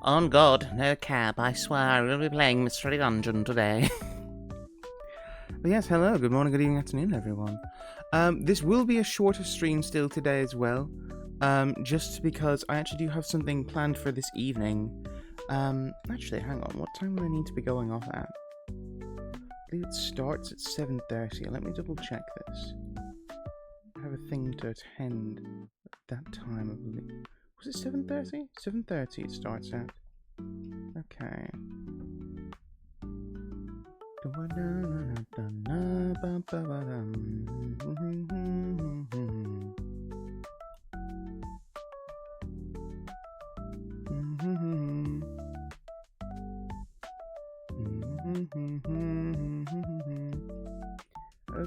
On God, no cab. I swear I will be playing Mystery Dungeon today. But yes, hello, good morning, good evening, afternoon, everyone. This will be a shorter stream still today as well. Just because I actually do have something planned for this evening. Actually, hang on, what time will I need to be going off at? I believe it starts at 7:30. Let me double check this. I have a thing to attend at that time, I believe. Was it 7:30? 7:30 it starts at. Okay.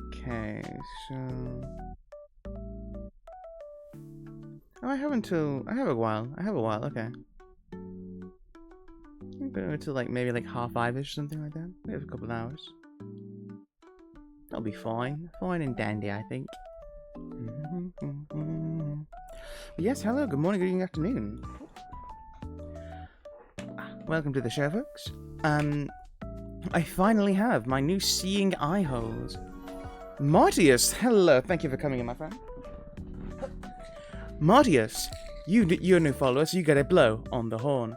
Okay, so I have a while. Okay. Go until maybe 5:30ish, something like that. We have a couple of hours. That'll be fine. Fine and dandy, I think. But yes, hello, good morning, good evening, afternoon. Welcome to the show, folks. I finally have my new seeing eye holes. Martius, hello, thank you for coming in, my friend. Martius, you're a new follower, so you get a blow on the horn.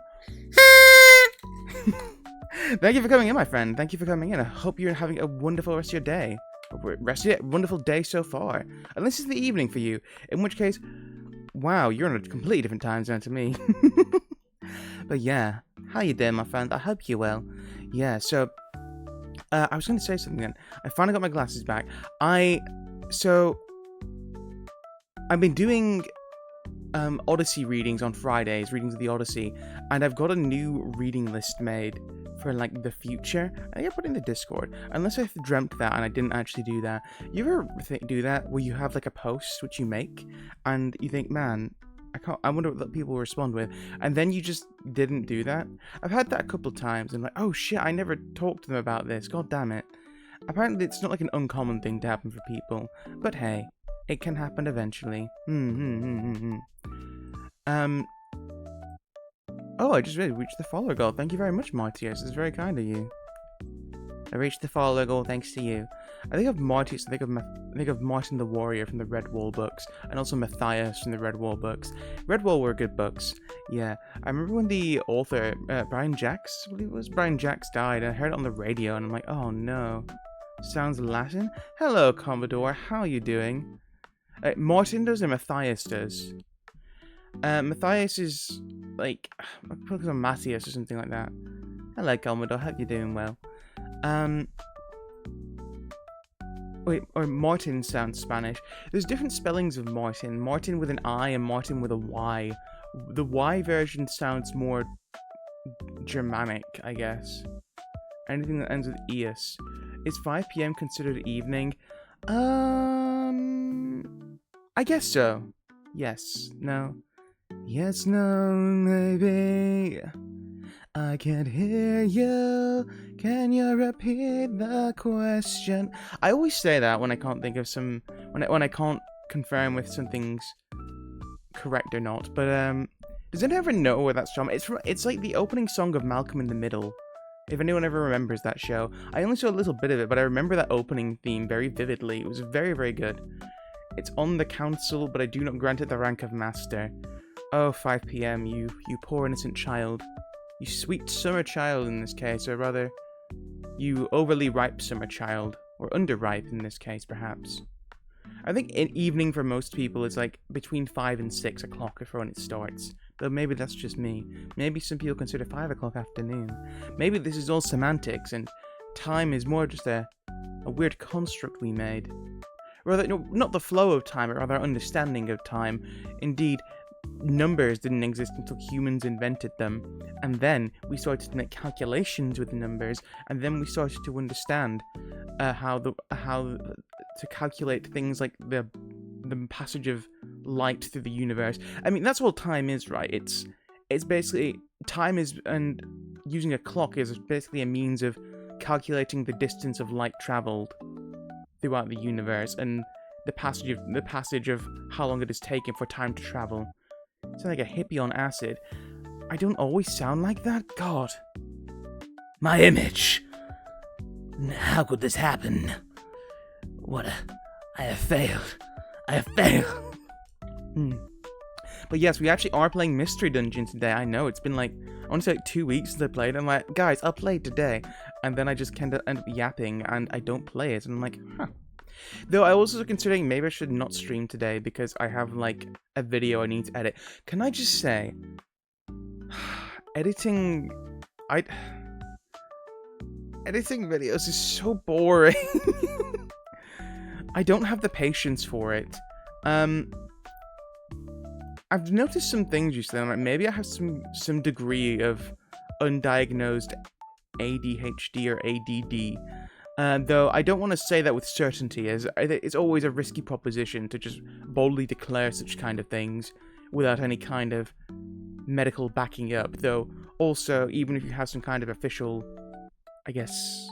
Thank you for coming in, my friend. Thank you for coming in. I hope you're having a wonderful rest of your day. Wonderful day so far. And this is the evening for you. In which case, wow, you're on a completely different time zone to me. But yeah, how you doing, my friend? I hope you're well. Yeah, so I was going to say something then. I finally got my glasses back. I've been doing Odyssey readings on Fridays, readings of the Odyssey, and I've got a new reading list made for the future. I think I put it in the Discord, unless I dreamt that and I didn't actually do that. You ever do that where you have a post which you make and you think, man, I wonder what people will respond with, and then you just didn't do that? I've had that a couple of times and oh shit, I never talked to them about this, god damn it. Apparently it's not an uncommon thing to happen for people, but hey, it can happen eventually. Oh, I just really reached the follower goal. Thank you very much, Martius. It's very kind of you. I reached the follower goal thanks to you. I think of Martius, I think of Martin the Warrior from the Redwall books, and also Matthias from the Redwall books. Redwall were good books. Yeah, I remember when the author, Brian Jacks, I believe it was, Brian Jacks died. I heard it on the radio, and I'm like, oh no. Sounds Latin. Hello, Commodore. How are you doing? Martin does or Matthias does? Matthias is I focus on Matthias or something like that. Hello, Commodore. Hope you're doing well. Wait, or Martin sounds Spanish. There's different spellings of Martin. Martin with an I and Martin with a Y. The Y version sounds more Germanic, I guess. Anything that ends with Eus. Is 5 p.m. considered evening? I guess so. Yes. No. Yes, no, maybe. I can't hear you. Can you repeat the question? I always say that when I can't think of when I can't confirm if something's correct or not. But does anyone ever know where that's from? It's like the opening song of Malcolm in the Middle. If anyone ever remembers that show. I only saw a little bit of it, but I remember that opening theme very vividly. It was very, very good. It's on the council, but I do not grant it the rank of master. Oh, 5 p.m., you poor innocent child. You sweet summer child in this case, or rather, you overly ripe summer child. Or underripe in this case, perhaps. I think an evening for most people is between 5 and 6 o'clock for when it starts. Though maybe that's just me. Maybe some people consider 5 o'clock afternoon. Maybe this is all semantics, and time is more just a weird construct we made. Rather, no, not the flow of time, but rather understanding of time. Indeed, numbers didn't exist until humans invented them, and then we started to make calculations with numbers, and then we started to understand how to calculate things like the passage of light through the universe. I mean, that's all time is, right? It's basically time is, and using a clock is basically a means of calculating the distance of light traveled throughout the universe and the passage of how long it is taken for time to travel. It's like a hippie on acid. I don't always sound like that? God. My image. How could this happen? I have failed. I have failed. But yes, we actually are playing Mystery Dungeon today. I know, it's been like, I want to say like 2 weeks since I played. I'm like, guys, I'll play it today. And then I just kind of end up yapping and I don't play it. And I'm like, huh. Though I also considering maybe I should not stream today because I have like a video I need to edit. Can I just say, editing videos is so boring. I don't have the patience for it. I've noticed some things recently. Like maybe I have some degree of undiagnosed ADHD or ADD. Though I don't want to say that with certainty, as it's always a risky proposition to just boldly declare such kind of things without any kind of medical backing up. Though also, even if you have some kind of official, I guess,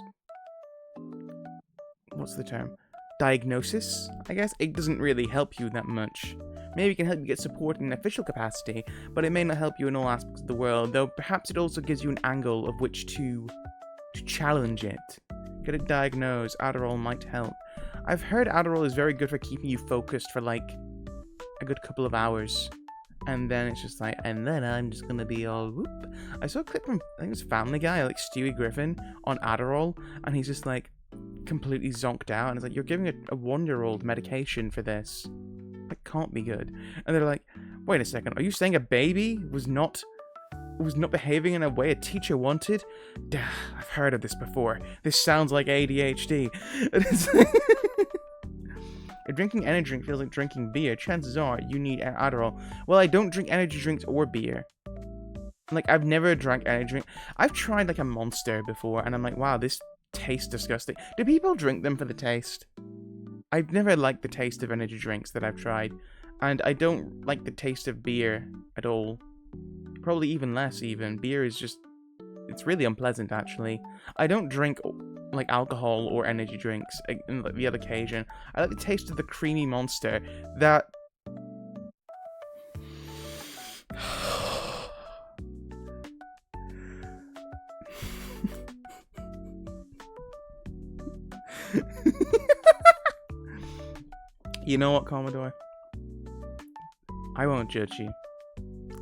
what's the term? Diagnosis, I guess, it doesn't really help you that much. Maybe it can help you get support in an official capacity, but it may not help you in all aspects of the world, though perhaps it also gives you an angle of which to challenge it. Get it diagnosed. Adderall might help. I've heard Adderall is very good for keeping you focused for like a good couple of hours. And then it's just like, and then I'm just gonna be all whoop. I saw a clip from, I think it was Family Guy, like Stewie Griffin on Adderall, and he's just like completely zonked out, and it's like, you're giving a 1-year-old medication for this. That can't be good. And they're like, wait a second, are you saying a baby was not behaving in a way a teacher wanted? I've heard of this before. This sounds like ADHD. If drinking energy drink feels like drinking beer, chances are you need Adderall. Well, I don't drink energy drinks or beer. Like, I've never drank energy drink. I've tried like a Monster before, and I'm like, wow, this tastes disgusting. Do people drink them for the taste? I've never liked the taste of energy drinks that I've tried, and I don't like the taste of beer at all. Probably even less, even. Beer is just, it's really unpleasant, actually. I don't drink, like, alcohol or energy drinks on the other occasion. I like the taste of the creamy Monster that... You know what, Commodore? I won't judge you.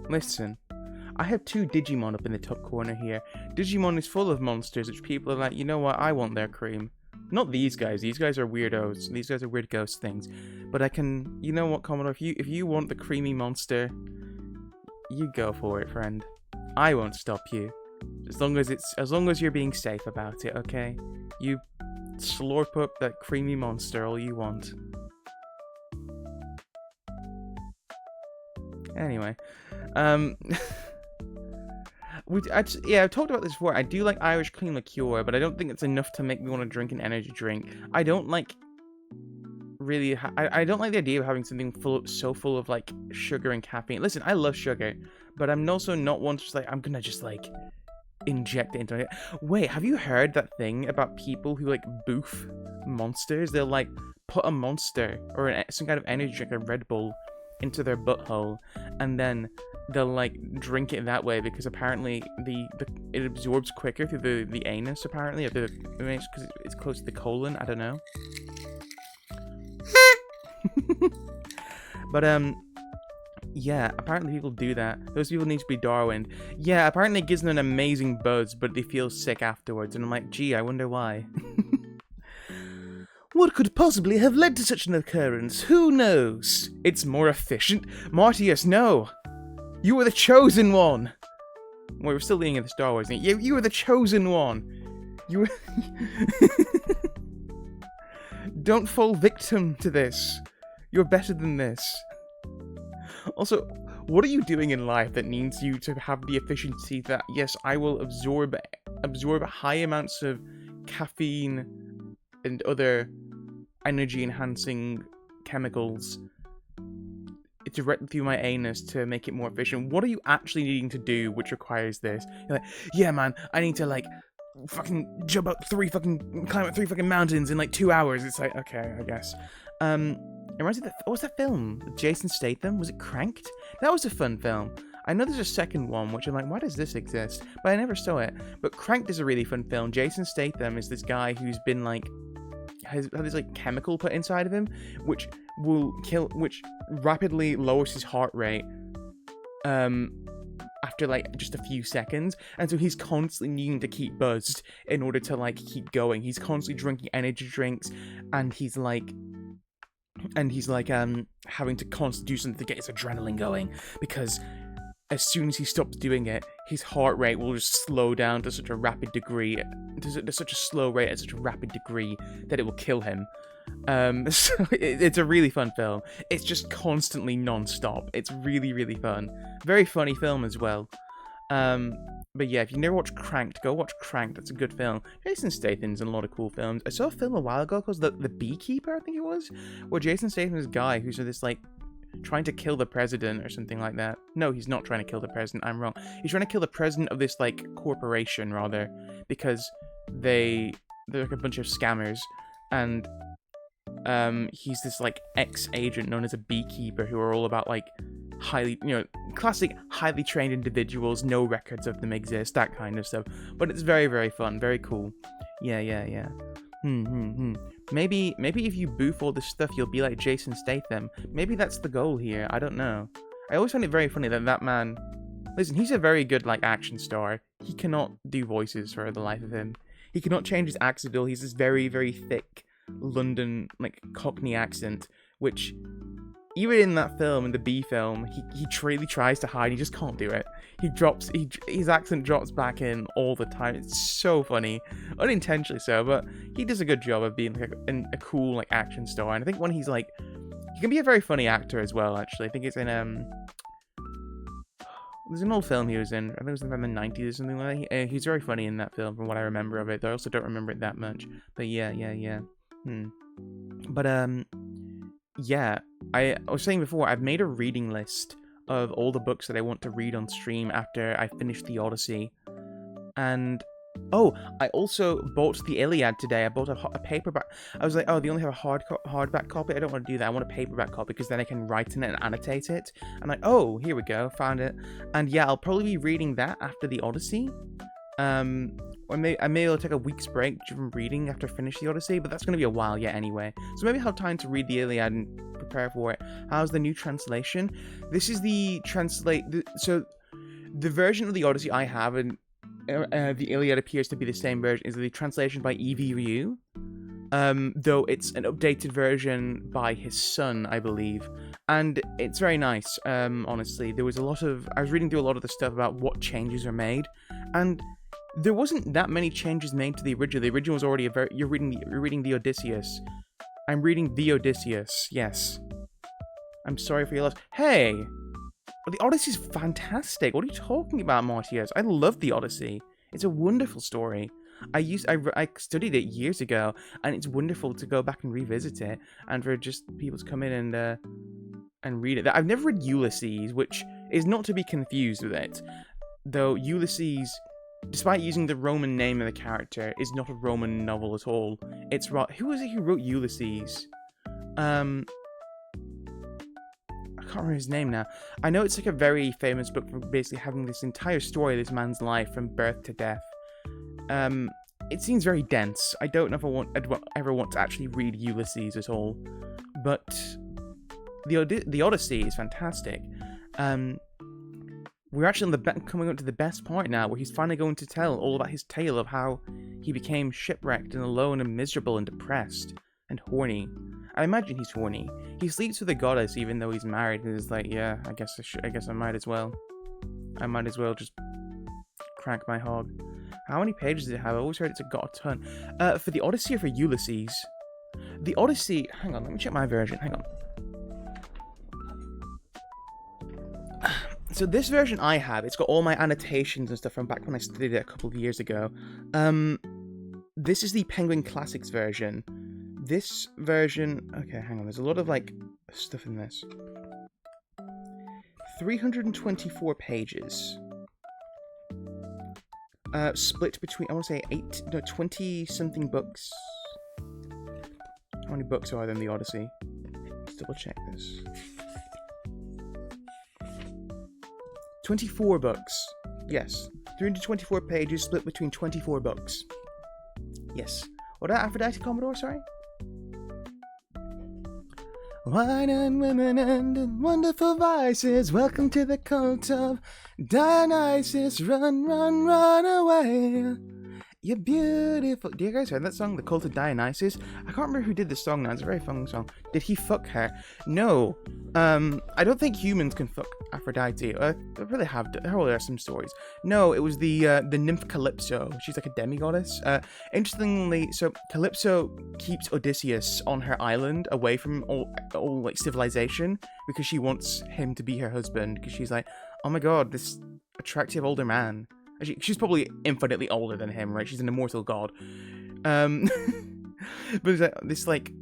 Listen, I have 2 Digimon up in the top corner here. Digimon is full of monsters which people are like, you know what, I want their cream. Not these guys. These guys are weirdos. These guys are weird ghost things. But I can, you know what, Commodore, if you want the creamy monster, you go for it, friend. I won't stop you. As long as you're being safe about it, okay? You slurp up that creamy monster all you want. Anyway, I've talked about this before. I do like Irish cream liqueur, but I don't think it's enough to make me want to drink an energy drink. I don't like I don't like the idea of having something so full of like sugar and caffeine. Listen, I love sugar, but I'm also not one to just like, I'm gonna just like inject it into it. Wait, have you heard that thing about people who like boof monsters? They'll like put a monster or some kind of energy drink, a Red Bull, into their butthole, and then they'll like drink it that way because apparently it absorbs quicker through the anus, apparently, or because it's close to the colon. I don't know. But yeah, apparently people do that. Those people need to be Darwined. Yeah, apparently it gives them an amazing buzz, but they feel sick afterwards, and I'm like, gee, I wonder why. What could possibly have led to such an occurrence? Who knows? It's more efficient. Martius, no! You were the chosen one! Well, we're still leading in the Star Wars thing. You were the chosen one! You were... Don't fall victim to this. You're better than this. Also, what are you doing in life that needs you to have the efficiency that, yes, I will absorb high amounts of caffeine and other energy-enhancing chemicals directly through my anus to make it more efficient? What are you actually needing to do which requires this? You're like, yeah, man, I need to, like, fucking climb up 3 fucking mountains in, like, 2 hours. It's like, okay, I guess. It reminds me of what was that film? Jason Statham? Was it Cranked? That was a fun film. I know there's a second one, which I'm like, why does this exist? But I never saw it. But Cranked is a really fun film. Jason Statham is this guy who's been like, has this like chemical put inside of him, which which rapidly lowers his heart rate. After like just a few seconds, and so he's constantly needing to keep buzzed in order to like keep going. He's constantly drinking energy drinks, and he's like having to constantly do something to get his adrenaline going, because as soon as he stops doing it, his heart rate will just slow down to such a rapid degree, to such a slow rate at such a rapid degree that it will kill him. So it's a really fun film. It's just constantly non-stop. It's really, really fun. Very funny film as well. But yeah, if you never watched Cranked, go watch Cranked. That's a good film. Jason Statham's in a lot of cool films. I saw a film a while ago called The Beekeeper, I think it was, where Jason Statham is a guy who's this like trying to kill the president or something like that. No, he's not trying to kill the president. I'm wrong. He's trying to kill the president of this like corporation rather, because they're like a bunch of scammers, and he's this like ex-agent known as a beekeeper who are all about like highly, classic highly trained individuals, no records of them exist, that kind of stuff. But it's very, very fun, very cool. Yeah. Maybe if you boof all this stuff, you'll be like Jason Statham. Maybe that's the goal here. I don't know. I always find it very funny that man. Listen, he's a very good like action star. He cannot do voices for the life of him. He cannot change his accent at all. He's this very, very thick London like Cockney accent, which even in that film, in the B film, he really tries to hide. He just can't do it. His accent drops back in all the time. It's so funny, unintentionally so, but he does a good job of being like a cool like action star. And I think when he can be a very funny actor as well. Actually, I think it's in there's an old film he was in. I think it was in the 90s or something like that. He's very funny in that film from what I remember of it. Though I also don't remember it that much. But yeah. But yeah, I was saying before, I've made a reading list of all the books that I want to read on stream after I finish the Odyssey. And I also bought the Iliad today. I bought a paperback. I was like, they only have a hardback copy. I don't want to do that. I want a paperback copy because then I can write in it and annotate it. I'm like, here we go, found it. And yeah, I'll probably be reading that after the Odyssey. Or maybe I'll take a week's break from reading after I finish the Odyssey, but that's going to be a while yet anyway. So maybe I'll have time to read the Iliad and prepare for it. How's the new translation? This is so the version of the Odyssey I have, and the Iliad appears to be the same version, is the translation by E.V. Ryu. Though it's an updated version by his son, I believe. And it's very nice, honestly. I was reading through a lot of the stuff about what changes are made, and there wasn't that many changes made to the original. The original was already you're reading the Odysseus. I'm reading the Odysseus, yes. I'm sorry for your loss. Hey! The Odyssey is fantastic. What are you talking about, Martius? I love the Odyssey. It's a wonderful story. I studied it years ago, and it's wonderful to go back and revisit it, and for just people to come in and read it. I've never read Ulysses, which is not to be confused with it. Though Ulysses, despite using the Roman name of the character, is not a Roman novel at all. Who was it who wrote Ulysses? I can't remember his name now. I know it's like a very famous book for basically having this entire story of this man's life from birth to death. It seems very dense. I don't know if I'd ever want to actually read Ulysses at all. But the Odyssey is fantastic. We're actually coming up to the best part now, where he's finally going to tell all about his tale of how he became shipwrecked and alone and miserable and depressed and horny. I imagine he's horny. He sleeps with a goddess even though he's married, and is like, yeah, I guess I might as well. I might as well just crank my hog. How many pages does it have? I always heard it's got a ton. For the Odyssey or for Ulysses? The Odyssey... Hang on, let me check my version. Hang on. So this version I have, it's got all my annotations and stuff from back when I studied it a couple of years ago. This is the Penguin Classics version. This version... Okay, hang on. There's a lot of, like, stuff in this. 324 pages. Split between, I want to say 20-something books. How many books are there in the Odyssey? Let's double check this. 24 books. Yes. 324 pages split between 24 books. Yes. What that Aphrodite Commodore, sorry? Wine and women and wonderful vices. Welcome to the cult of Dionysus. Run, run, run away. You're beautiful. Do you guys heard that song, The Cult of Dionysus? I can't remember who did the song now. It's a very fun song. Did he fuck her? No. I don't think humans can fuck Aphrodite. They really have. There are some stories. No, it was the nymph Calypso. She's like a demigoddess. Interestingly, so Calypso keeps Odysseus on her island away from all like civilization because she wants him to be her husband. Because she's like, oh my god, this attractive older man. She's probably infinitely older than him, right? She's an immortal god. But this like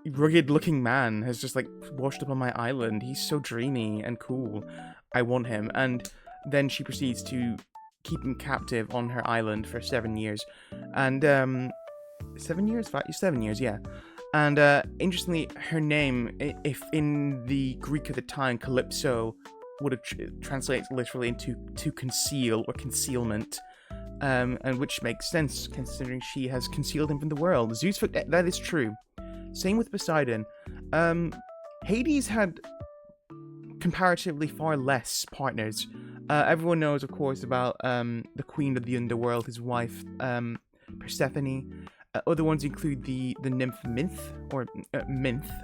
rugged-looking man has just like washed up on my island. He's so dreamy and cool. I want him. And then she proceeds to keep him captive on her island for 7 years. And 7 years? 7 years, yeah. And interestingly, her name, if in the Greek of the time, Calypso would have translated literally into to conceal or concealment, and which makes sense considering she has concealed him from the world. Zeus, that is true. Same with Poseidon. Hades had comparatively far less partners. Everyone knows, of course, about the queen of the underworld, his wife, Persephone. Other ones include the nymph Minth,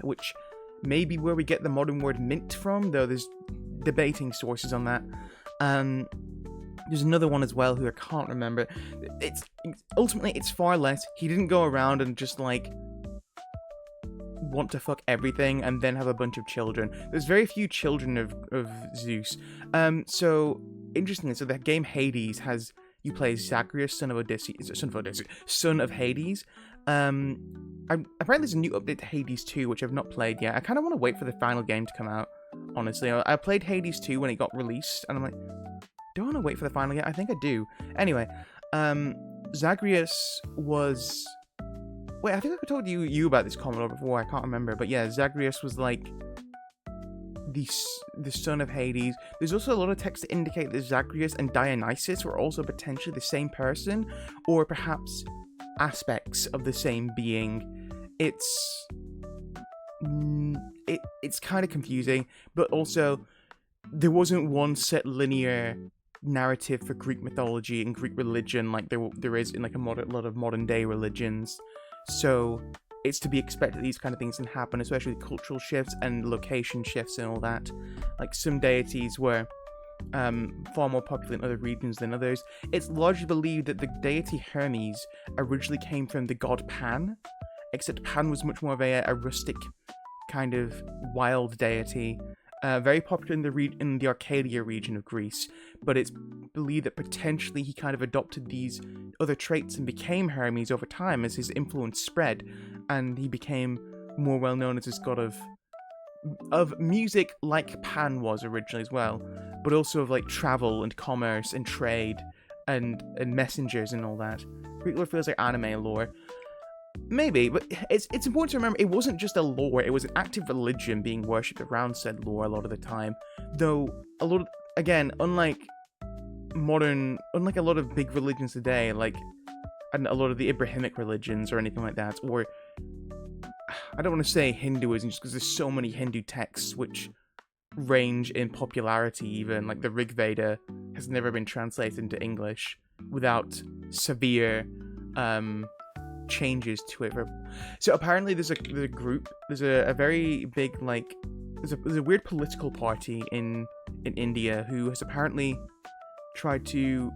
which may be where we get the modern word mint from, though there's debating sources on that. There's another one as well who I can't remember. Ultimately it's far less. He didn't go around and just like want to fuck everything and then have a bunch of children. There's very few children of Zeus. So interestingly, so the game Hades has you play Zagreus, son of Hades. Apparently there's a new update to Hades 2, which I've not played yet. I kind of want to wait for the final game to come out, honestly. I played Hades 2 when it got released, and I'm like, do I want to wait for the final game? I think I do. Anyway, Zagreus was... Wait, I think I told you about this Commodore before, I can't remember. But yeah, Zagreus was like the son of Hades. There's also a lot of text to indicate that Zagreus and Dionysus were also potentially the same person, or perhaps aspects of the same being. It's kind of confusing, but also there wasn't one set linear narrative for Greek mythology and Greek religion like there is in like a lot of modern day religions. So it's to be expected these kind of things can happen, especially cultural shifts and location shifts and all that. Like some deities were far more popular in other regions than others. It's largely believed that the deity Hermes originally came from the god Pan, except Pan was much more of a rustic kind of wild deity, very popular in the Arcadia region of Greece, but it's believed that potentially he kind of adopted these other traits and became Hermes over time as his influence spread, and he became more well known as this god of music like Pan was originally as well, but also of like travel and commerce and trade and messengers and all that. Greek lore feels like anime lore. Maybe, but it's important to remember it wasn't just a lore, it was an active religion being worshipped around said lore a lot of the time. Though unlike a lot of big religions today, like a lot of the Abrahamic religions or anything like that, or I don't want to say Hinduism just because there's so many Hindu texts which range in popularity. Even like the Rig Veda has never been translated into English without severe changes to it. So apparently there's a group, there's a very big like there's a weird political party in India who has apparently tried to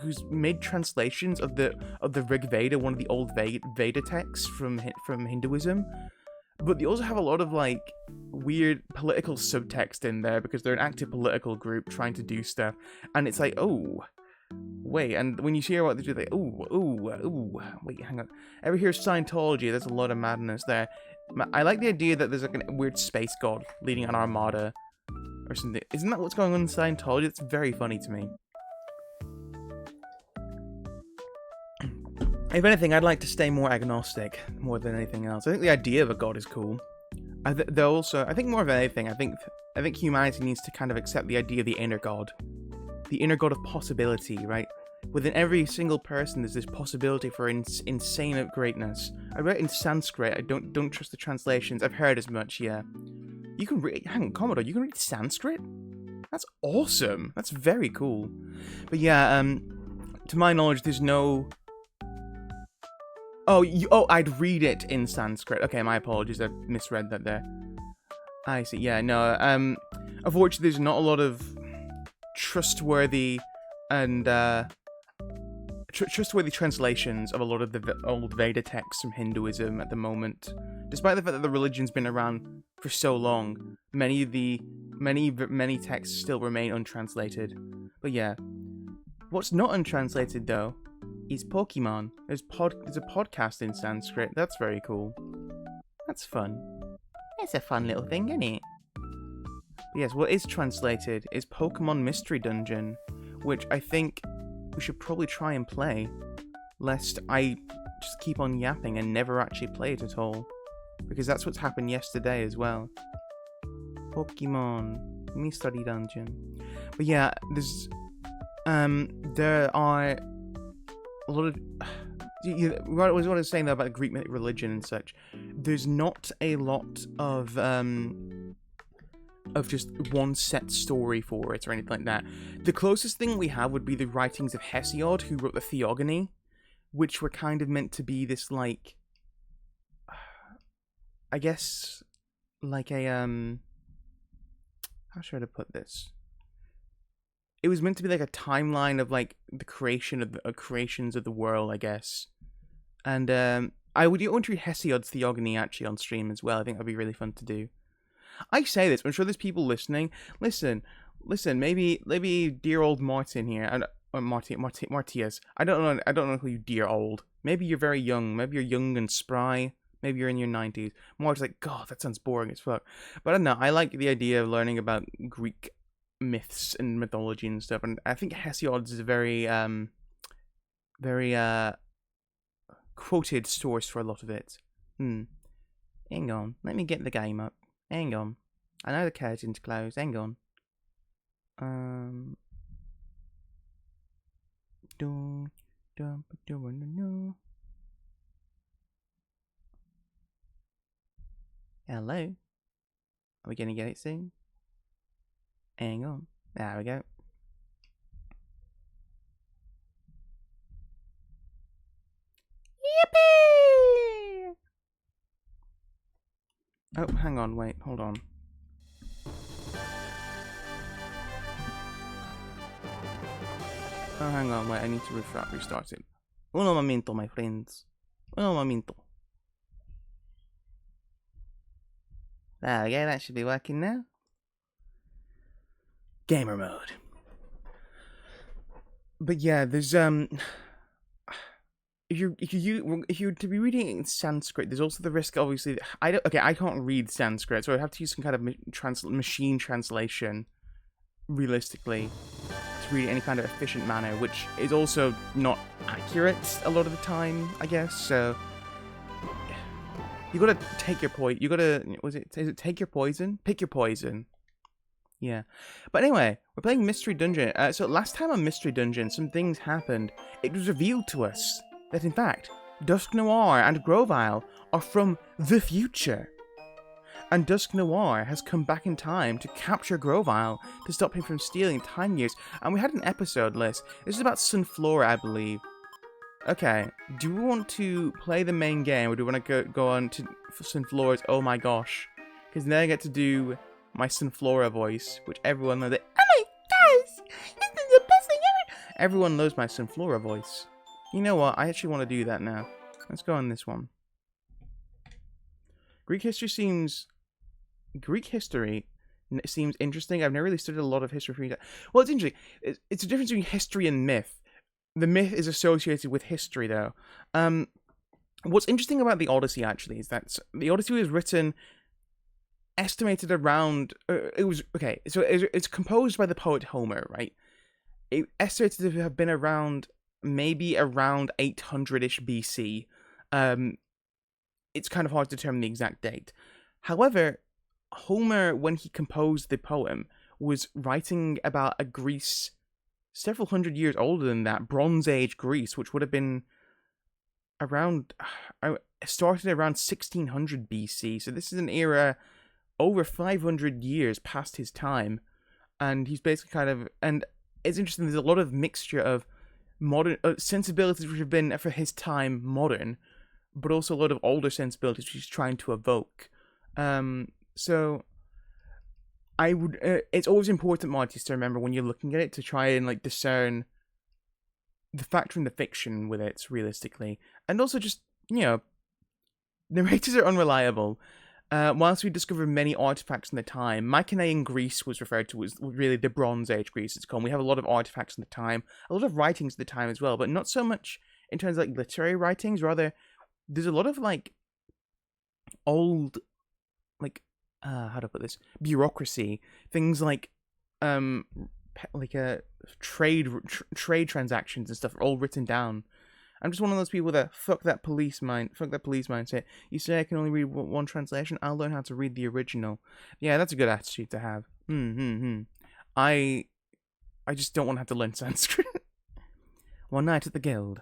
who's made translations of the Rig Veda, one of the old Veda texts from Hinduism, but they also have a lot of like weird political subtext in there because they're an active political group trying to do stuff, and it's like, oh wait, and when you hear what they do, like, wait, hang on. Ever hear Scientology? There's a lot of madness there. I like the idea that there's like a weird space god leading an armada or something. Isn't that what's going on in Scientology? It's very funny to me. If anything, I'd like to stay more agnostic more than anything else. I think the idea of a god is cool. I think more of anything, I think I think humanity needs to kind of accept the idea of the inner god of possibility, right? Within every single person, there's this possibility for insane greatness. I read it in Sanskrit. I don't trust the translations. I've heard as much. Yeah, you can read. Hang on, Commodore. You can read Sanskrit. That's awesome. That's very cool. But yeah, to my knowledge, there's no. Oh, I'd read it in Sanskrit. Okay, my apologies. I misread that there. I see. Yeah, no. Unfortunately, there's not a lot of trustworthy and trustworthy translations of a lot of the old Veda texts from Hinduism at the moment. Despite the fact that the religion's been around for so long, many texts still remain untranslated. But yeah, what's not untranslated though is Pokemon. There's a podcast in Sanskrit. That's very cool. That's fun. It's a fun little thing, isn't it? But yes, what is translated is Pokemon Mystery Dungeon, which I think we should probably try and play, lest I just keep on yapping and never actually play it at all. Because that's what's happened yesterday as well. Pokemon Mystery Dungeon. But yeah, there are a lot of... what I was saying though about the Greek mythic religion and such, there's not a lot of just one set story for it or anything like that. The closest thing we have would be the writings of Hesiod, who wrote the Theogony, which were kind of meant to be this, like, I guess, like a, how should I put this? It was meant to be like a timeline of, like, the creations of the world, I guess. And, I would want to read Hesiod's Theogony, actually, on stream as well. I think that'd be really fun to do. I say this, I'm sure there's people listening. Listen, maybe dear old Martin here, Martias. I don't know who you dear old. Maybe you're very young. Maybe you're young and spry. Maybe you're in your 90s. Mark's like, God, that sounds boring as fuck. But I don't know. I like the idea of learning about Greek myths and mythology and stuff. And I think Hesiod is a very quoted source for a lot of it. Hang on. Let me get the game up. Hang on. I know the curtain's closed. Hang on. Hello? Are we gonna get it soon? Hang on. There we go. Yippee! Oh, hang on, wait, hold on. Oh, hang on, wait, I need to restart it. Uno momento, my friends. Uno momento. There we go, that should be working now. Gamer mode. But yeah, there's if you're to be reading it in Sanskrit, there's also the risk, obviously. I can't read Sanskrit, so I have to use some kind of machine translation, realistically, to read it in any kind of efficient manner, which is also not accurate a lot of the time, I guess. So you gotta take your point. You gotta is it take your poison? Pick your poison. Yeah. But anyway, we're playing Mystery Dungeon. So last time on Mystery Dungeon, some things happened. It was revealed to us that, in fact, Dusk Noir and Grovyle are from the future. And Dusk Noir has come back in time to capture Grovyle to stop him from stealing Time Gears. And we had an episode list. This is about Sunflora, I believe. Okay, do we want to play the main game, or do we want to go on to Sunflora's Oh My Gosh? Because then I get to do my Sunflora voice, which everyone knows. Oh my gosh, this is the best thing ever. Everyone knows my Sunflora voice. You know what? I actually want to do that now. Let's go on this one. Greek history seems interesting. I've never really studied a lot of history. Well, it's interesting. It's a difference between history and myth. The myth is associated with history, though. What's interesting about the Odyssey, actually, is that the Odyssey was written, estimated around. It's composed by the poet Homer, right? It estimated to have been around 800-ish BC. It's kind of hard to determine the exact date. However, Homer, when he composed the poem, was writing about a Greece several hundred years older than that, Bronze Age Greece, which would have been around, started around 1600 BC. So this is an era over 500 years past his time. And he's basically and it's interesting, there's a lot of mixture of modern sensibilities which have been, for his time, modern, but also a lot of older sensibilities which he's trying to evoke. So I would, it's always important, Martis, to remember when you're looking at it to try and like discern the fact from the fiction with it realistically, and also just, you know, narrators are unreliable. Whilst we discover many artifacts in the time, Mycenaean Greece was referred to as really the Bronze Age Greece, it's called. We have a lot of artifacts in the time, a lot of writings at the time as well, but not so much in terms of like literary writings. Rather, there's a lot of like old, like, how to put this, bureaucracy, things like trade transactions and stuff are all written down. I'm just one of those people that fuck that police mindset. You say I can only read one translation, I'll learn how to read the original. Yeah, that's a good attitude to have. I just don't want to have to learn Sanskrit. One night at the guild.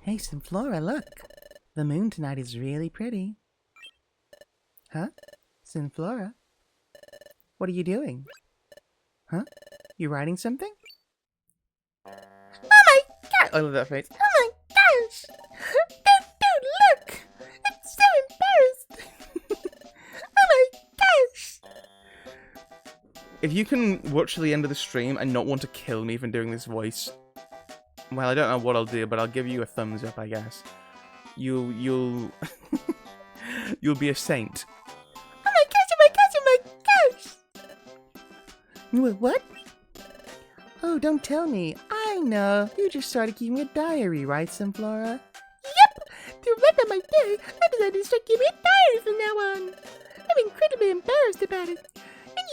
Hey, Synflora, look. The moon tonight is really pretty. Huh? Synflora? What are you doing? Huh? You writing something? Oh my god! I love that face. Oh my gosh! Dude, look! I'm so embarrassed! Oh my gosh! If you can watch to the end of the stream and not want to kill me for doing this voice, well, I don't know what I'll do, but I'll give you a thumbs up, I guess. You'll you'll be a saint. Oh my gosh, oh my gosh, oh my gosh! What? Oh, don't tell me. I know. You just started keeping a diary, right, Synflora? Yep! To write about my day, I decided to start keeping a diary from now on. I'm incredibly embarrassed about it.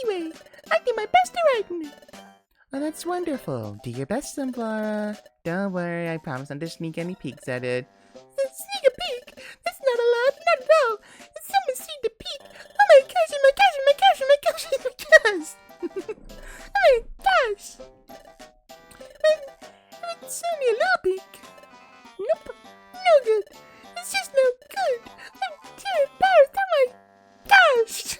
Anyway, I did my best to write in it. Oh, that's wonderful. Do your best, Synflora. Don't worry, I promise not to sneak any peeks at it. Sneak a peek? That's not allowed, not at all. If someone sneaked a peek, oh my gosh, oh my gosh, oh my gosh, oh my gosh, oh my gosh. Oh my gosh. It's only a little peek. Nope, no good. It's just no good. I'm too embarrassed, oh my gosh.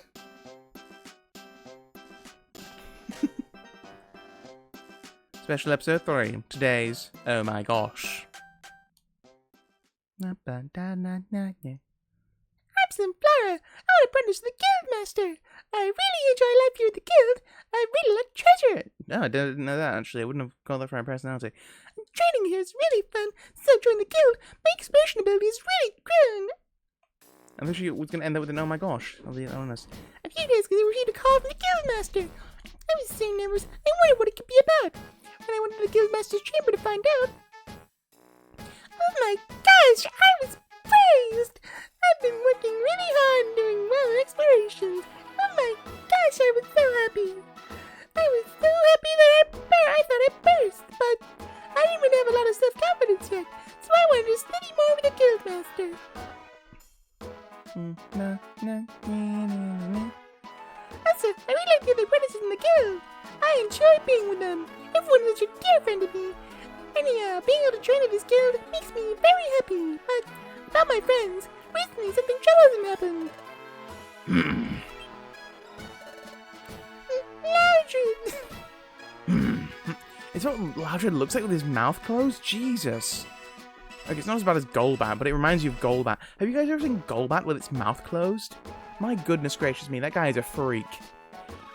Special episode 3. Today's oh my gosh. I'm Synflora. I want to apprentice to the Guildmaster. I really enjoy life here at the Guild. I really like treasure. No, I didn't know that actually. I wouldn't have called that for my personality. And training here is really fun. Since I've joined the Guild, my exploration ability is really grown. I thought she was going to end up with an oh my gosh. I'll be honest. A few days ago, they received a call from the Guildmaster. I was so nervous. I wondered what it could be about. And I went to the Guildmaster's chamber to find out. Oh my gosh, I was praised! I've been working really hard and doing well in explorations. Oh my gosh, I was so happy. I was so happy that I thought I burst, but I didn't really have a lot of self-confidence yet, so I wanted to study more with the Guildmaster. Also, I really like the other apprentices in the guild. I enjoy being with them. Everyone is a dear friend to me. Anyhow, being able to train at this guild makes me very happy. But about my friends, recently something troublesome happened. Loudred! Is what Loudred looks like with his mouth closed? Jesus. Like, it's not as bad as Golbat, but it reminds you of Golbat. Have you guys ever seen Golbat with its mouth closed? My goodness gracious me, that guy is a freak.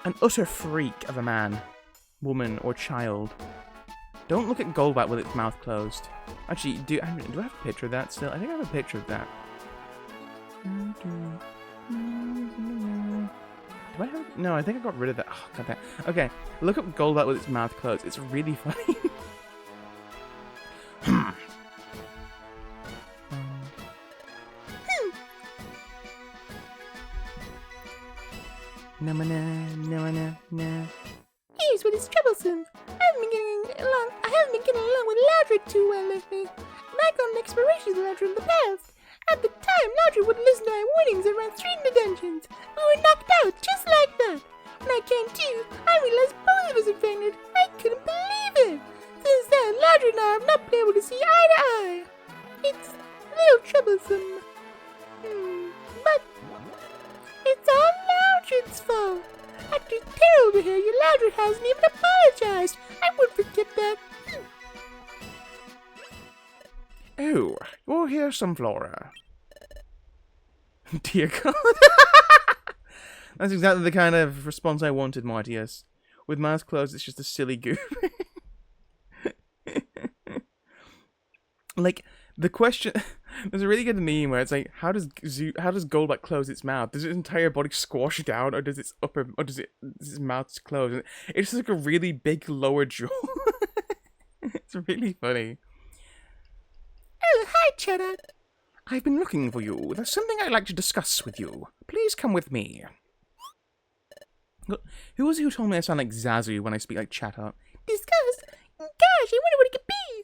An utter freak of a man, woman, or child. Don't look at Golbat with its mouth closed. Actually, do I have a picture of that still? I think I have a picture of that. Do I have? No, I think I got rid of that. Oh, god damn. Okay, look up Golbat with its mouth closed. It's really funny. No. Here's what is troublesome. I haven't been been getting along with Loudred too well lately. When I got an exploration launcher in the past, at the time Loudred wouldn't listen to my warnings and ran straight into dungeons. We were knocked out just like that. When I came to, I realized both of us had fainted. I couldn't believe it. Since then, Loudred and I have not been able to see eye to eye. It's a little troublesome. But it's all Loudred's fault. After terrible behavior, Loudred hasn't even apologized. I would forget that. Oh, you're here, Sunflora. Dear God. That's exactly the kind of response I wanted, Martius. With mouth closed, it's just a silly goof. Like, the question... There's a really good meme where it's like, how does Golbat close its mouth? Does its entire body squash down, or does its mouth close? It's just like a really big lower jaw. It's really funny. Oh, hi, Cheddar. I've been looking for you. There's something I'd like to discuss with you. Please come with me. Who was it who told me I sound like Zazu when I speak like Chatot? Discuss? Gosh, I wonder what it could be.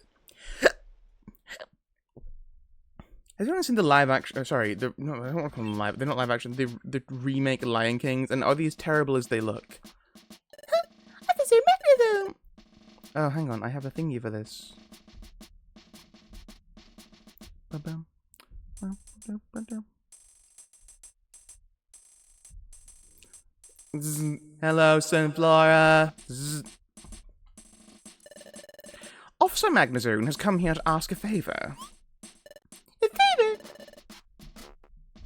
Has anyone seen the live action? Sorry, no, I don't want to call them live. They're not live action. The remake Lion Kings, and are these terrible as they look? Huh? I thought they were magnet though. Oh, hang on, I have a thingy for this. Hello, Sunflora. Officer Magnezone has come here to ask a favor. A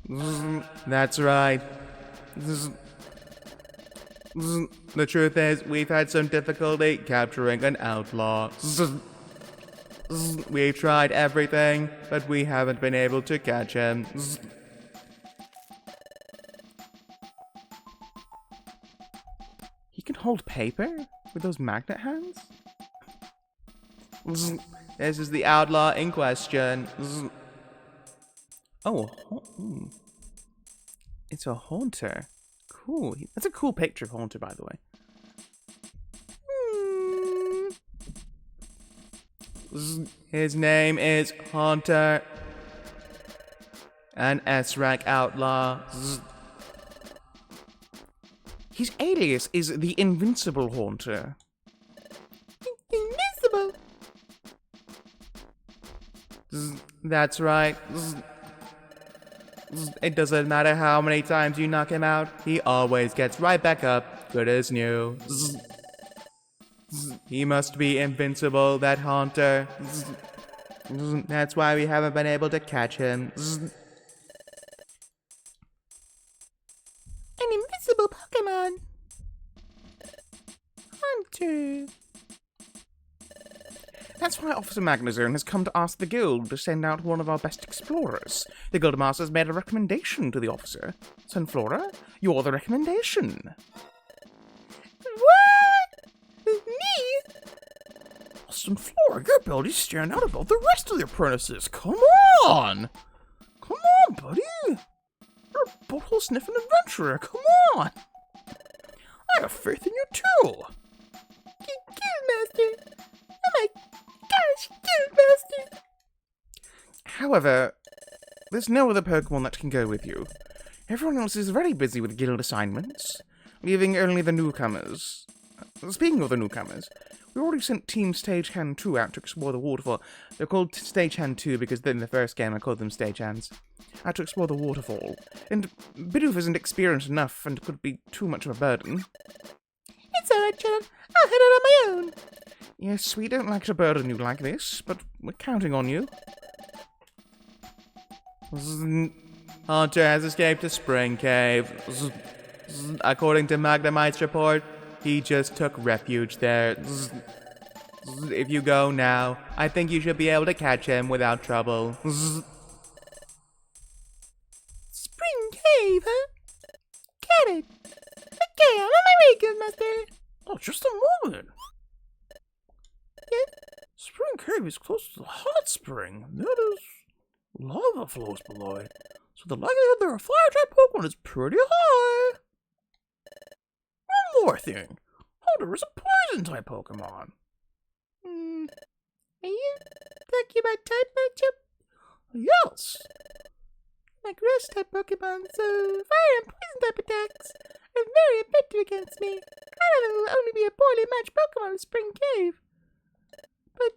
favor? That's right. The truth is, we've had some difficulty capturing an outlaw. We've tried everything, but we haven't been able to catch him. He can hold paper with those magnet hands? This is the outlaw in question. Oh, it's a Haunter. Cool. That's a cool picture of Haunter, by the way. His name is Haunter. An S-rank outlaw. His alias is the Invincible Haunter. Invincible? That's right. It doesn't matter how many times you knock him out, he always gets right back up, good as new. He must be invincible, that Haunter. That's why we haven't been able to catch him. An invisible Pokemon. Haunter. That's why Officer Magnezone has come to ask the guild to send out one of our best explorers. The guildmaster's made a recommendation to the officer. Sunflora, you're the recommendation. What? Me? Sunflora, your abilities stand out above the rest of the apprentices. Come on! Come on, buddy! You're a butthole sniffing adventurer. Come on! I have faith in you too. Guildmaster. Oh my gosh, Guildmaster. However, there's no other Pokemon that can go with you. Everyone else is very busy with guild assignments, leaving only the newcomers. Speaking of the newcomers, we already sent Team Stagehand 2 out to explore the waterfall. They're called Stagehand 2 because in the first game I called them Stagehands. Out to explore the waterfall. And Bidoof isn't experienced enough and could be too much of a burden. It's alright, Chad. I'll head out on my own. Yes, we don't like to burden you like this, but we're counting on you. Haunter has escaped to Spring Cave. According to Magnemite's report, he just took refuge there. If you go now, I think you should be able to catch him without trouble. Spring Cave, huh? Got it. Okay, I'm on my way, Guildmaster. Oh, just a moment. Yeah? Spring Cave is close to the hot spring. That is, lava flows below it. So the likelihood there are fire-type Pokemon is pretty high. One more thing. Haunter is a poison-type Pokemon. ask you about type matchup? Yes. My grass type Pokemon, so fire and poison type attacks are very effective against me. I know that will only be a poorly matched Pokemon in Spring Cave, but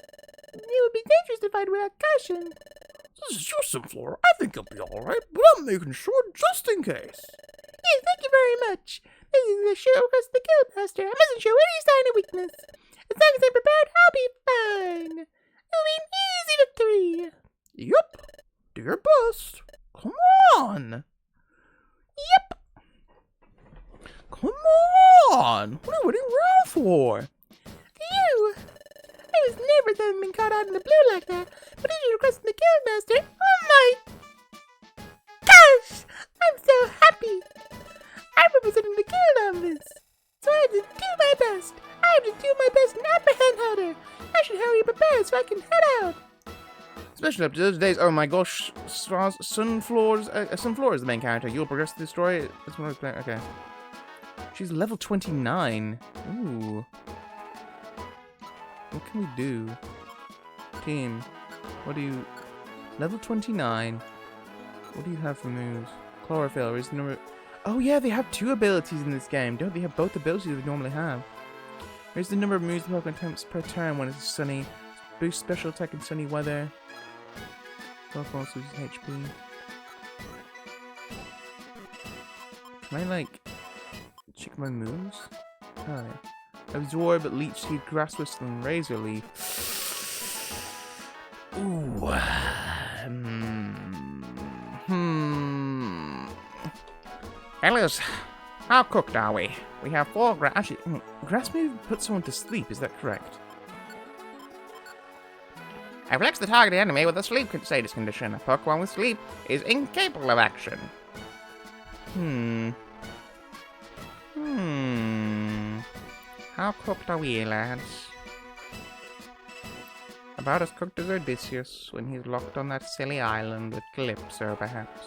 it would be dangerous to fight without caution. This is your Sunflora. I think you'll be alright, but I'm making sure just in case. Yes, thank you very much. This is the show across the Guildmaster. I mustn't show any sign of weakness. As long as I'm prepared, I'll be fine. It'll be an easy victory. Yup. Do your best. Come on. Yep. Come on. What are you waiting around for? Phew. I was nervous having been caught out in the blue like that, but as you requested the Guildmaster, oh my gosh, I'm so happy. I'm representing the guild on this, so I have to do my best. I have to do my best in Apprehend Hunter. I should hurry prepare so I can head out. Especially up to those days. Oh my gosh. Sunflora's is the main character. You'll progress through the story. That's what I was playing. Okay. She's level 29. Ooh. What can we do? Team. What do you... Level 29. What do you have for moves? Chlorophyll is the number... Oh yeah, they have 2 abilities in this game. Don't they have both abilities we normally have? Here's the number of moves the Pokemon attempts per turn when it's sunny. Boost special attack in sunny weather. Pokemon also loses HP. Can I like check my moves? Oh, yeah. Absorb, Leech Seed, Grass Whistle, and Razor Leaf. Ooh. Alice, how cooked are we? We have 4 grass. Actually, grass may put someone to sleep. Is that correct? I've flexed the target enemy with a sleep status condition. A Pokemon with sleep is incapable of action. How cooked are we, lads? About as cooked as Odysseus when he's locked on that silly island with Calypso, perhaps.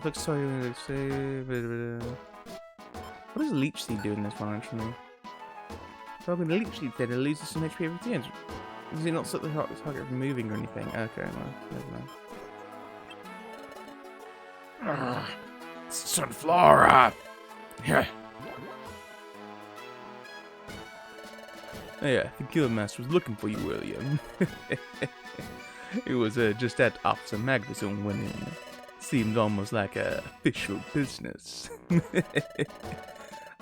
Look, sorry, what does Leech Seed do in this one, actually? Well, when the Leech Seed said it loses some HP every turn. Does it not set the target from moving or anything? Okay, well, never mind. Sunflora! Yeah. Oh yeah, the Guildmaster was looking for you earlier. It was just at Officer Magazine when it seemed almost like a official business.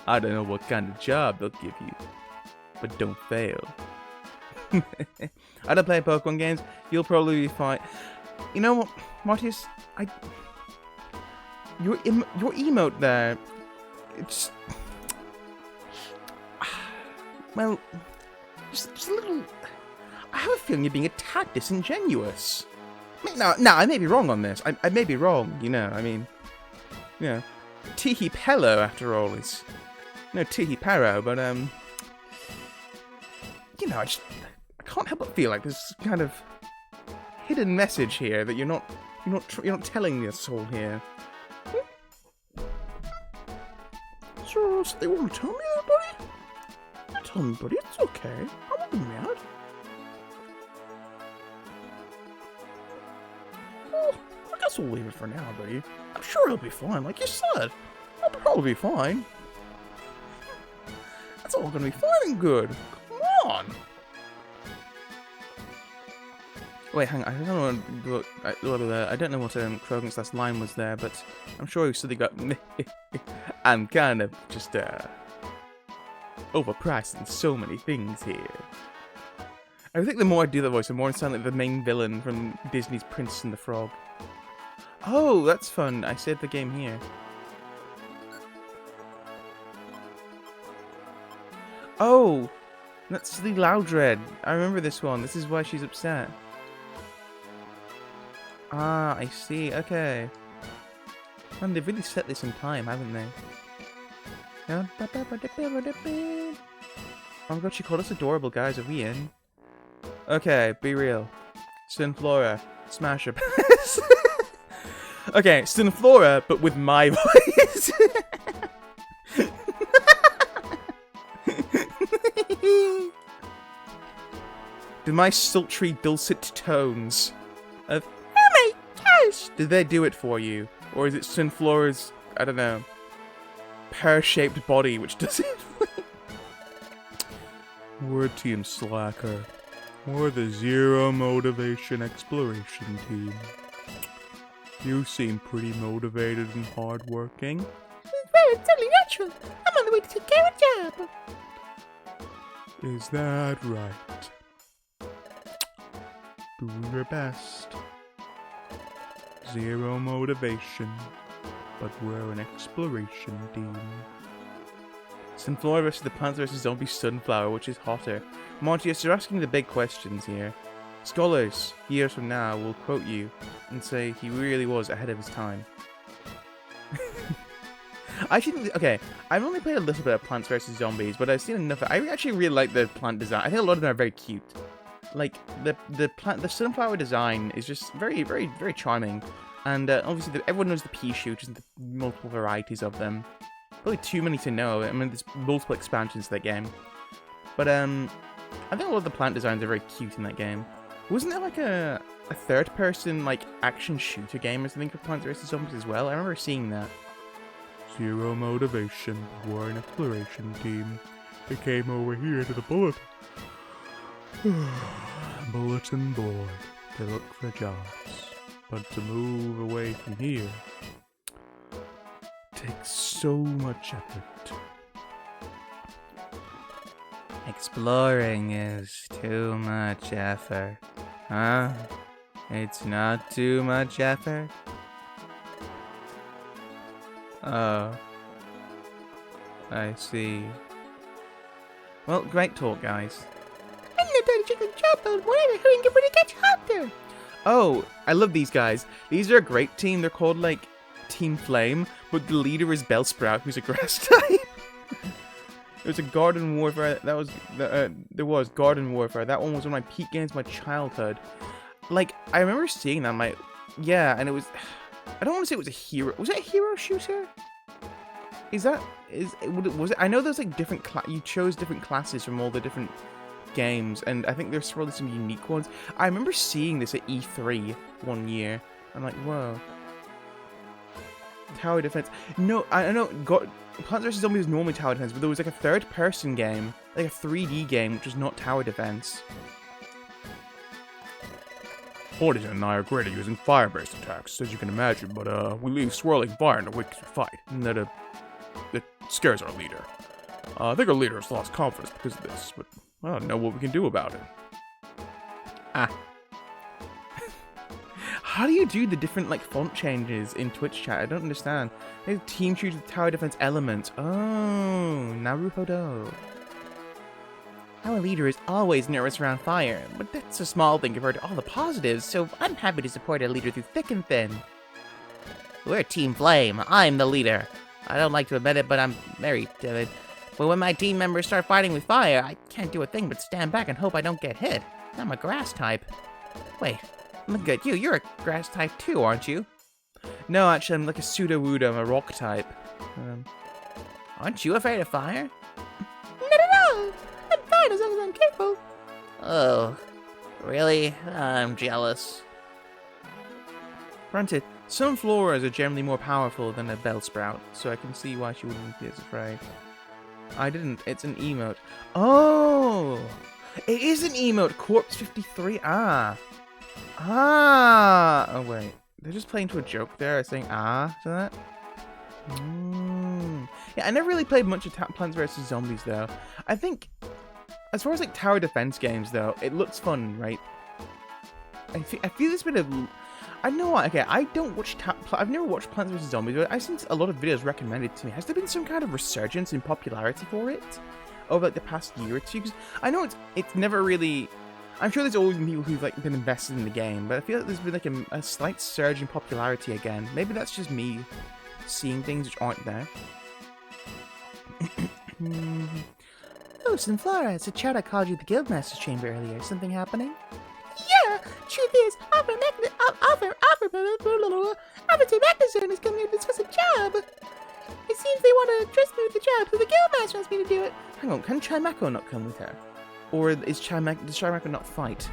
I don't know what kind of job they'll give you, but don't fail. I don't play Pokemon games. You'll probably be fine. You know what, Martius? Your emote there. It's well, just a little. I have a feeling you're being a tad disingenuous. No, I may be wrong on this. I may be wrong. You know, I mean, you know, Tihi Pello after all is no Tihi Pero, but you know, I can't help but feel like there's kind of hidden message here that you're not telling us all here. So they want to tell me that, buddy? Tell me, buddy. It's okay. I won't be mad. Well, I guess we'll leave it for now, buddy. I'm sure he'll be fine, like you said. I'll probably be fine. That's all gonna be fine and good. Come on. Wait, hang on. I don't know what I don't know what Krogan's last line was there, but I'm sure he said he got. I'm kind of just overpricing so many things here. I think the more I do the voice, the more I sound like the main villain from Disney's Princess and the Frog. Oh, that's fun. I saved the game here. Oh, that's the Loudred. I remember this one. This is why she's upset. Ah, I see. Okay. Man, they've really set this in time, haven't they? Oh my god, she called us adorable, guys. Are we in? Okay, be real. Sunflora, smash her. Okay, Sunflora, but with my voice. with my sultry dulcet tones of, Oh my gosh! did they do it for you? Or is it Sunflora's, I don't know, pear-shaped body which does it? We're Team Slacker. We're the Zero Motivation Exploration Team. You seem pretty motivated and hardworking. Well, it's only natural. I'm on the way to take care of a job. Is that right? Do your best. Zero motivation, but we're an exploration team. Sunflora versus the Plants vs. Zombie Sunflower, which is hotter? Montius, you're asking the big questions here. Scholars, years from now, will quote you and say he really was ahead of his time. I think, okay, I've only played a little bit of Plants vs. Zombies, but I've seen enough. I actually really like the plant design. I think a lot of them are very cute. Like, the sunflower design is just very, very, very charming. And obviously, everyone knows the pea shoot and the multiple varieties of them. Probably too many to know. I mean, there's multiple expansions to that game. But, I think a lot of the plant designs are very cute in that game. Wasn't there, like, a third-person, like, action shooter game or something for Plants vs. Zombies as well? I remember seeing that. Zero motivation. We're an exploration team. They came over here to the bulletin board to look for jobs. But to move away from here takes so much effort. Exploring is too much effort. Huh? It's not too much effort? Oh. I see. Well, great talk, guys. I'm not done chicken chop on whatever hurrying when it gets hotter. Oh, I love these guys. These are a great team. They're called, like, Team Flame, but the leader is Bellsprout, who's a grass type. There was a Garden Warfare. That was there was Garden Warfare. That one was one of my peak games of my childhood. Like, I remember seeing that. Yeah, and it was. I don't want to say it was a hero. Was it a hero shooter? Was it? I know there's like different. You chose different classes from all the different games, and I think there's probably some unique ones. I remember seeing this at E3 one year. I'm like, whoa. Tower defense. No, I know. Plants vs. Zombies is normally tower defense, but there was like a third-person game, like a 3D game, which was not tower defense. Hordes and I are great at using fire-based attacks, as you can imagine, but we leave swirling fire in the wake of the fight, and that scares our leader. I think our leader has lost confidence because of this, but I don't know what we can do about it. Ah. How do you do the different, like, font changes in Twitch chat? I don't understand. There's team shooter with tower defense elements. Oh, Naruhodo. Our leader is always nervous around fire, but that's a small thing compared to all the positives, so I'm happy to support our leader through thick and thin. We're Team Flame. I'm the leader. I don't like to admit it, but I'm very timid. But when my team members start fighting with fire, I can't do a thing but stand back and hope I don't get hit. I'm a grass type. Wait. Look at you, you're a grass type too, aren't you? No, actually, I'm like a pseudo-wood, I'm a rock type. Aren't you afraid of fire? Not at all. I'm fine as long as I'm careful. Oh, really? I'm jealous. Granted, some floras are generally more powerful than a Bellsprout, so I can see why she wouldn't be as afraid. I didn't, it's an emote. Oh! It is an emote, Corpse 53, oh wait, they're just playing to a joke there, saying to that? Yeah, I never really played much of Plants vs. Zombies though. I think, as far as like tower defense games though, it looks fun, right? I feel there's been I know what, okay, I don't watch, I've never watched Plants vs. Zombies, but I've seen a lot of videos recommended to me. Has there been some kind of resurgence in popularity for it over like the past year or two? Because I know it's never really, I'm sure there's always been people who've like been invested in the game, but I feel like there's been like a slight surge in popularity again. Maybe that's just me seeing things which aren't there. Oh, Sunflora, it's a chat I called you the Guildmaster's chamber earlier. Something happening? Yeah, truth is, Officer Magnusson is coming here to discuss a job. It seems they want to trust me with the job, so the Guildmaster wants me to do it. Hang on, can Chimaco not come with her? Or does Chimerica not fight?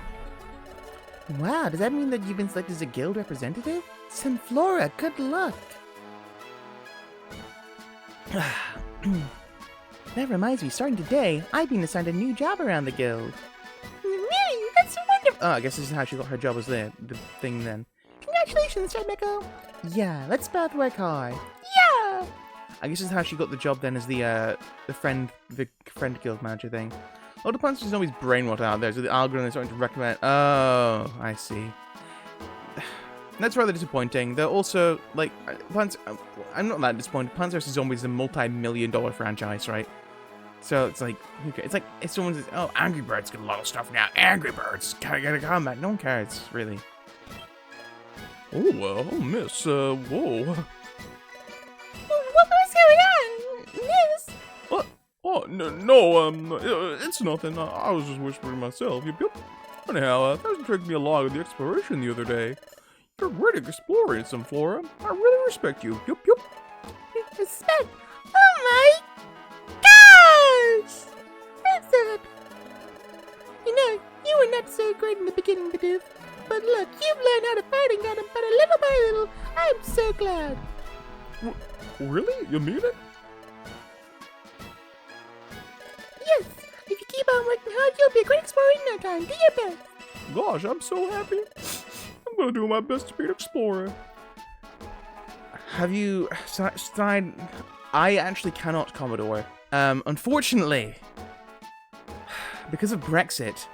Wow, does that mean that you've been selected as a guild representative? Sunflora, good luck. That reminds me, starting today, I've been assigned a new job around the guild. Really? That's so wonderful. Oh, I guess this is how she got her job as the thing then. Congratulations, Chimerica. Yeah, let's both work hard. Yeah. I guess this is how she got the job then as the friend guild manager thing. All the plants is always brainwashed out there, so the algorithm is starting to recommend. Oh, I see. That's rather disappointing. They're also like Plants. I'm not that disappointed. Plants vs Zombies is a multi-million-dollar franchise, right? So it's like, if someone says, "Oh, Angry Birds get a lot of stuff now. Angry Birds, gotta get a comeback." No one cares, really. Oh, miss. Whoa. What was going on, Miss? Oh, no, it's nothing. I was just whispering to myself. Yep. Anyhow, thanks for taking me along on the exploration the other day. You're great at exploring, Sunflora. I really respect you. Yep. Respect? Oh my gosh! I'm so happy. You know, you were not so great in the beginning, Bidoof. But look, you've learned how to fight and gotten better little by little. I'm so glad. Really? You mean it? Yes, if you keep on working hard, you'll be a great explorer in no time. Do your best. Gosh, I'm so happy. I'm gonna do my best to be an explorer. Have you signed? I actually cannot, Commodore. Unfortunately, because of Brexit,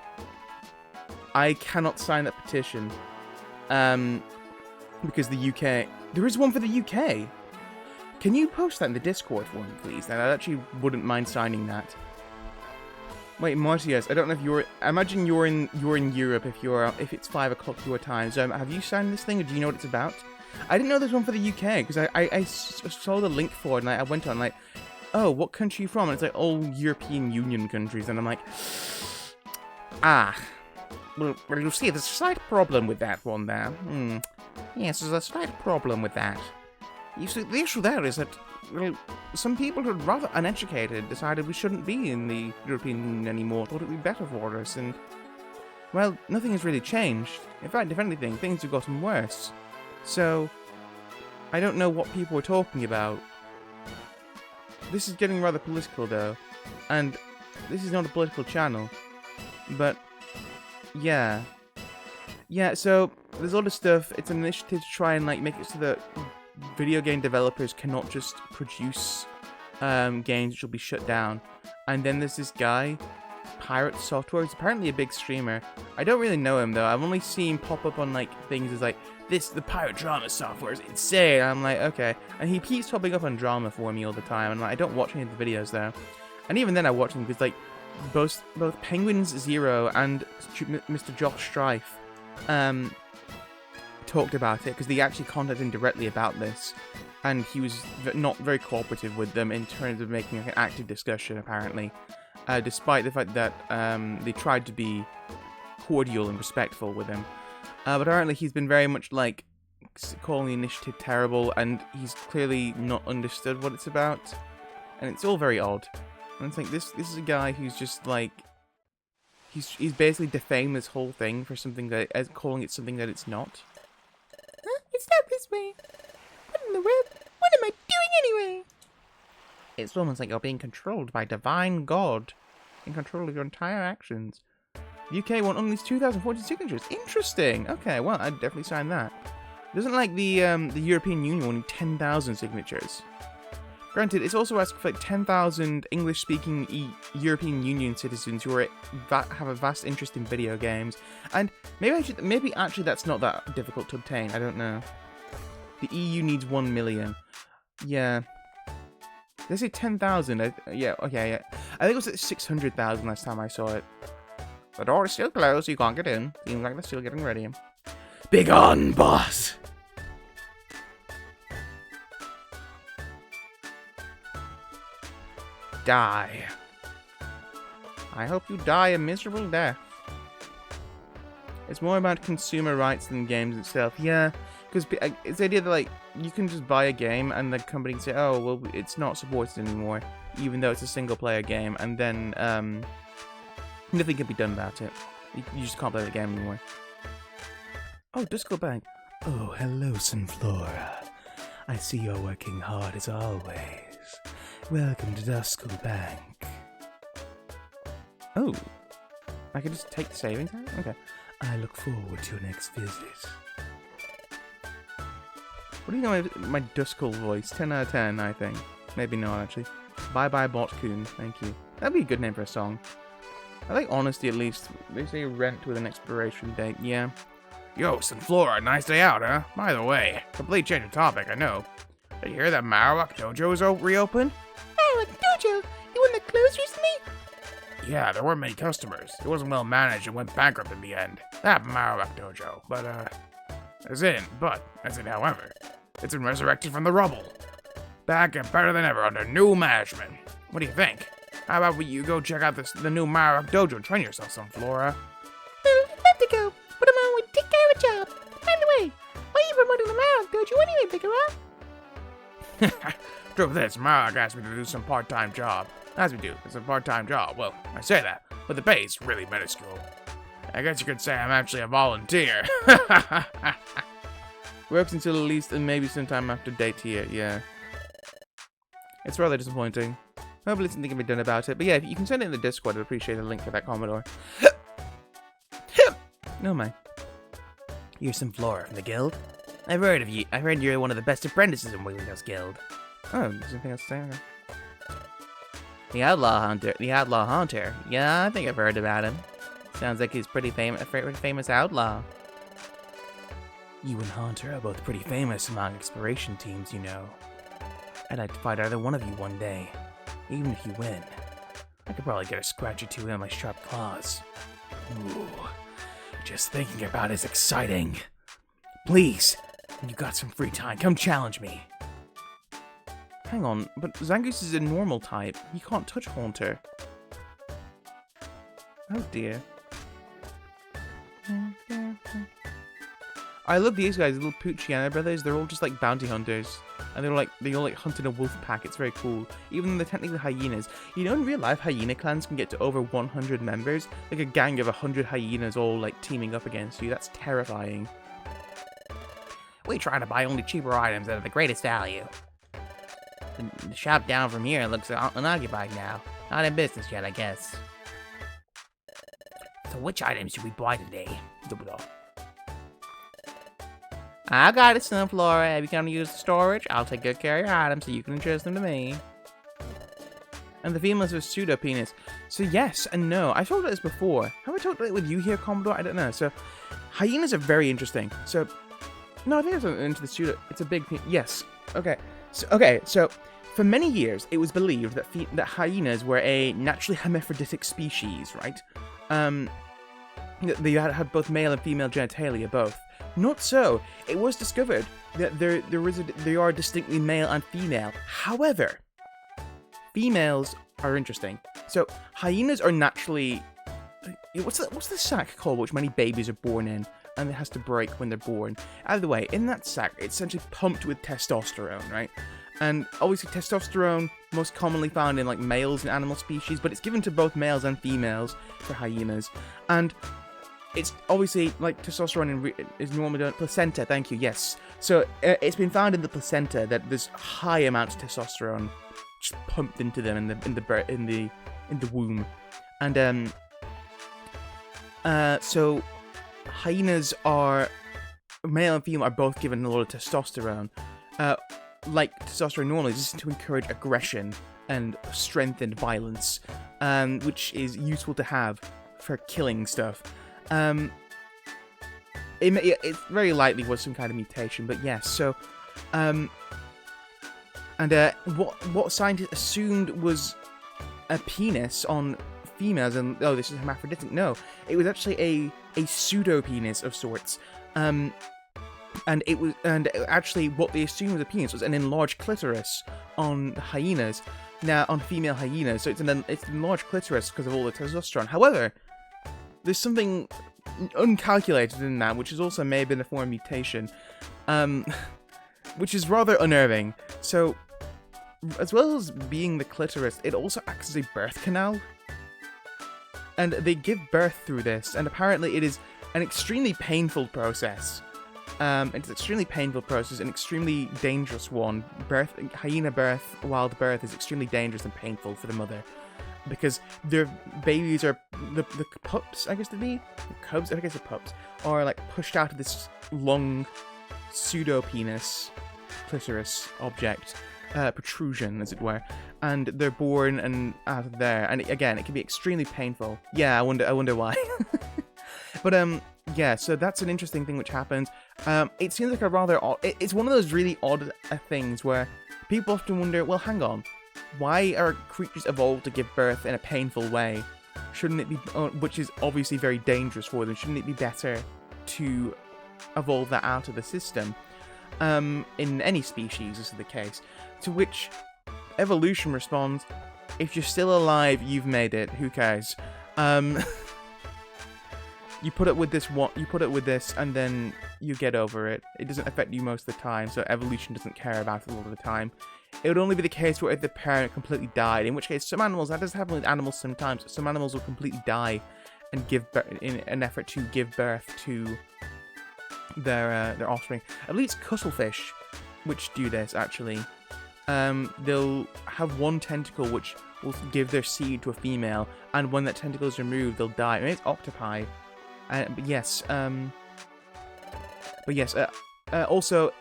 I cannot sign that petition. Because the UK, there is one for the UK. Can you post that in the Discord for me, please? And I actually wouldn't mind signing that. Wait, Martius, I don't know if you're. I imagine you're in Europe if it's 5 o'clock your time. So have you signed this thing, or do you know what it's about? I didn't know there's one for the UK because I saw the link for it and I went on like, oh, what country are you from? And it's like all European Union countries, and I'm like, well, you see, there's a slight problem with that one there. Yes, there's a slight problem with that. You see, the issue there is that, well, some people who are rather uneducated decided we shouldn't be in the European Union anymore, thought it would be better for us, and, well, nothing has really changed. In fact, if anything, things have gotten worse. So, I don't know what people are talking about. This is getting rather political, though, and this is not a political channel, but, yeah. Yeah, so, there's a lot of stuff. It's an initiative to try and, like, make it so that video game developers cannot just produce games which will be shut down. And then there's this guy, Pirate Software. He's apparently a big streamer. I don't really know him, though. I've only seen him pop up on, like, things as, like, the Pirate Drama software is insane. And I'm like, okay. And he keeps popping up on Drama for me all the time. And, like, I don't watch any of the videos, though. And even then I watch them because, like, both Penguins Zero and Mr. Josh Strife talked about it because they actually contacted him directly about this, and he was not very cooperative with them in terms of making like, an active discussion, apparently, despite the fact that they tried to be cordial and respectful with him. But apparently he's been very much like calling the initiative terrible, and he's clearly not understood what it's about, and it's all very odd. And it's like this is a guy who's just like he's basically defamed this whole thing for something that as calling it something that it's not. It's not this way. What in the world? What am I doing anyway? It's almost like you're being controlled by divine God, in control of your entire actions. The UK want only 2,040 signatures. Interesting. Okay, well, I'd definitely sign that. Doesn't like the European Union wanting 10,000 signatures. Granted, it's also asked for like 10,000 English-speaking European Union citizens who have a vast interest in video games, and maybe actually that's not that difficult to obtain. I don't know. The EU needs 1 million. Yeah. They say 10,000. Yeah. Okay. Yeah. I think it was at 600,000 last time I saw it. The door is still closed, so you can't get in. Seems like they're still getting ready. Begone, boss! Die. I hope you die a miserable death. It's more about consumer rights than games itself. Yeah, because it's the idea that, like, you can just buy a game and the company can say, oh, well, it's not supported anymore, even though it's a single-player game, and then, Nothing can be done about it. You just can't play the game anymore. Oh, Duskull Bank. Oh, hello, Sunflora. I see you're working hard as always. Welcome to Duskull Bank. Oh, I can just take the savings out? Okay. I look forward to your next visit. What do you know of my Duskull voice? 10 out of 10, I think. Maybe not, actually. Bye bye, Botcoon. Thank you. That'd be a good name for a song. I like Honesty at least. They say rent with an expiration date. Yeah. Yo, Sunflora, nice day out, huh? By the way, complete change of topic, I know. Did you hear that Marowak Dojo is reopened? Marowak Dojo? The one that closed recently? Yeah, there weren't many customers. It wasn't well managed and went bankrupt in the end. That Marowak Dojo. But, as in however, it's been resurrected from the rubble. Back and better than ever under new management. What do you think? How about you go check out the new Marowak Dojo and train yourself, Sunflora? Well, I'd love to go, but a man would take care of a job. By the way, why are you promoting the Marowak Dojo anyway, Bigger? Truth is, Marowak asked me to do some part-time job. As we do, it's a part-time job. Well, I say that, but the pay is really minuscule. I guess you could say I'm actually a volunteer. Works until at least and maybe sometime after day tier, yeah. It's rather disappointing. Hopefully something can be done about it. But yeah, if you can send it in the Discord, I'd appreciate a link for that Commodore. No, my. You're Sunflora from the guild? I've heard of you. I heard you're one of the best apprentices in Wigglytuff's guild. Oh, there's anything else to say? Okay. The Outlaw Hunter. The Outlaw Hunter? Yeah, I think I've heard about him. Sounds like he's pretty famous outlaw. You and Hunter are both pretty famous among exploration teams, you know. I'd like to fight either one of you one day. Even if you win, I could probably get a scratch or two in my sharp claws. Ooh, just thinking about it is exciting. Please, when you got some free time, come challenge me. Hang on, but Zangoose is a normal type. He can't touch Haunter. Oh dear. I love these guys, the little Poochiana brothers. They're all just like bounty hunters. And they all hunted a wolf pack. It's very cool. Even though they're technically hyenas. You know, in real life, hyena clans can get to over 100 members. Like a gang of 100 hyenas all like teaming up against you. That's terrifying. We try to buy only cheaper items that are the greatest value. The shop down from here looks unoccupied now. Not in business yet, I guess. So which items should we buy today? I got it, Sunflora. If you come to use the storage, I'll take good care of your items so you can entrust them to me. And the females have a pseudo-penis. So yes and no. I've talked about this before. Have I talked about it with you here, Commodore? I don't know. So, hyenas are very interesting. So, no, I think it's into the pseudo... It's a big... Yes. Okay. So, for many years, it was believed that hyenas were a naturally hermaphroditic species, right? They had both male and female genitalia, both. Not so. It was discovered that they are distinctly male and female. However, females are interesting. So hyenas are naturally... What's the sac called which many babies are born in and it has to break when they're born? Out of the way, in that sac, it's essentially pumped with testosterone, right? And obviously testosterone most commonly found in like males in animal species, but it's given to both males and females for hyenas. And it's obviously, like, testosterone is normally placenta, thank you, yes. So, it's been found in the placenta that there's high amounts of testosterone just pumped into them in the womb. And, so, hyenas are, male and female are both given a lot of testosterone. Like testosterone normally, just to encourage aggression and strengthened violence, which is useful to have for killing stuff. It very likely was some kind of mutation, but yes. So, what scientists assumed was a penis on females, and oh, this is hermaphroditic. No, it was actually a pseudo penis of sorts. And actually, what they assumed was a penis was an enlarged clitoris on hyenas. Now, on female hyenas, so it's an enlarged clitoris because of all the testosterone. However, there's something uncalculated in that, which is also may have been a form of mutation, which is rather unnerving. So, as well as being the clitoris, it also acts as a birth canal. and they give birth through this, and apparently it is an extremely painful process. It's an extremely painful process, an extremely dangerous one. Hyena birth, wild birth is extremely dangerous and painful for the mother, because their babies are, the pups, I guess they'd be? The cubs? I guess the pups, are like pushed out of this long pseudo-penis, clitoris object, protrusion, as it were, and they're born and out of there, and again, it can be extremely painful. Yeah, I wonder why. But, yeah, so that's an interesting thing which happens. It seems like a rather odd, it's one of those really odd things where people often wonder, well, hang on, why are creatures evolved to give birth in a painful way? Shouldn't it be, which is obviously very dangerous for them, shouldn't it be better to evolve that out of the system? In any species, this is the case. To which evolution responds, if you're still alive, you've made it, who cares? You put it with this, and then you get over it. It doesn't affect you most of the time, so evolution doesn't care about it a lot of the time. It would only be the case where if the parent completely died, in which case some animals, that does happen with animals sometimes, some animals will completely die and give birth, in an effort to give birth to their offspring. I believe it's cuttlefish which do this, actually. They'll have one tentacle which will give their seed to a female, and when that tentacle is removed, they'll die. I mean, it's octopi. But yes, also,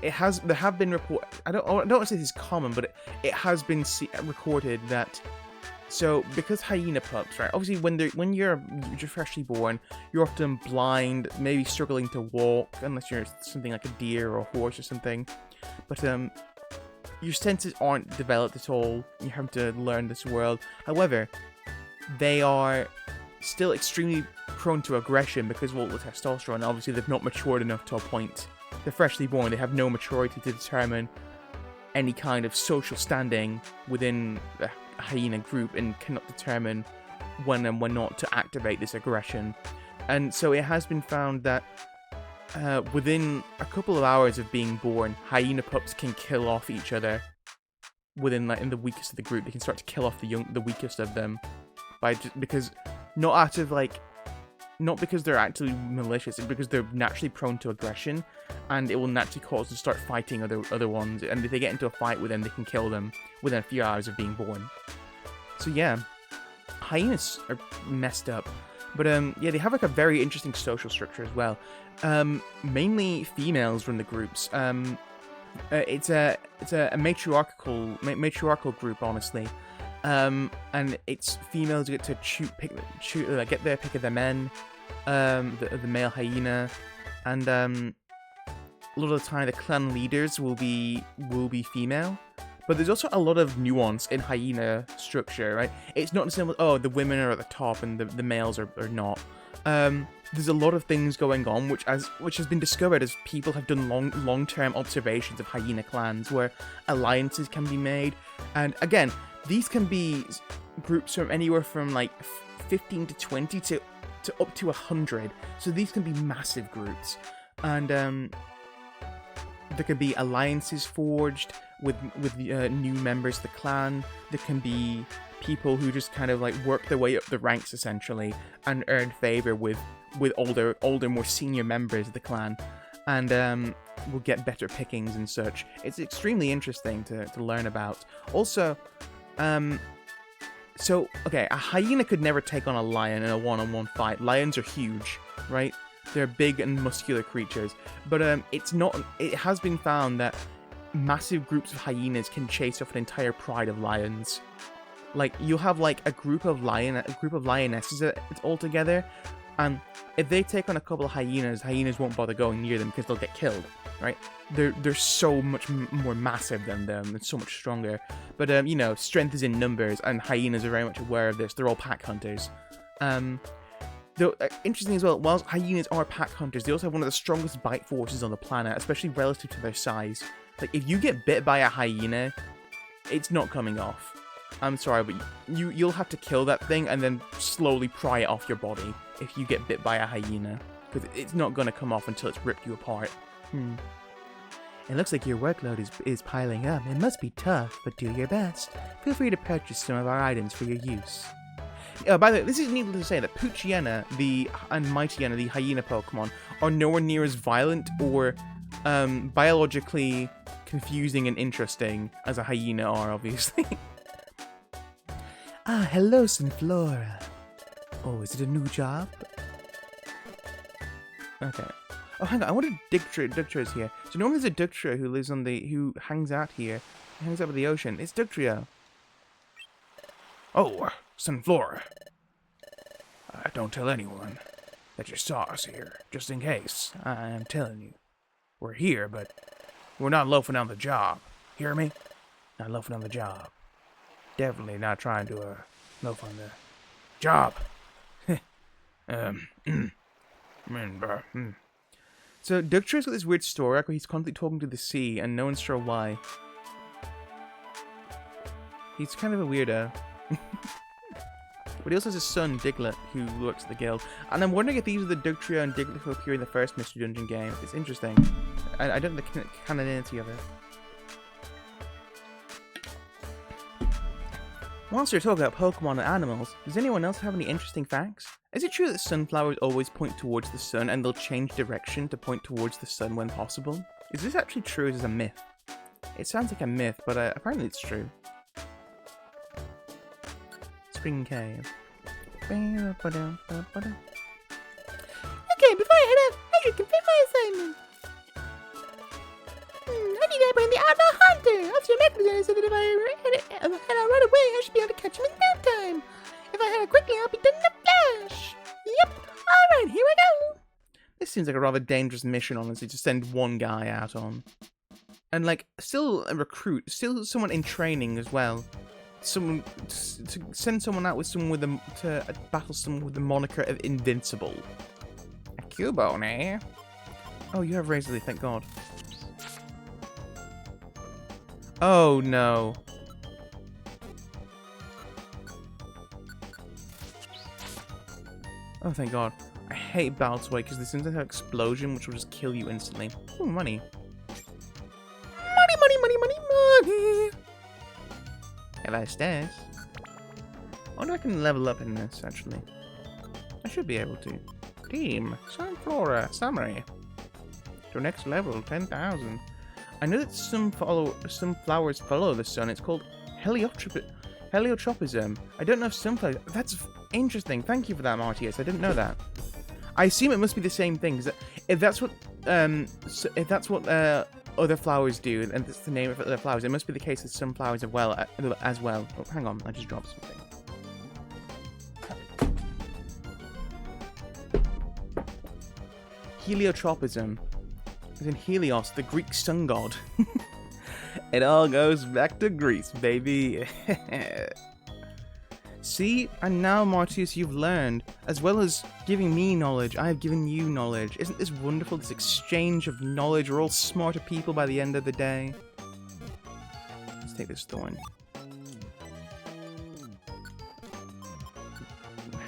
there have been reports, I don't want to say this is common, but it has been recorded that, so because hyena pups, right, obviously when you're freshly born, you're often blind, maybe struggling to walk, unless you're something like a deer or a horse or something, but your senses aren't developed at all, you have to learn this world. However, they are still extremely prone to aggression because of all the testosterone. Obviously, they've not matured enough to a point. They're freshly born, they have no maturity to determine any kind of social standing within the hyena group and cannot determine when and when not to activate this aggression. And so it has been found that within a couple of hours of being born, hyena pups can kill off each other. Within, like, in the weakest of the group, they can start to kill off the weakest of them because not because they're actually malicious, it's because they're naturally prone to aggression, and it will naturally cause them to start fighting other ones, and if they get into a fight with them, they can kill them within a few hours of being born. So yeah, hyenas are messed up. But yeah, they have like a very interesting social structure as well. Mainly females run the groups. It's a matriarchal group, honestly. And it's females who get to get their pick of the men, the male hyena, and a lot of the time the clan leaders will be female. But there's also a lot of nuance in hyena structure, right? It's not the same with, oh, the women are at the top and the males are not. There's a lot of things going on which has been discovered as people have done long-term observations of hyena clans where alliances can be made. And again, these can be groups from anywhere from like 15 to 20 to up to 100. So these can be massive groups. And there can be alliances forged with new members of the clan. There can be people who just kind of like work their way up the ranks essentially and earn favor with older, more senior members of the clan, and will get better pickings and such. It's extremely interesting to learn about. Also, so okay, a hyena could never take on a lion in a one-on-one fight. Lions are huge, right? They're big and muscular creatures, but it has been found that massive groups of hyenas can chase off an entire pride of lions. Like, you'll have like a group of lionesses all together, and if they take on a couple of hyenas won't bother going near them because they'll get killed, right? They're so much more massive than them and so much stronger. But you know, strength is in numbers, and hyenas are very much aware of this. They're all pack hunters. Though, interesting as well, whilst hyenas are pack hunters, they also have one of the strongest bite forces on the planet, especially relative to their size. Like, if you get bit by a hyena, it's not coming off. I'm sorry, but you'll have to kill that thing and then slowly pry it off your body if you get bit by a hyena, because it's not going to come off until it's ripped you apart. It looks like your workload is piling up. It must be tough, but do your best. Feel free to purchase some of our items for your use. Oh, by the way, this is needless to say that Poochyena and Mightyena, the hyena Pokemon, are nowhere near as violent or biologically confusing and interesting as a hyena are, obviously. Ah, hello, Sunflora. Oh, is it a new job? Okay. Oh, hang on. I wonder if Dugtrio is here. So normally there's a Dugtrio who lives who hangs out here, hangs out with the ocean. It's Dugtrio. Oh, Sunflora. Don't tell anyone that you saw us here, just in case. I'm telling you. We're here, but we're not loafing on the job. Hear me? Not loafing on the job. Definitely not trying to loaf on the job. So Dugtrio's got this weird story arc where he's constantly talking to the sea, and no one's sure why. He's kind of a weirdo. But he also has a son, Diglett, who works at the guild. And I'm wondering if these are the Dugtrio and Diglett who appear in the first Mystery Dungeon game. It's interesting. I don't know the canonity of it. Whilst you're talking about Pokemon and animals, does anyone else have any interesting facts? Is it true that sunflowers always point towards the sun and they'll change direction to point towards the sun when possible? Is this actually true or is this a myth? It sounds like a myth, but apparently it's true. Spring Cave. Okay, before I head out, I should complete my assignment. I need to bring the outlaw hunter. Officer Mechanism said that if I run away, I should be able to catch him in no time. If I head quickly, I'll be done in a flash. Yep. All right, here we go. This seems like a rather dangerous mission, honestly, to send one guy out on. And, like, still a recruit, still someone in training as well. Someone to send someone out with someone to battle someone with the moniker of Invincible. A Cubone, eh? Oh, you have Razor Leaf, thank God. Oh no. Oh, thank God. I hate Baltoy because this seems like an explosion which will just kill you instantly. Ooh, money. Money. Hello, stairs. I wonder if I can level up in this, actually. I should be able to. Team, Sunflora, summary. To next level, 10,000. I know that some flowers follow the sun. It's called heliotropism. I don't know if sunflowers... That's interesting. Thank you for that, Martius. I didn't know that. I assume it must be the same thing. Cause if that's what other flowers do, and that's the name of other flowers, it must be the case with some flowers as well. Oh, hang on. I just dropped something. Heliotropism. As in Helios, the Greek sun god. It all goes back to Greece, baby. See? And now, Martius, you've learned. As well as giving me knowledge, I have given you knowledge. Isn't this wonderful, this exchange of knowledge? We're all smarter people by the end of the day. Let's take this thorn.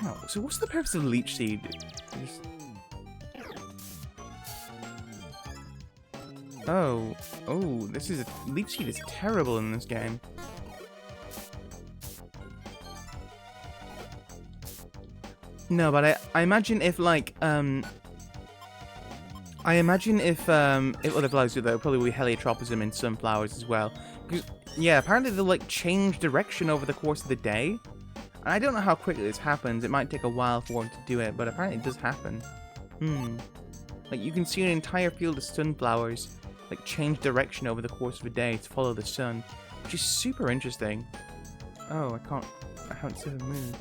Wow, so what's the purpose of Leech Seed? Oh, this is Leech Seed is terrible in this game. No, but I imagine if like other flowers do that, probably will be heliotropism in some flowers as well. Because yeah, apparently they'll like change direction over the course of the day. And I don't know how quickly this happens. It might take a while for them to do it, but apparently it does happen. Like you can see an entire field of sunflowers like change direction over the course of a day to follow the sun, which is super interesting. Oh, I haven't seen the moon.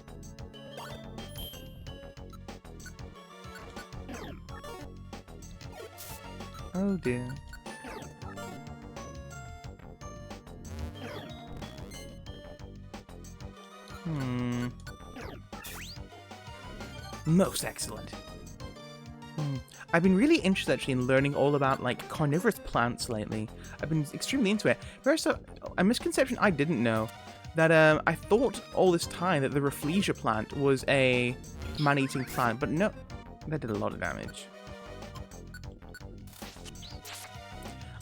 Oh dear. Most excellent. I've been really interested actually in learning all about like carnivorous plants lately. I've been extremely into it. First, a misconception I didn't know that I thought all this time that the Rafflesia plant was a man-eating plant, but no, that did a lot of damage.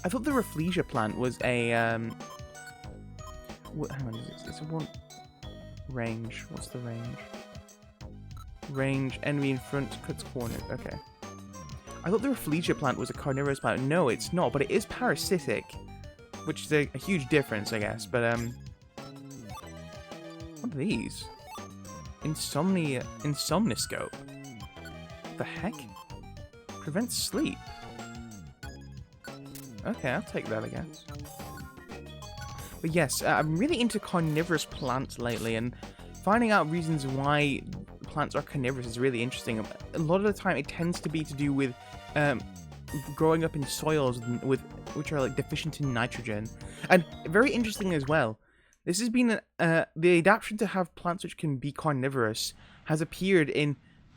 I thought the Rafflesia plant was a hang on, it's a one range. What's the range? range, enemy in front, cuts corners. Okay. I thought the Rafflesia plant was a carnivorous plant. No, it's not, but it is parasitic, which is a huge difference, I guess. But, what are these? Insomniscope. What the heck? Prevents sleep. Okay, I'll take that, I guess. But yes, I'm really into carnivorous plants lately, and finding out reasons why plants are carnivorous is really interesting. A lot of the time, it tends to be to do with growing up in soils which are like deficient in nitrogen, and very interesting as well. This has been the adaptation to have plants which can be carnivorous has appeared in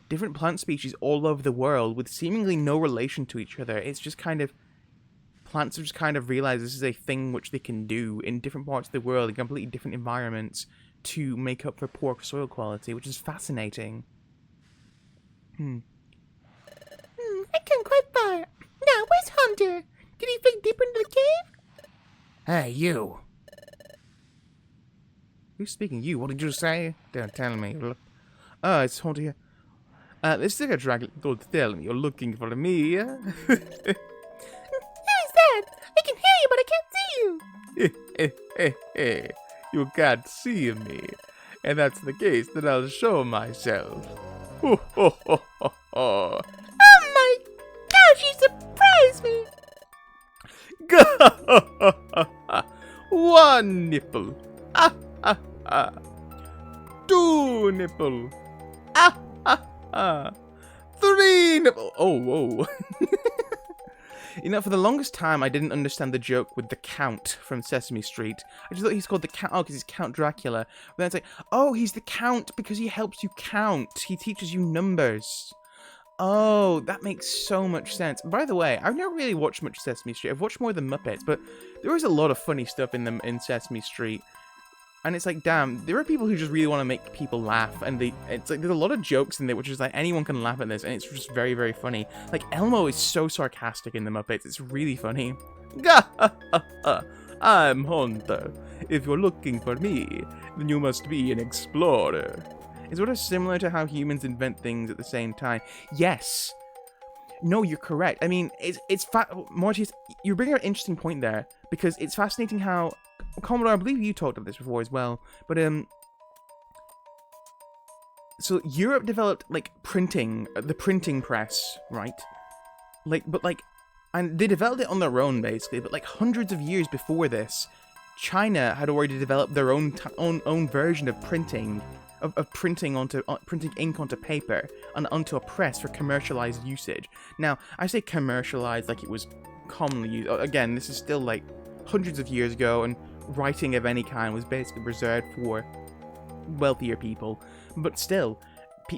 different plant species all over the world with seemingly no relation to each other. It's just kind of plants have just kind of realized this is a thing which they can do in different parts of the world in completely different environments to make up for poor soil quality, which is fascinating. I came quite far. Now, where's Hunter? Did he flee deeper into the cave? Hey, you. Who's speaking? You? What did you say? Don't tell me. Look. Oh, it's Hunter here. This is a dragon. Don't tell me you're looking for me. Who's that? I can hear you, but I can't see you. You can't see me. And that's the case, then I'll show myself. Ho, ho, ho, ho, ho. Oh my gosh, you surprised me! One nipple. Ah, ah, ah. Two nipple. Ah, ah, ah. Three nipple. Oh, whoa. You know, for the longest time, I didn't understand the joke with the Count from Sesame Street. I just thought he's called the Count, because he's Count Dracula. But then it's like, oh, he's the Count because he helps you count. He teaches you numbers. Oh, that makes so much sense. By the way, I've never really watched much Sesame Street. I've watched more of the Muppets, but there is a lot of funny stuff in Sesame Street. And it's like, damn, there are people who just really want to make people laugh, and it's like there's a lot of jokes in there, which is like anyone can laugh at this, and it's just very, very funny. Like Elmo is so sarcastic in the Muppets; it's really funny. I'm Hunter. If you're looking for me, then you must be an explorer. It's sort of similar to how humans invent things at the same time. Yes. No, you're correct. I mean, Morty, you're bringing up an interesting point there, because it's fascinating how Commodore, I believe you talked about this before as well, but so Europe developed like printing, the printing press, right? And they developed it on their own basically, but like hundreds of years before this, China had already developed their own version of printing, of printing ink onto paper and onto a press for commercialized usage. Now, I say commercialized like it was commonly used. Again, this is still like hundreds of years ago, and writing of any kind was basically reserved for wealthier people. But still,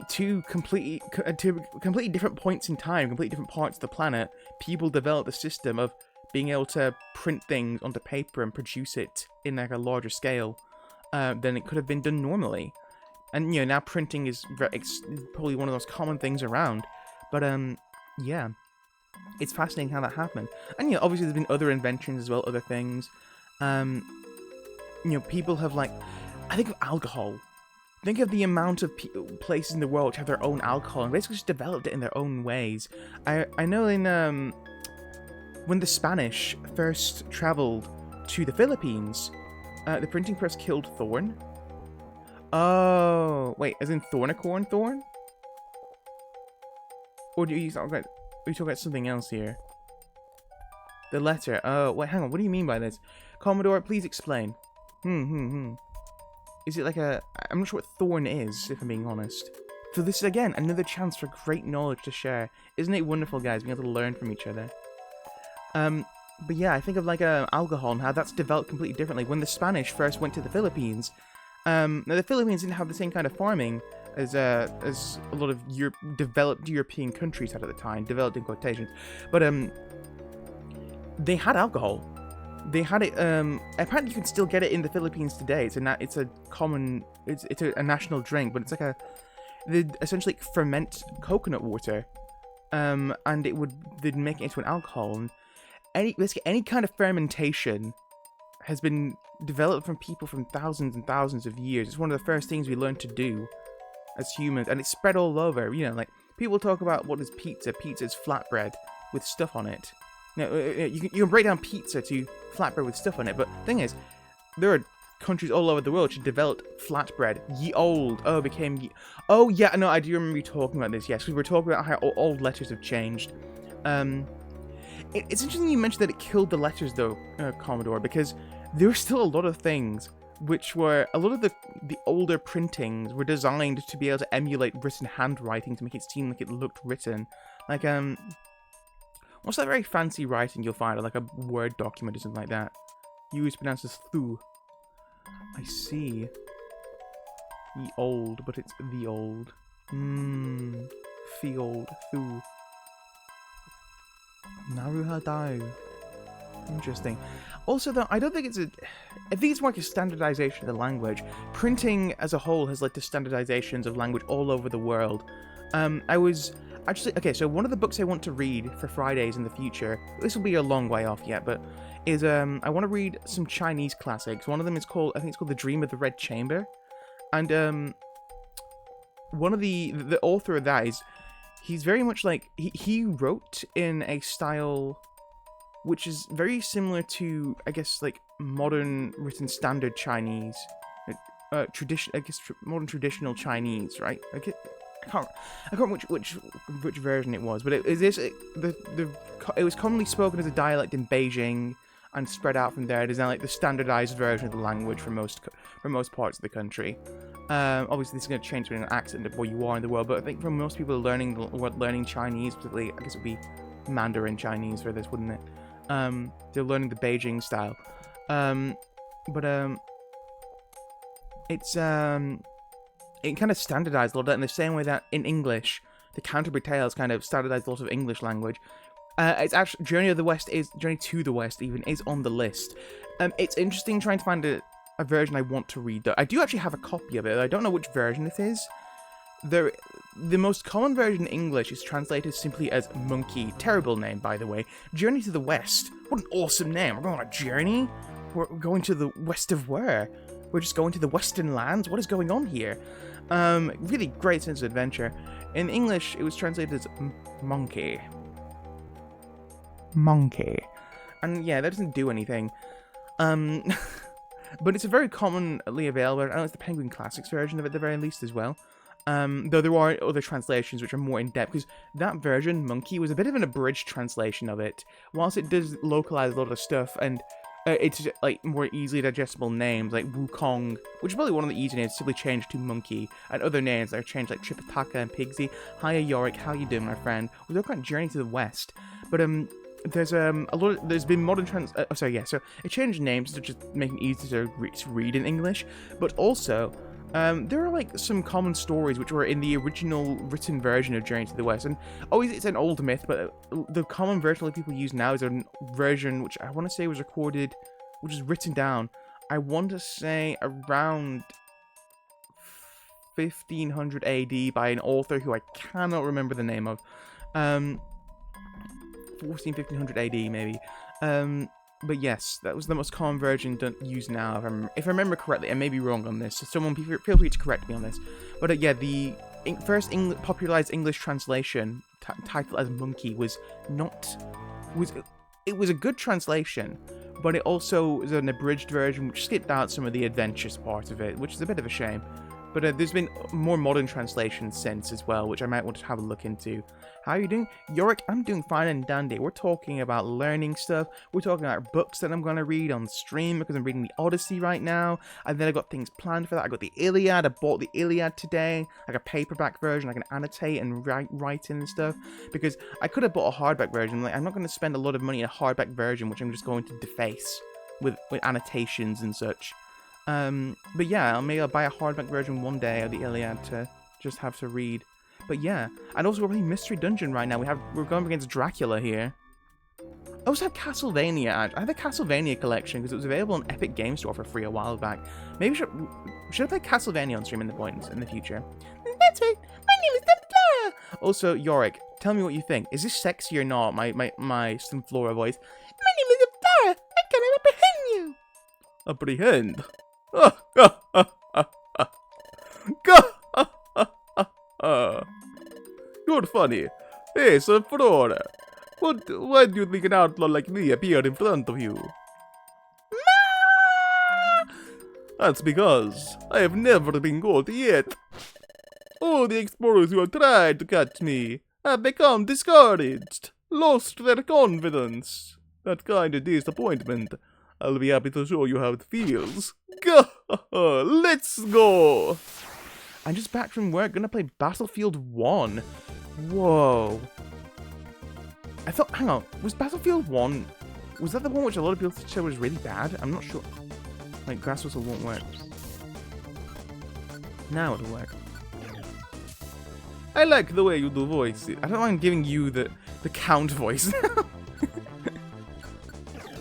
two completely different points in time, completely different parts of the planet, people developed a system of being able to print things onto paper and produce it in like a larger scale than it could have been done normally. And you know, now printing is probably one of the most common things around. But yeah, it's fascinating how that happened. And you know, obviously there's been other inventions as well, other things. You know, people have like, I think of alcohol. Think of the amount of places in the world which have their own alcohol and basically just developed it in their own ways. I know in when the Spanish first traveled to the Philippines, the printing press killed Thorn. Oh, wait, as in Thornicorn Thorn? Or are you talking about something else here? The letter. Oh, wait, hang on. What do you mean by this? Commodore, please explain. Is it like a... I'm not sure what thorn is, if I'm being honest. So this is, again, another chance for great knowledge to share. Isn't it wonderful, guys, being able to learn from each other? But yeah, I think of like alcohol and how that's developed completely differently. When the Spanish first went to the Philippines, now the Philippines didn't have the same kind of farming as a lot of developed European countries had at the time, developed in quotations. But they had alcohol. They had it. Apparently, you can still get it in the Philippines today. It's a national drink, but it's like they essentially ferment coconut water, and they'd make it into an alcohol. And any kind of fermentation has been developed from people from thousands and thousands of years. It's one of the first things we learned to do. as humans, and it's spread all over. You know, like people talk about what is pizza. Pizza is flatbread with stuff on it. You know, you can break down pizza to flatbread with stuff on it, but the thing is, there are countries all over the world which developed flatbread. Ye old. Oh, became ye. Oh, yeah, no, I do remember you talking about this, yes. We were talking about how old letters have changed. It's interesting you mentioned that it killed the letters, though, Commodore, because there were still a lot of things which were... A lot of the older printings were designed to be able to emulate written handwriting to make it seem like it looked written. Like, what's that very fancy writing you'll find on, like, a Word document or something like that? U is pronounced as thu. I see. Ye old, but it's the old. Field, thu. Naruhadao. Interesting. Also, though, I don't think it's a... I think it's more like a standardization of the language. Printing as a whole has led to standardizations of language all over the world. I was... Actually, okay, so one of the books I want to read for Fridays in the future, this will be a long way off yet, but is, I want to read some Chinese classics. One of them is called, I think it's called The Dream of the Red Chamber. And, one of the author of that is, he's very much like, he wrote in a style which is very similar to, I guess, like, modern written standard Chinese. Modern traditional Chinese, right? I can't remember which version it was, but it was commonly spoken as a dialect in Beijing and spread out from there. It is now like the standardized version of the language for most parts of the country. Obviously, this is going to change depending on accent of where you are in the world, but I think for most people learning Chinese, particularly, I guess it would be Mandarin Chinese for this, wouldn't it? They're learning the Beijing style. It kind of standardized a lot of that in the same way that in English, the Canterbury Tales kind of standardized a lot of English language. It's actually Journey to the West is on the list. It's interesting trying to find a version I want to read, though. I do actually have a copy of it. I don't know which version it is. The most common version in English is translated simply as Monkey. Terrible name, by the way. Journey to the West. What an awesome name. We're going on a journey? We're going to the west of where? We're just going to the Western lands? What is going on here? Really great sense of adventure. In English, it was translated as Monkey. Monkey. And yeah, that doesn't do anything. But it's a very commonly available. I know it's the Penguin Classics version of it at the very least as well. Though there are other translations which are more in-depth, because that version, Monkey, was a bit of an abridged translation of it. Whilst it does localize a lot of stuff, and it's like more easily digestible names, like Wukong, which is probably one of the easy names, simply changed to Monkey, and other names that are changed like Tripitaka and Pigsy. Hiya Yorick, how you doing, my friend? We're talking about Journey to the West, but there's there's been modern so it changed names to just make it easier to read in English, but also there are like some common stories which were in the original written version of Journey to the West, and always it's an old myth, but the common version that people use now is a version which I want to say was recorded, which is written down, I want to say around 1500 AD by an author who I cannot remember the name of. 1500 AD maybe. But yes, that was the most common version used now, if I remember correctly. I may be wrong on this, so someone feel free to correct me on this. But yeah, the first popularized English translation titled as Monkey was a good translation, but it also was an abridged version which skipped out some of the adventurous part of it, which is a bit of a shame. But there's been more modern translations since as well, which I might want to have a look into. How are you doing? Yorick, I'm doing fine and dandy. We're talking about learning stuff. We're talking about books that I'm going to read on stream because I'm reading the Odyssey right now. And then I got things planned for that. I got the Iliad. I bought the Iliad today. Like a paperback version. I can annotate and write in and stuff. Because I could have bought a hardback version. Like, I'm not going to spend a lot of money on a hardback version, which I'm just going to deface with annotations and such. But yeah, maybe I'll buy a hardback version one day of the Iliad to just have to read. But yeah, and also we're playing Mystery Dungeon right now. We're going against Dracula here. I also have Castlevania. I have a Castlevania collection because it was available on Epic Game Store for free a while back. Maybe should I play Castlevania on stream in the future? That's right. My name is Sunflora. Also, Yorick, tell me what you think. Is this sexy or not? My Sunflora voice. My name is Sunflora. I cannot apprehend you. Apprehend. you're funny. Hey, Sir Fedora. Why do you think an outlaw like me appeared in front of you? That's because I have never been caught yet. All the explorers who have tried to catch me have become discouraged, lost their confidence. That kind of disappointment. I'll be happy to show you how it feels. Go! Let's go! I'm just back from work, gonna play Battlefield 1. Whoa. I thought, hang on, was Battlefield 1, was that the one which a lot of people said was really bad? I'm not sure. Like, Grass Whistle won't work. Now it'll work. I like the way you do voices. I don't mind giving you the count voice now.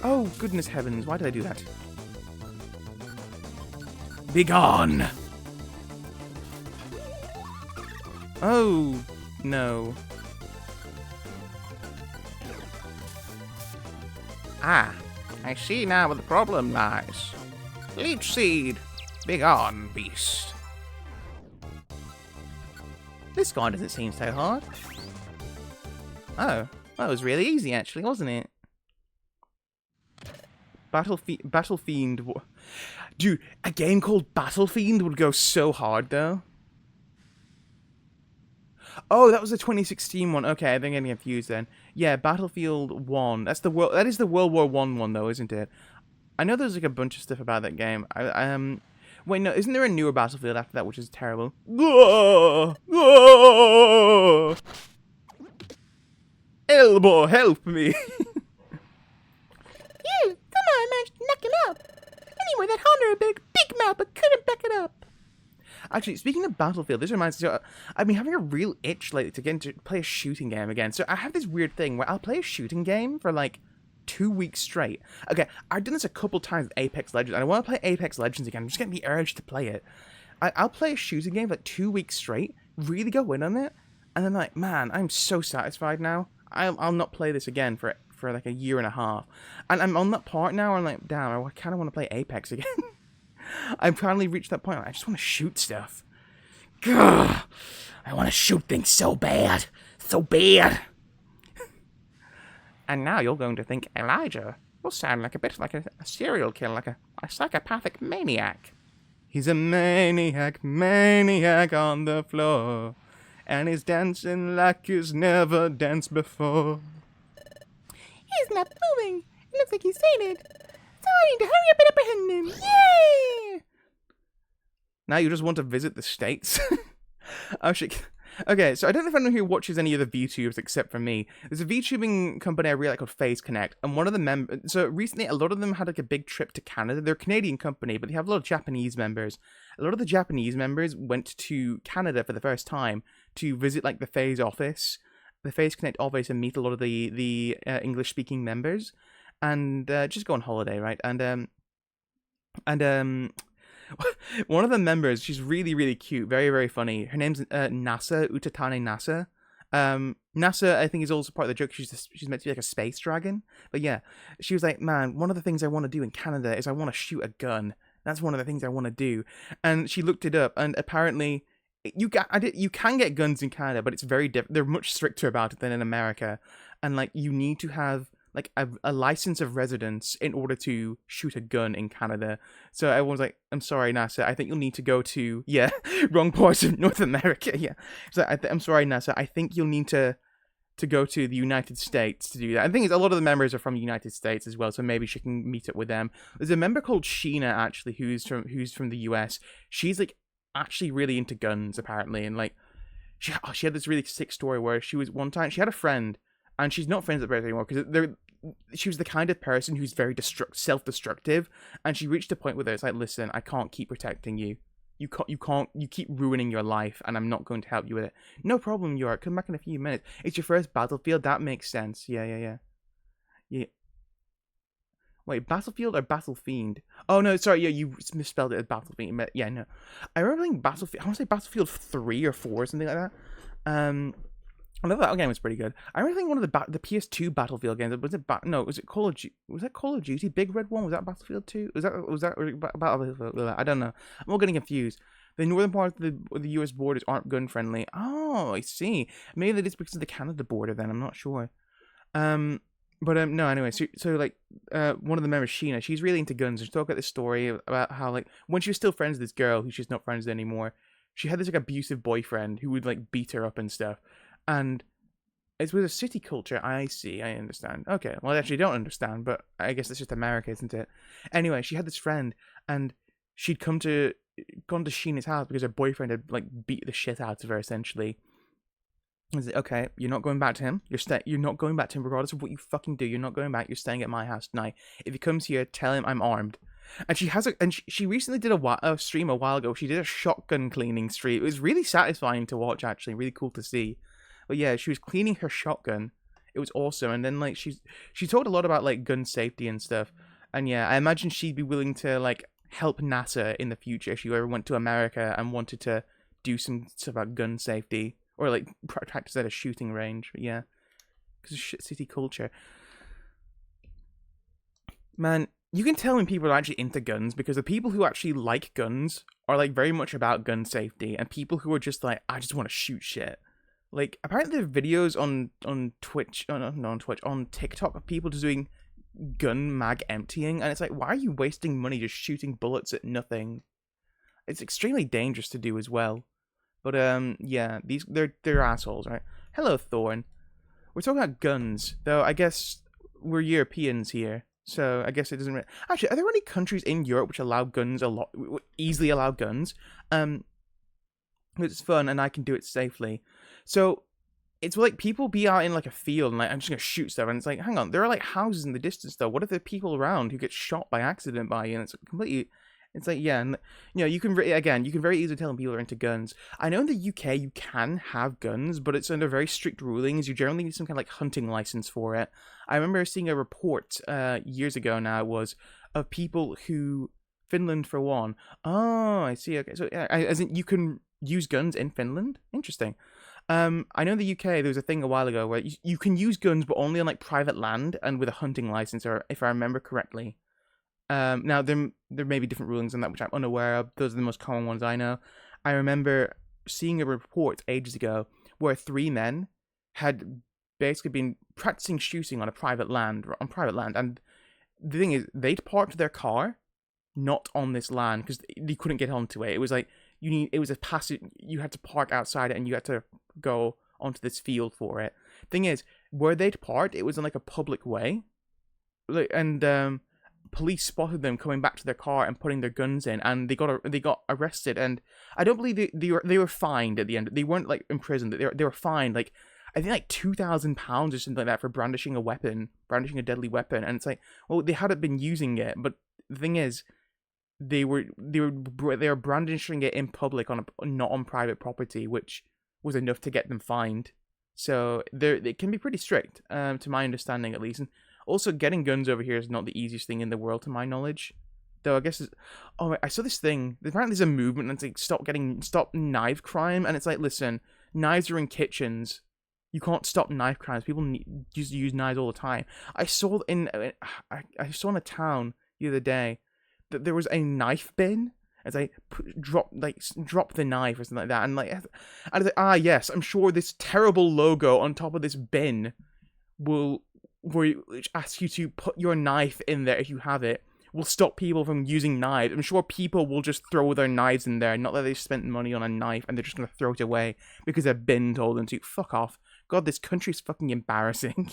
Oh, goodness heavens, why did I do that? Begone! Oh, no. Ah, I see now where the problem lies. Leech Seed, begone, beast. This guy doesn't seem so hard. Oh, that was really easy actually, wasn't it? Battlefiend. Dude, a game called Battlefiend would go so hard though. Oh, that was the 2016 one. Okay, I think I'm getting confused then. Yeah, Battlefield 1. That is the World War I one though, isn't it? I know there's like a bunch of stuff about that game. Wait, no, isn't there a newer Battlefield after that which is terrible? Elbow, help me! Yeah, somehow I managed to knock him out. Anyway, that Honda had a big mouth but couldn't back it up. Actually, speaking of Battlefield, this reminds me, so I've been having a real itch lately to get into play a shooting game again. So I have this weird thing where I'll play a shooting game for like 2 weeks straight. Okay, I've done this a couple times with Apex Legends, and I want to play Apex Legends again. I'm just getting the urge to play it. I'll play a shooting game for like 2 weeks straight, really go in on it, and then like, man, I'm so satisfied now. I'll not play this again for like a year and a half. And I'm on that part now, I'm like, damn, I kind of want to play Apex again. I've finally reached that point where I just want to shoot stuff. Gah, I want to shoot things so bad. So bad. And now you're going to think Elijah will sound like a bit like a serial killer, like a psychopathic maniac. He's a maniac on the floor. And he's dancing like he's never danced before. He's not moving. It looks like he's fainted. So I need to hurry up and apprehend him. Yay! Now you just want to visit the States? Oh shit. Okay, so I don't know if anyone here watches any of the VTubers except for me. There's a VTubing company I really like called FaZe Connect, and one of the members... So recently, a lot of them had like a big trip to Canada. They're a Canadian company, but they have a lot of Japanese members. A lot of the Japanese members went to Canada for the first time to visit like the FaZe office, the FaZe Connect office, and meet a lot of the English-speaking members, and just go on holiday, right? And one of the members, she's really, really cute, very, very funny. Her name's Nasa, Utatane Nasa. Nasa, I think, is also part of the joke. She's meant to be like a space dragon. But yeah, she was like, man, one of the things I want to do in Canada is I want to shoot a gun. That's one of the things I want to do. And she looked it up, and apparently you can get guns in Canada, but it's very different. They're much stricter about it than in America. And like, you need to have like a license of residence in order to shoot a gun in Canada. So everyone's like, I'm sorry, NASA, I think you'll need to go to, yeah, wrong part of North America, yeah. So I'm sorry, NASA, I think you'll need to go to the United States to do that. I think a lot of the members are from the United States as well, so maybe she can meet up with them. There's a member called Sheena, actually, who's from the US. She's like actually really into guns, apparently, and like, she had this really sick story where she was one time, she had a friend, and she's not friends with her anymore because she was the kind of person who's very self-destructive, and she reached a point where it's like, listen, I can't keep protecting you. You keep ruining your life, and I'm not going to help you with it. No problem, York. Come back in a few minutes. It's your first Battlefield. That makes sense. Yeah. Wait, Battlefield or Battlefiend? Oh no, sorry. Yeah, you misspelled it as Battlefield. Yeah, no. I remember playing Battlefield. I want to say Battlefield 3 or 4 or something like that. I know that game was pretty good. I remember thinking one of the PS2 Battlefield games. Was it Call of Duty? Was that Call of Duty? Big Red One? Was that Battlefield 2? Was that Battlefield? I don't know. I'm all getting confused. The northern part of the U.S. borders aren't gun friendly. Oh, I see. Maybe that is because of the Canada border. Then I'm not sure. No. Anyway, so like, one of the members, Sheena, she's really into guns. She talked about this story about how like when she was still friends with this girl who she's not friends with anymore, she had this like abusive boyfriend who would like beat her up and stuff, and it's with a city culture. I see. I understand. Okay. Well, I actually don't understand, but I guess it's just America, isn't it? Anyway, she had this friend, and she'd gone to Sheena's house because her boyfriend had like beat the shit out of her, essentially. I was like, okay, you're not going back to him. You're not going back to him, regardless of what you fucking do. You're not going back. You're staying at my house tonight. If he comes here, tell him I'm armed. And she recently did a stream a while ago. She did a shotgun cleaning stream. It was really satisfying to watch, actually. Really cool to see. But yeah, she was cleaning her shotgun. It was awesome. And then like she talked a lot about like gun safety and stuff. And yeah, I imagine she'd be willing to like help NASA in the future if she ever went to America and wanted to do some stuff about gun safety or like practice at a shooting range. But yeah, because of city culture. Man, you can tell when people are actually into guns because the people who actually like guns are like very much about gun safety, and people who are just like, I just want to shoot shit. Like, apparently there are videos on Twitch, not on Twitch, on TikTok of people just doing gun mag emptying, and it's like, why are you wasting money just shooting bullets at nothing? It's extremely dangerous to do as well. But yeah, they're assholes, right? Hello, Thorn. We're talking about guns, though. I guess we're Europeans here, so I guess it doesn't. Actually, are there any countries in Europe which allow guns easily allow guns? It's fun and I can do it safely. So it's like people be out in like a field and like, I'm just gonna shoot stuff, and it's like, hang on, there are like houses in the distance though. What if there are people around who get shot by accident by you? And it's completely, it's like, yeah, and you know, you can very easily tell when people are into guns. I know in the UK you can have guns, but it's under very strict rulings. You generally need some kind of like hunting license for it. I remember seeing a report years ago now, it was, of people who, Finland for one. Oh, I see. Okay, so as in you can use guns in Finland? Interesting. I know in the UK there was a thing a while ago where you can use guns, but only on like private land and with a hunting license, or if I remember correctly. Now there may be different rulings on that which I'm unaware of. Those are the most common ones I know. I remember seeing a report ages ago where 3 men had basically been practicing shooting on private land, and the thing is, they'd parked their car not on this land because they couldn't get onto it. It was like it was a passage. You had to park outside it, and you had to go onto this field for it. Thing is, where they'd parked, it was in like a public way, and police spotted them coming back to their car and putting their guns in, and they got arrested. And I don't believe they were fined at the end. They weren't like imprisoned. They were fined like, I think like £2,000 or something like that for brandishing a deadly weapon. And it's like, well, they hadn't been using it, but the thing is, they were brandishing it in public not on private property, which was enough to get them fined. So they can be pretty strict, to my understanding at least. And also, getting guns over here is not the easiest thing in the world, to my knowledge. Though I guess I saw this thing. Apparently, there's a movement that's like stop knife crime, and it's like, listen, knives are in kitchens. You can't stop knife crimes. People use knives all the time. I saw in a town the other day that there was a knife bin. It's like drop the knife or something like that, and like, I was like, yes, I'm sure this terrible logo on top of this bin will ask you to put your knife in there if you have it. Will stop people from using knives. I'm sure people will just throw their knives in there, not that they've spent money on a knife and they're just gonna throw it away because a bin told them to. Fuck off. God, this country's fucking embarrassing.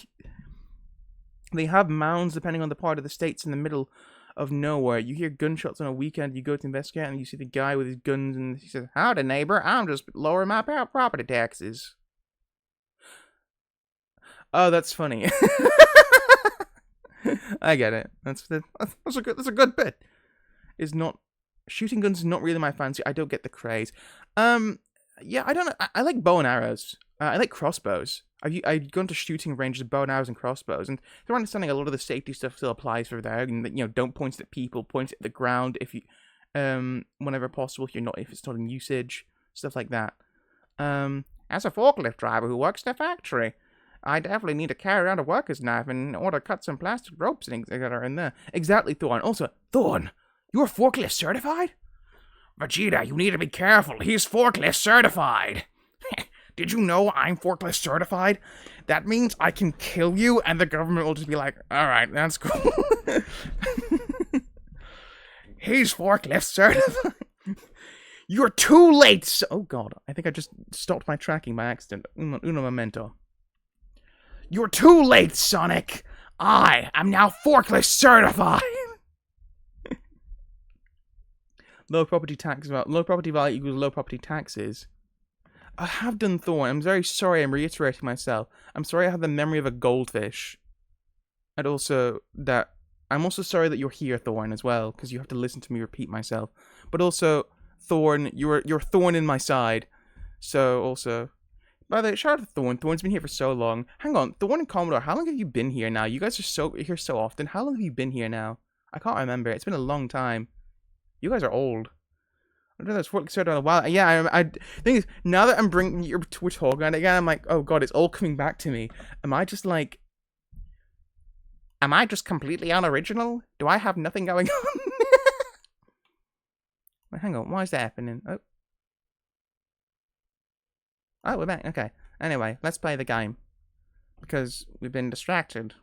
They have mounds depending on the part of the states in the middle of nowhere. You hear gunshots on a weekend, you go to investigate, and you see the guy with his guns, and he says, "Howdy, neighbor, I'm just lowering my property taxes." Oh, that's funny. I get it. That's a good bit. Shooting guns is not really my fancy. I don't get the craze. Yeah, I don't know. I like bow and arrows. I like crossbows. I've gone to shooting ranges of bow and arrows and crossbows, and they're understanding a lot of the safety stuff still applies for there. And don't point it at people, point it at the ground if you, whenever possible. If it's not in usage, stuff like that. As a forklift driver who works in a factory, I definitely need to carry around a worker's knife in order to cut some plastic ropes that are in there. Exactly, Thorn. Also, Thorn, you're forklift certified? Vegeta, you need to be careful. He's forklift certified. Did you know I'm forklift certified? That means I can kill you and the government will just be like, alright, that's cool. He's forklift certified. You're too late. Oh god, I think I just stopped my tracking by accident. Uno momento. You're too late, Sonic. I am now forklift certified. Low property tax, low property value equals low property taxes. I have done Thorn. I'm very sorry. I'm reiterating myself. I'm sorry I have the memory of a goldfish. And also that I'm also sorry that you're here, Thorn, as well, because you have to listen to me repeat myself. But also, Thorn, you're thorn in my side. So also, by the way, shout out to Thorn. Thorn's been here for so long. Hang on, Thorn and Commodore, how long have you been here now? You guys are here so often. How long have you been here now? I can't remember. It's been a long time. You guys are old. I don't know. It's worked a while. Yeah, I think is now that we're talking about it again, I'm like, oh god, it's all coming back to me. Am I just completely unoriginal? Do I have nothing going on? Wait, hang on. Why is that happening? Oh, we're back. Okay. Anyway, let's play the game because we've been distracted.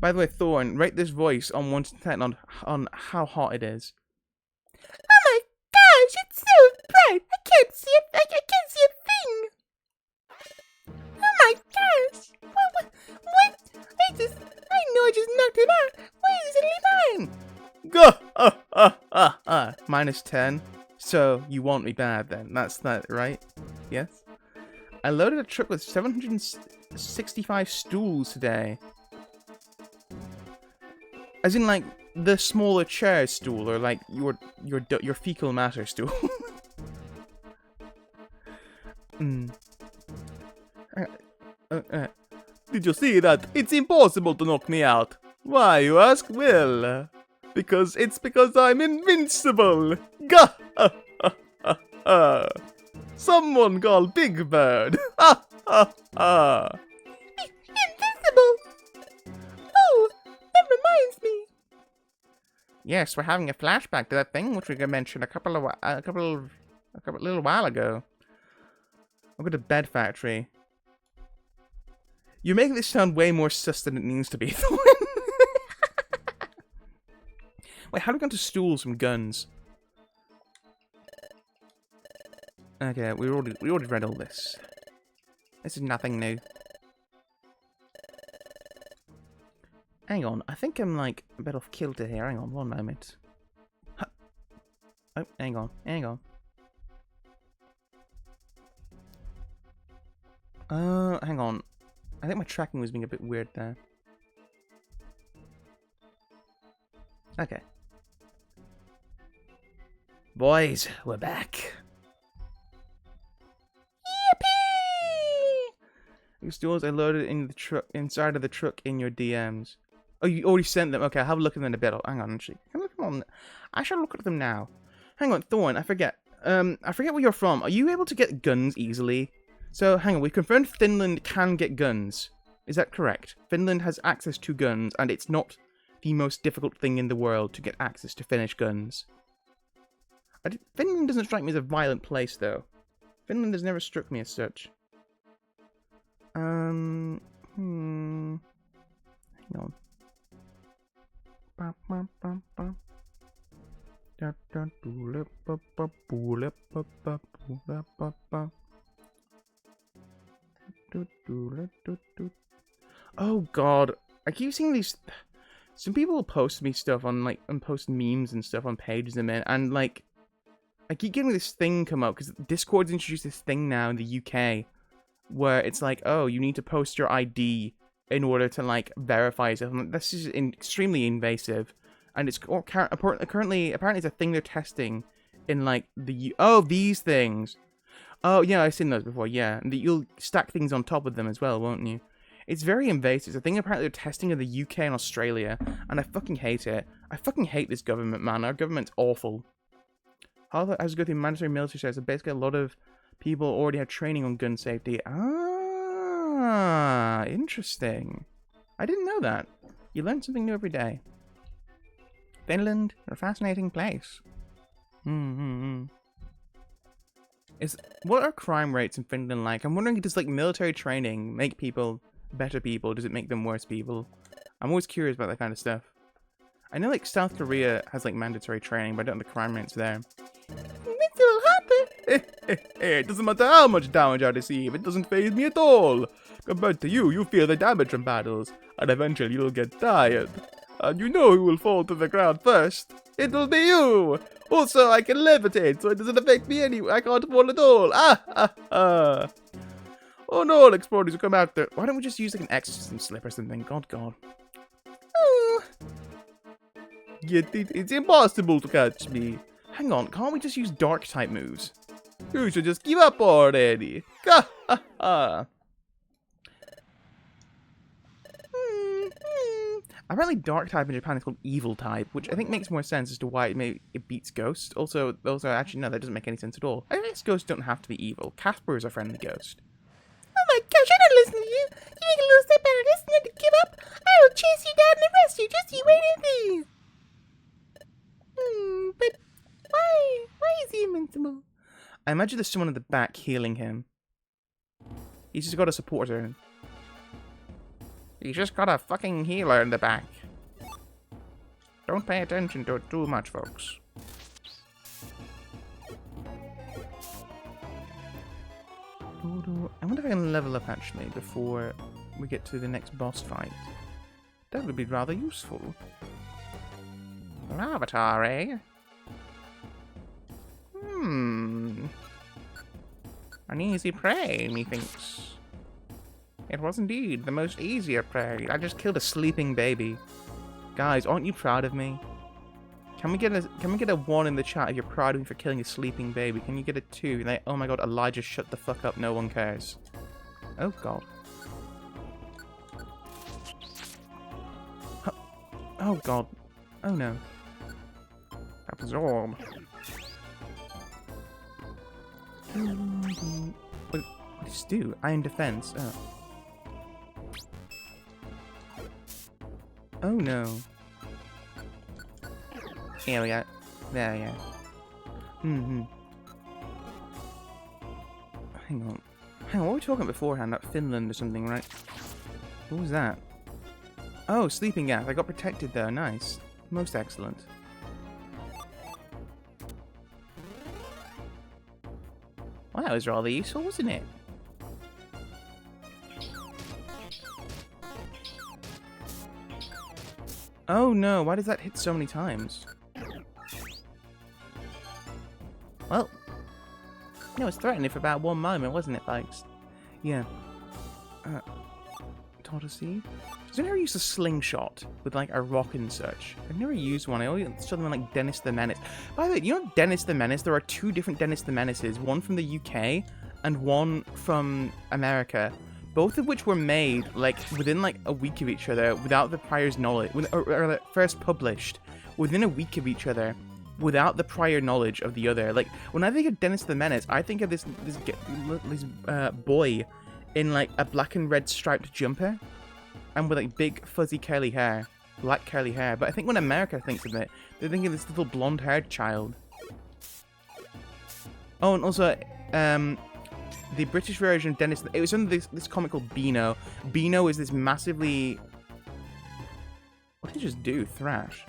By the way, Thorn, rate this voice on 1 to 10 on how hot it is. Oh my gosh, it's so bright. I can't see it. I can't see a thing. Oh my gosh. What? I know I just knocked it out. Why is it Go! Minus 10. So, you want me bad then. That's that, right? Yes? I loaded a truck with 765 stools today. As in, like, the smaller chair stool, or like your fecal matter stool. Did you see that? It's impossible to knock me out. Why, you ask? Well, because I'm invincible. Gah! Someone call Big Bird. Invisible. Oh, that reminds me. Yes, we're having a flashback to that thing which we mentioned a little while ago. I'll go to Bed Factory. You're making this sound way more sus than it needs to be, Thorn. Wait, how do we go to stools from guns? Okay, we already read all this. This is nothing new. Hang on, I think I'm like a bit off kilter here. Hang on, one moment. Huh. Oh, hang on. Hang on. I think my tracking was being a bit weird there. Okay. Boys, we're back. Yippee! These stools I loaded in the truck, inside of the truck in your DMs. Oh, you already sent them. Okay, I'll have a look at them in a bit. Oh, hang on, actually. I should look at them now. Hang on, Thorn, I forget. I forget where you're from. Are you able to get guns easily? So, hang on, we confirmed Finland can get guns. Is that correct? Finland has access to guns, and it's not the most difficult thing in the world to get access to Finnish guns. Finland doesn't strike me as a violent place, though. Finland has never struck me as such. Hang on. Oh god, I keep seeing these. Some people will post me stuff on post memes and stuff on pages and like, I keep getting this thing come up because Discord's introduced this thing now in the UK where it's like, oh, you need to post your ID in order to like verify yourself. This is extremely invasive, and it's currently apparently it's a thing they're testing in like these things. Oh yeah, I've seen those before. Yeah, and you'll stack things on top of them as well, won't you? It's very invasive. It's a thing apparently they're testing in the UK and Australia, and I fucking hate it. I fucking hate this government, man. Our government's awful. How does it go through mandatory military service? So basically, a lot of people already have training on gun safety. Ah, interesting. I didn't know that. You learn something new every day. Finland, a fascinating place. Hmm. What are crime rates in Finland like? I'm wondering, does like military training make people better people? Does it make them worse people? I'm always curious about that kind of stuff. I know like South Korea has like mandatory training, but I don't know the crime rates there. It's a little hot there. It doesn't matter how much damage I receive, it doesn't faze me at all. Compared to you, you feel the damage from battles, and eventually you'll get tired. And you know who will fall to the ground first. It'll be you! Also, I can levitate, so it doesn't affect me anyway. I can't fall at all. Oh no, all explorers who come out there. Why don't we just use like an exorcism slip or something? God. Oh, Yet it's impossible to catch me. Hang on, can't we just use dark type moves? You should just give up already. Apparently dark type in Japan is called evil type, which I think makes more sense as to why it beats Ghost. Also, actually, no, that doesn't make any sense at all. I guess ghosts don't have to be evil. Casper is a friendly ghost. oh my gosh, I'm not listening to you. You make a little step out of this and then to give up. I will chase you down and arrest you. Just you wait and see. But why? Why is he invincible? I imagine there's someone in the back healing him. He's just got a supporter. He's just got a fucking healer in the back. Don't pay attention to it too much, folks. I wonder if I can level up actually before we get to the next boss fight. That would be rather useful. Avatar, eh? An easy prey, methinks. It was indeed the most easier prey. I just killed a sleeping baby. Guys, aren't you proud of me? Can we get a 1 in the chat if you're proud of me for killing a sleeping baby? Can you get a 2? Like, oh my god, Elijah, shut the fuck up, no one cares. Oh god. Oh god. Oh no. Absorb. What does it do? Iron defense. Oh. Oh no. Here we go. There, yeah. Hang on. What were we talking beforehand? About Finland or something, right? What was that? Oh, sleeping gas. I got protected there. Nice. Most excellent. Well, that was rather useful, wasn't it? Oh no, why does that hit so many times? Well, it was threatening for about 1 moment, wasn't it, folks? Yeah. Total Seed? Has anyone ever used a slingshot with like a rock and such? I've never used one. I always saw them like Dennis the Menace. By the way, you know Dennis the Menace? There are 2 different Dennis the Menaces, one from the UK and one from America. Both of which were made like within like a week of each other without the prior's knowledge, or first published within a week of each other without the prior knowledge of the other. Like when I think of Dennis the Menace, I think of this boy in like a black and red striped jumper and with like big fuzzy curly hair, black curly hair. But I think when America thinks of it, they think of this little blonde haired child. Oh, and also the British version of Dennis, it was under this comic called Beano. Beano is this massively... What did he just do? Thrash.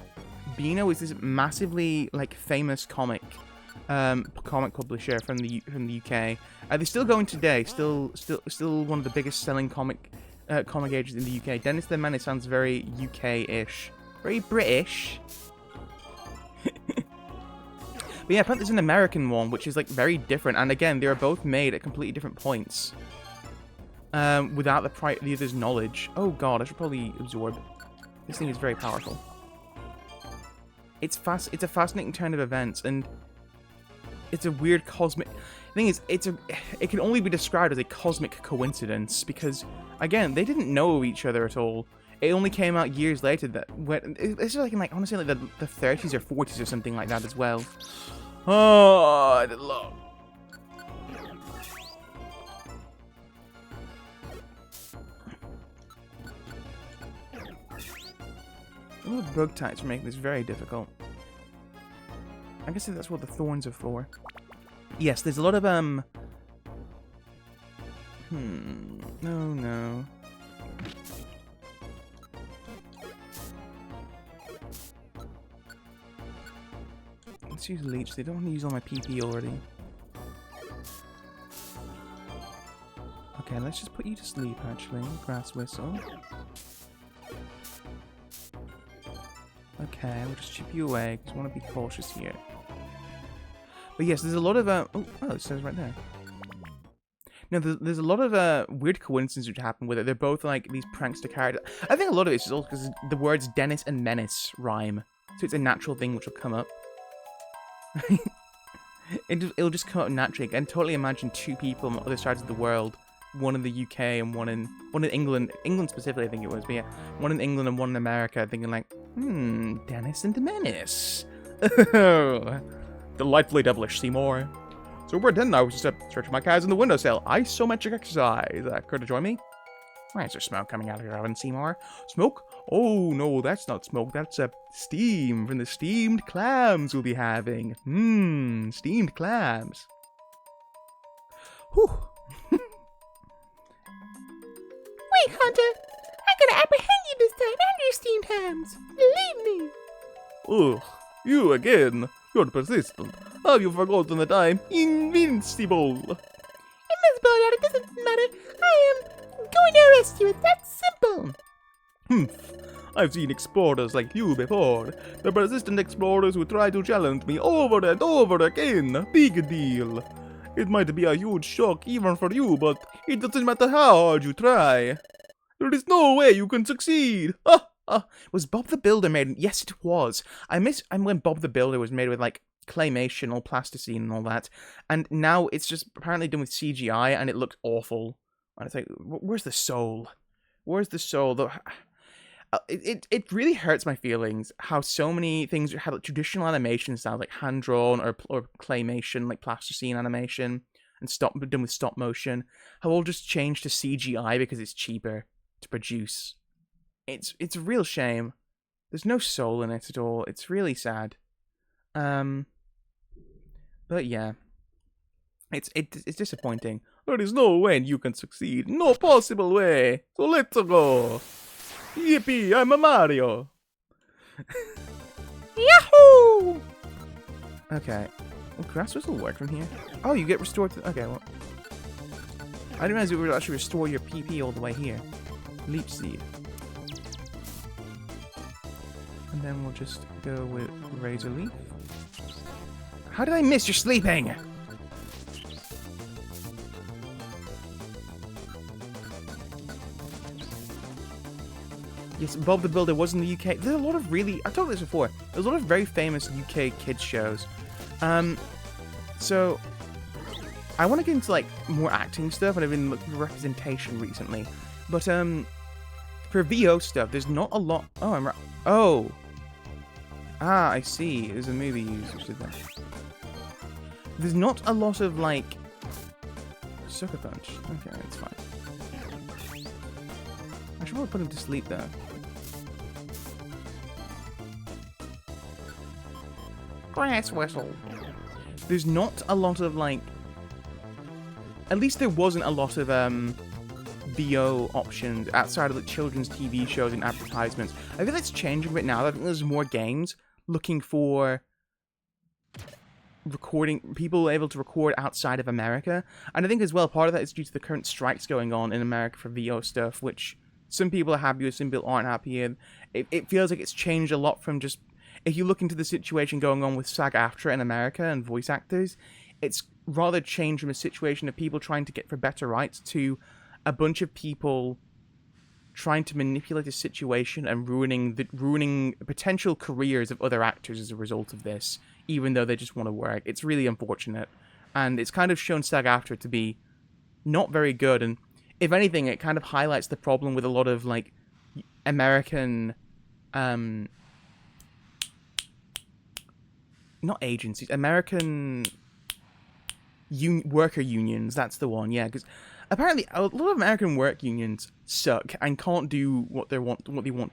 Beano is this massively, like, famous comic publisher from the UK. They're still going today. Still one of the biggest selling comic agents in the UK. Dennis the Menace sounds very UK-ish. Very British. But yeah, apparently there's an American one, which is like very different. And again, they are both made at completely different points. Without the other's knowledge. Oh god, I should probably absorb. This thing is very powerful. It's a fascinating turn of events, and it's a weird cosmic... The thing is, it can only be described as a cosmic coincidence, because, again, they didn't know each other at all. It only came out years later that... It's like in, like, honestly, like the 30s or 40s or something like that as well. Oh, I did love. All the bug types are making this very difficult. I guess that's what the thorns are for. Yes, there's a lot of, Oh, no. Let's use leech. They don't want to use all my PP already. Okay, let's just put you to sleep, actually. Grass whistle. Okay, we'll just chip you away, because we want to be cautious here. But yes, there's a lot of, oh, it says right there. No, there's a lot of weird coincidences which happen with it. They're both, like, these prankster characters. I think a lot of it's just all because the words Dennis and Menace rhyme. So it's a natural thing which will come up. It'll just come up naturally. I can totally imagine two people on other sides of the world. One in the UK and one in England. England specifically, I think it was. But yeah, one in England and one in America. Thinking like, Dennis and Menace. Delightfully devilish, Seymour. Superintendent, I was just stretching my calves in the windowsill. Isometric exercise. Care to join me? Why is there smoke coming out of your oven, Seymour? Smoke? Oh, no, that's not smoke. That's steam from the steamed clams we'll be having. Steamed clams. Whew. Wait, Hunter! I'm gonna apprehend you this time and your steamed hams! Believe me! Ugh, you again. You're persistent. Have you forgotten that I'm invincible? Invincible or not, it doesn't matter. I am going to arrest you. It's that simple. Humph. I've seen explorers like you before. The persistent explorers who try to challenge me over and over again. Big deal. It might be a huge shock even for you, but it doesn't matter how hard you try. There is no way you can succeed. Was Bob the Builder made? Yes, it was. I when Bob the Builder was made with, like, claymation or plasticine and all that, and now it's just apparently done with CGI, and it looks awful. And it's like, where's the soul? Where's the soul? It really hurts my feelings how so many things had like traditional animation style, like hand drawn or claymation, like plasticine animation, and done with stop motion, have all just changed to CGI because it's cheaper to produce. It's a real shame. There's no soul in it at all. It's really sad. But yeah, it's disappointing. There is no way you can succeed. No possible way. So let's go. Yippee! I'm a Mario. Yahoo! Okay. Will grass whistle work from here? Oh, you get restored to... Okay, well... I didn't realize it would actually restore your PP all the way here. Leech Seed. And then we'll just go with Razor Leaf. How did I miss? You're sleeping! Yes, Bob the Builder was in the UK. There's a lot of really... I've told this before. There's a lot of very famous UK kids shows. So... I want to get into, like, more acting stuff, and I've been looking for representation recently. But, for VO stuff, there's not a lot... Oh, I'm right. Oh! Ah, I see. There's a movie used which did that. There's not a lot of, like... Sucker Punch. Okay, it's fine. I should probably put him to sleep, though. Grass whistle. There's not a lot of, like... At least there wasn't a lot of, VO options outside of the children's TV shows and advertisements. I think that's changing a bit now. I think there's more games looking for people able to record outside of America. And I think as well, part of that is due to the current strikes going on in America for VO stuff, which some people are happy with, some people aren't happy with. It feels like it's changed a lot from just... If you look into the situation going on with SAG-AFTRA in America and voice actors, it's rather changed from a situation of people trying to get for better rights to a bunch of people trying to manipulate a situation and ruining potential careers of other actors as a result of this, even though they just want to work. It's really unfortunate, and it's kind of shown SAG-AFTRA to be not very good. And if anything, it kind of highlights the problem with a lot of like American, not agencies, American worker unions. That's the one, yeah, because apparently a lot of American work unions suck and can't do what they want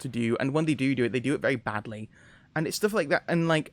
to do, and when they do it, they do it very badly, and it's stuff like that. And like,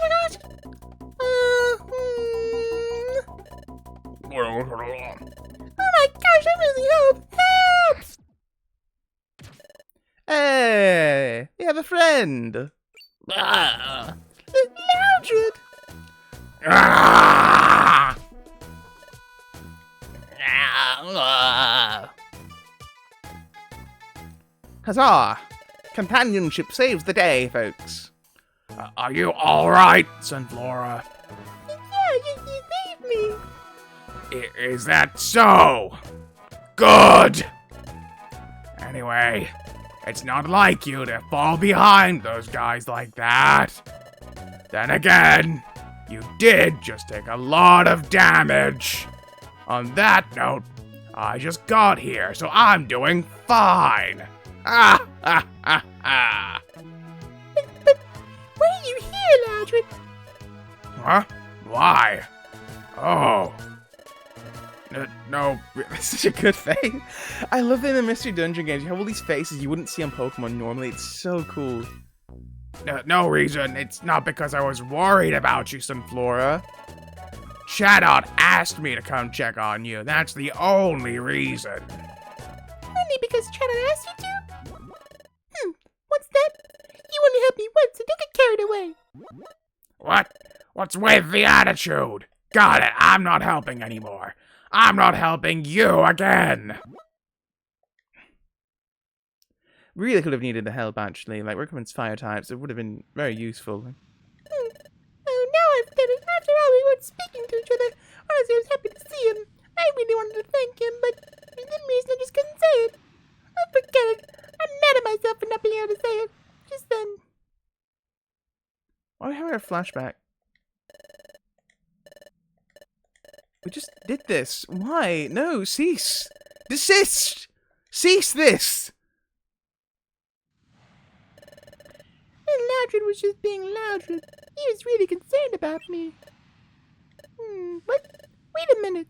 forgot. Oh my gosh, I'm losing hope. Help! Hey, you have a friend. Loudred! Ah! Huzzah! Companionship saves the day, folks. Are you alright, Sunflora? Yeah, you saved me. Is that so? Good! Anyway, it's not like you to fall behind those guys like that. Then again, you did just take a lot of damage. On that note, I just got here, so I'm doing fine. Ah, ah, ah, ah. But why are you here, Loudred? Huh? Why? Oh. No. That's such a good face. I love that in the Mystery Dungeon games, you have all these faces you wouldn't see on Pokemon normally. It's so cool. No reason. It's not because I was worried about you, Sunflora. Shadowt asked me to come check on you. That's the only reason. Only because Chatter asked you to? What's that? What's with the attitude? Got it, I'm not helping anymore. I'm not helping you again. Really could have needed the help, actually. Like, Rickman's fire types, it would have been very useful. Oh, now I've done it. After all, we weren't speaking to each other. Honestly, I was happy to see him. I really wanted to thank him, but for some reason I just couldn't say it. Oh, forget it. I'm mad at myself for not being able to say it. Just then. Why are we having a flashback? We just did this. Why? No, cease. Desist! Cease this! And Loudred was just being Loudred. He was really concerned about me. But wait a minute.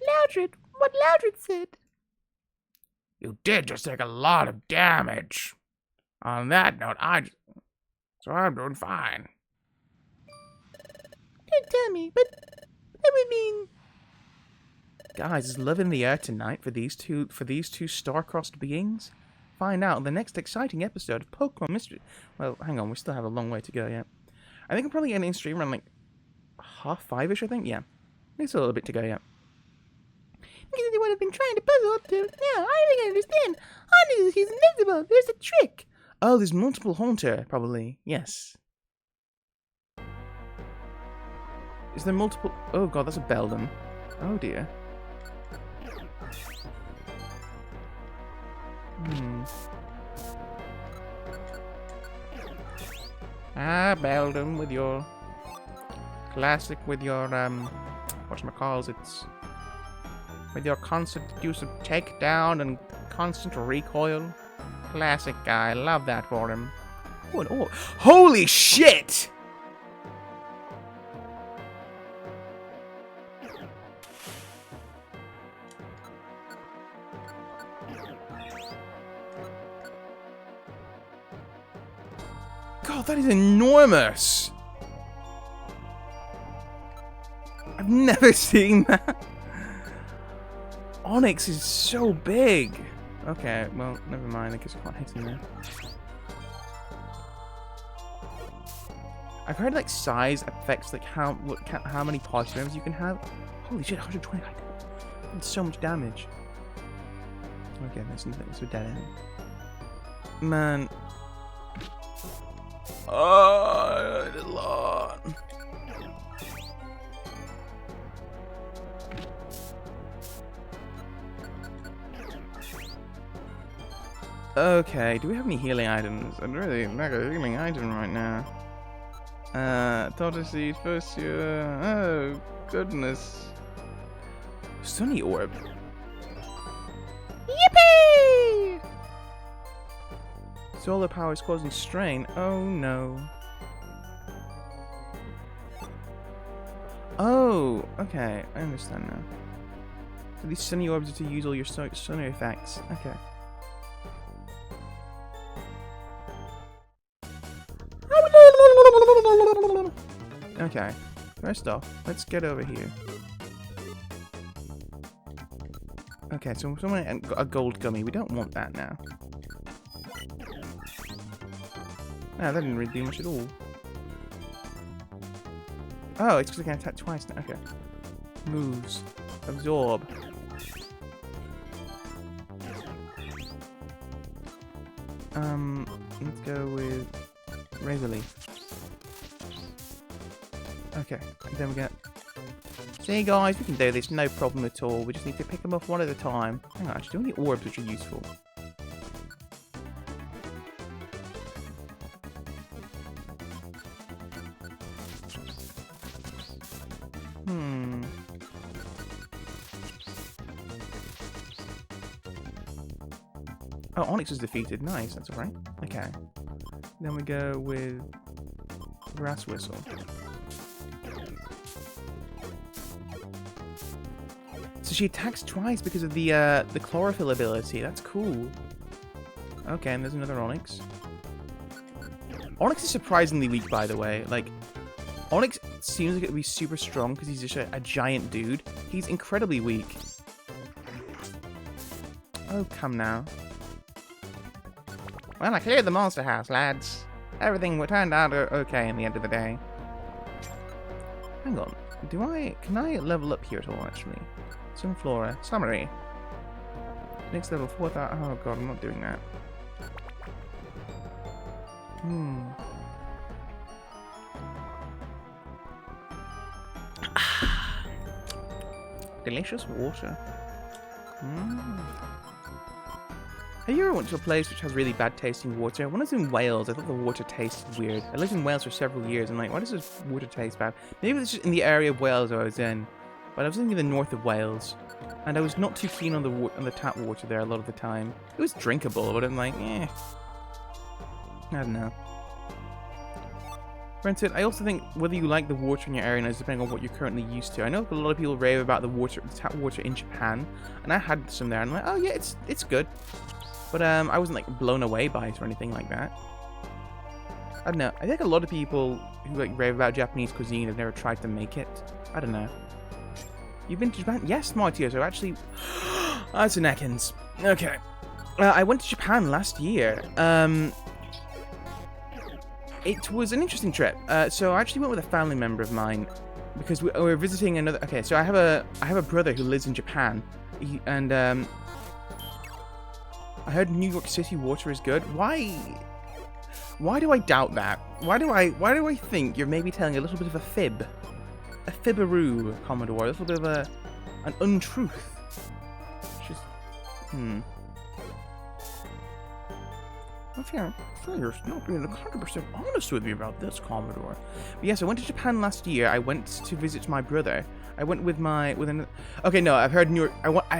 Loudred, what Loudred said. You did just take a lot of damage. On that note, so I'm doing fine. Don't tell me, but that would mean. Guys, is love in the air tonight for these two star-crossed beings? Find out in the next exciting episode of Pokemon Mystery. Well, hang on, we still have a long way to go yet. I think I'm probably getting in stream around like 5:30ish, I think. Yeah, there's a little bit to go yet. Because they would have been trying to puzzle up to. Now, I think I understand. Honestly, he's invisible. There's a trick. Oh, there's multiple Haunter, probably. Yes. Is there multiple? Oh god, that's a Beldum. Oh dear. Beldum with your classic, with your whatchamacalls, with your constant use of takedown and constant recoil. Classic guy, love that for him. Oh, an orb. Holy shit! God, that is enormous! I've never seen that. Onyx is so big. Okay, well, never mind. I guess I can't hit him there. I've heard like size affects like how many party members you can have. Holy shit, 120! That's so much damage. Okay, that's a dead end. Man. Oh, I did a lot. Okay, do we have any healing items? I'm really not a healing item right now. Total Seed, first year. Oh, goodness. Sunny Orb. Yippee! Solar power is causing strain. Oh no. Oh, okay, I understand now. So these sunny orbs are to use all your sunny effects. Okay. Okay, first off, let's get over here. Okay, so someone got a gold gummy. We don't want that now. No, that didn't really do much at all. Oh, it's because I can attack twice now. Okay. Moves. Absorb. Let's go with Razor Leaf. Okay, and then we get... See guys, we can do this, no problem at all. We just need to pick them off one at a time. Hang on, actually, do any orbs which are useful? Oh, Onyx is defeated. Nice, that's alright. Okay. Then we go with Grass Whistle. So she attacks twice because of the chlorophyll ability. That's cool. Okay, and there's another Onyx. Onyx is surprisingly weak, by the way. Like, Onyx seems like it would be super strong because he's just a giant dude. He's incredibly weak. Oh, come now. Well, I cleared the monster house, lads. Everything turned out okay in the end of the day. Hang on. Can I level up here at all, actually? Sunflora. Summary. Next level 4,000. Oh god, I'm not doing that. Delicious water. Have you ever went to a place which has really bad tasting water? When I was in Wales, I thought the water tasted weird. I lived in Wales for several years, and like, why does this water taste bad? Maybe it's just in the area of Wales I was in, but I was in the north of Wales, and I was not too keen on the tap water there a lot of the time. It was drinkable, but I'm like, I don't know. Granted, I also think whether you like the water in your area is depending on what you're currently used to. I know a lot of people rave about the tap water in Japan, and I had some there, and I'm like, oh yeah, it's good. But I wasn't like blown away by it or anything like that. I don't know. I think a lot of people who like rave about Japanese cuisine have never tried to make it. I don't know. You've been to Japan? Yes, Martio. So actually, that's an Ekans. Okay. I went to Japan last year. It was an interesting trip. So I actually went with a family member of mine because we were visiting another. Okay, so I have a brother who lives in Japan, and I heard New York City water is good. Why do I doubt that? Why do I think you're maybe telling a little bit of a fib? A fibberoo, Commodore. A little bit of an untruth. Just I feel you're not being 100% honest with me about this, Commodore. But yes, I went to Japan last year. I went to visit my brother. I went with okay, no, I've heard New York.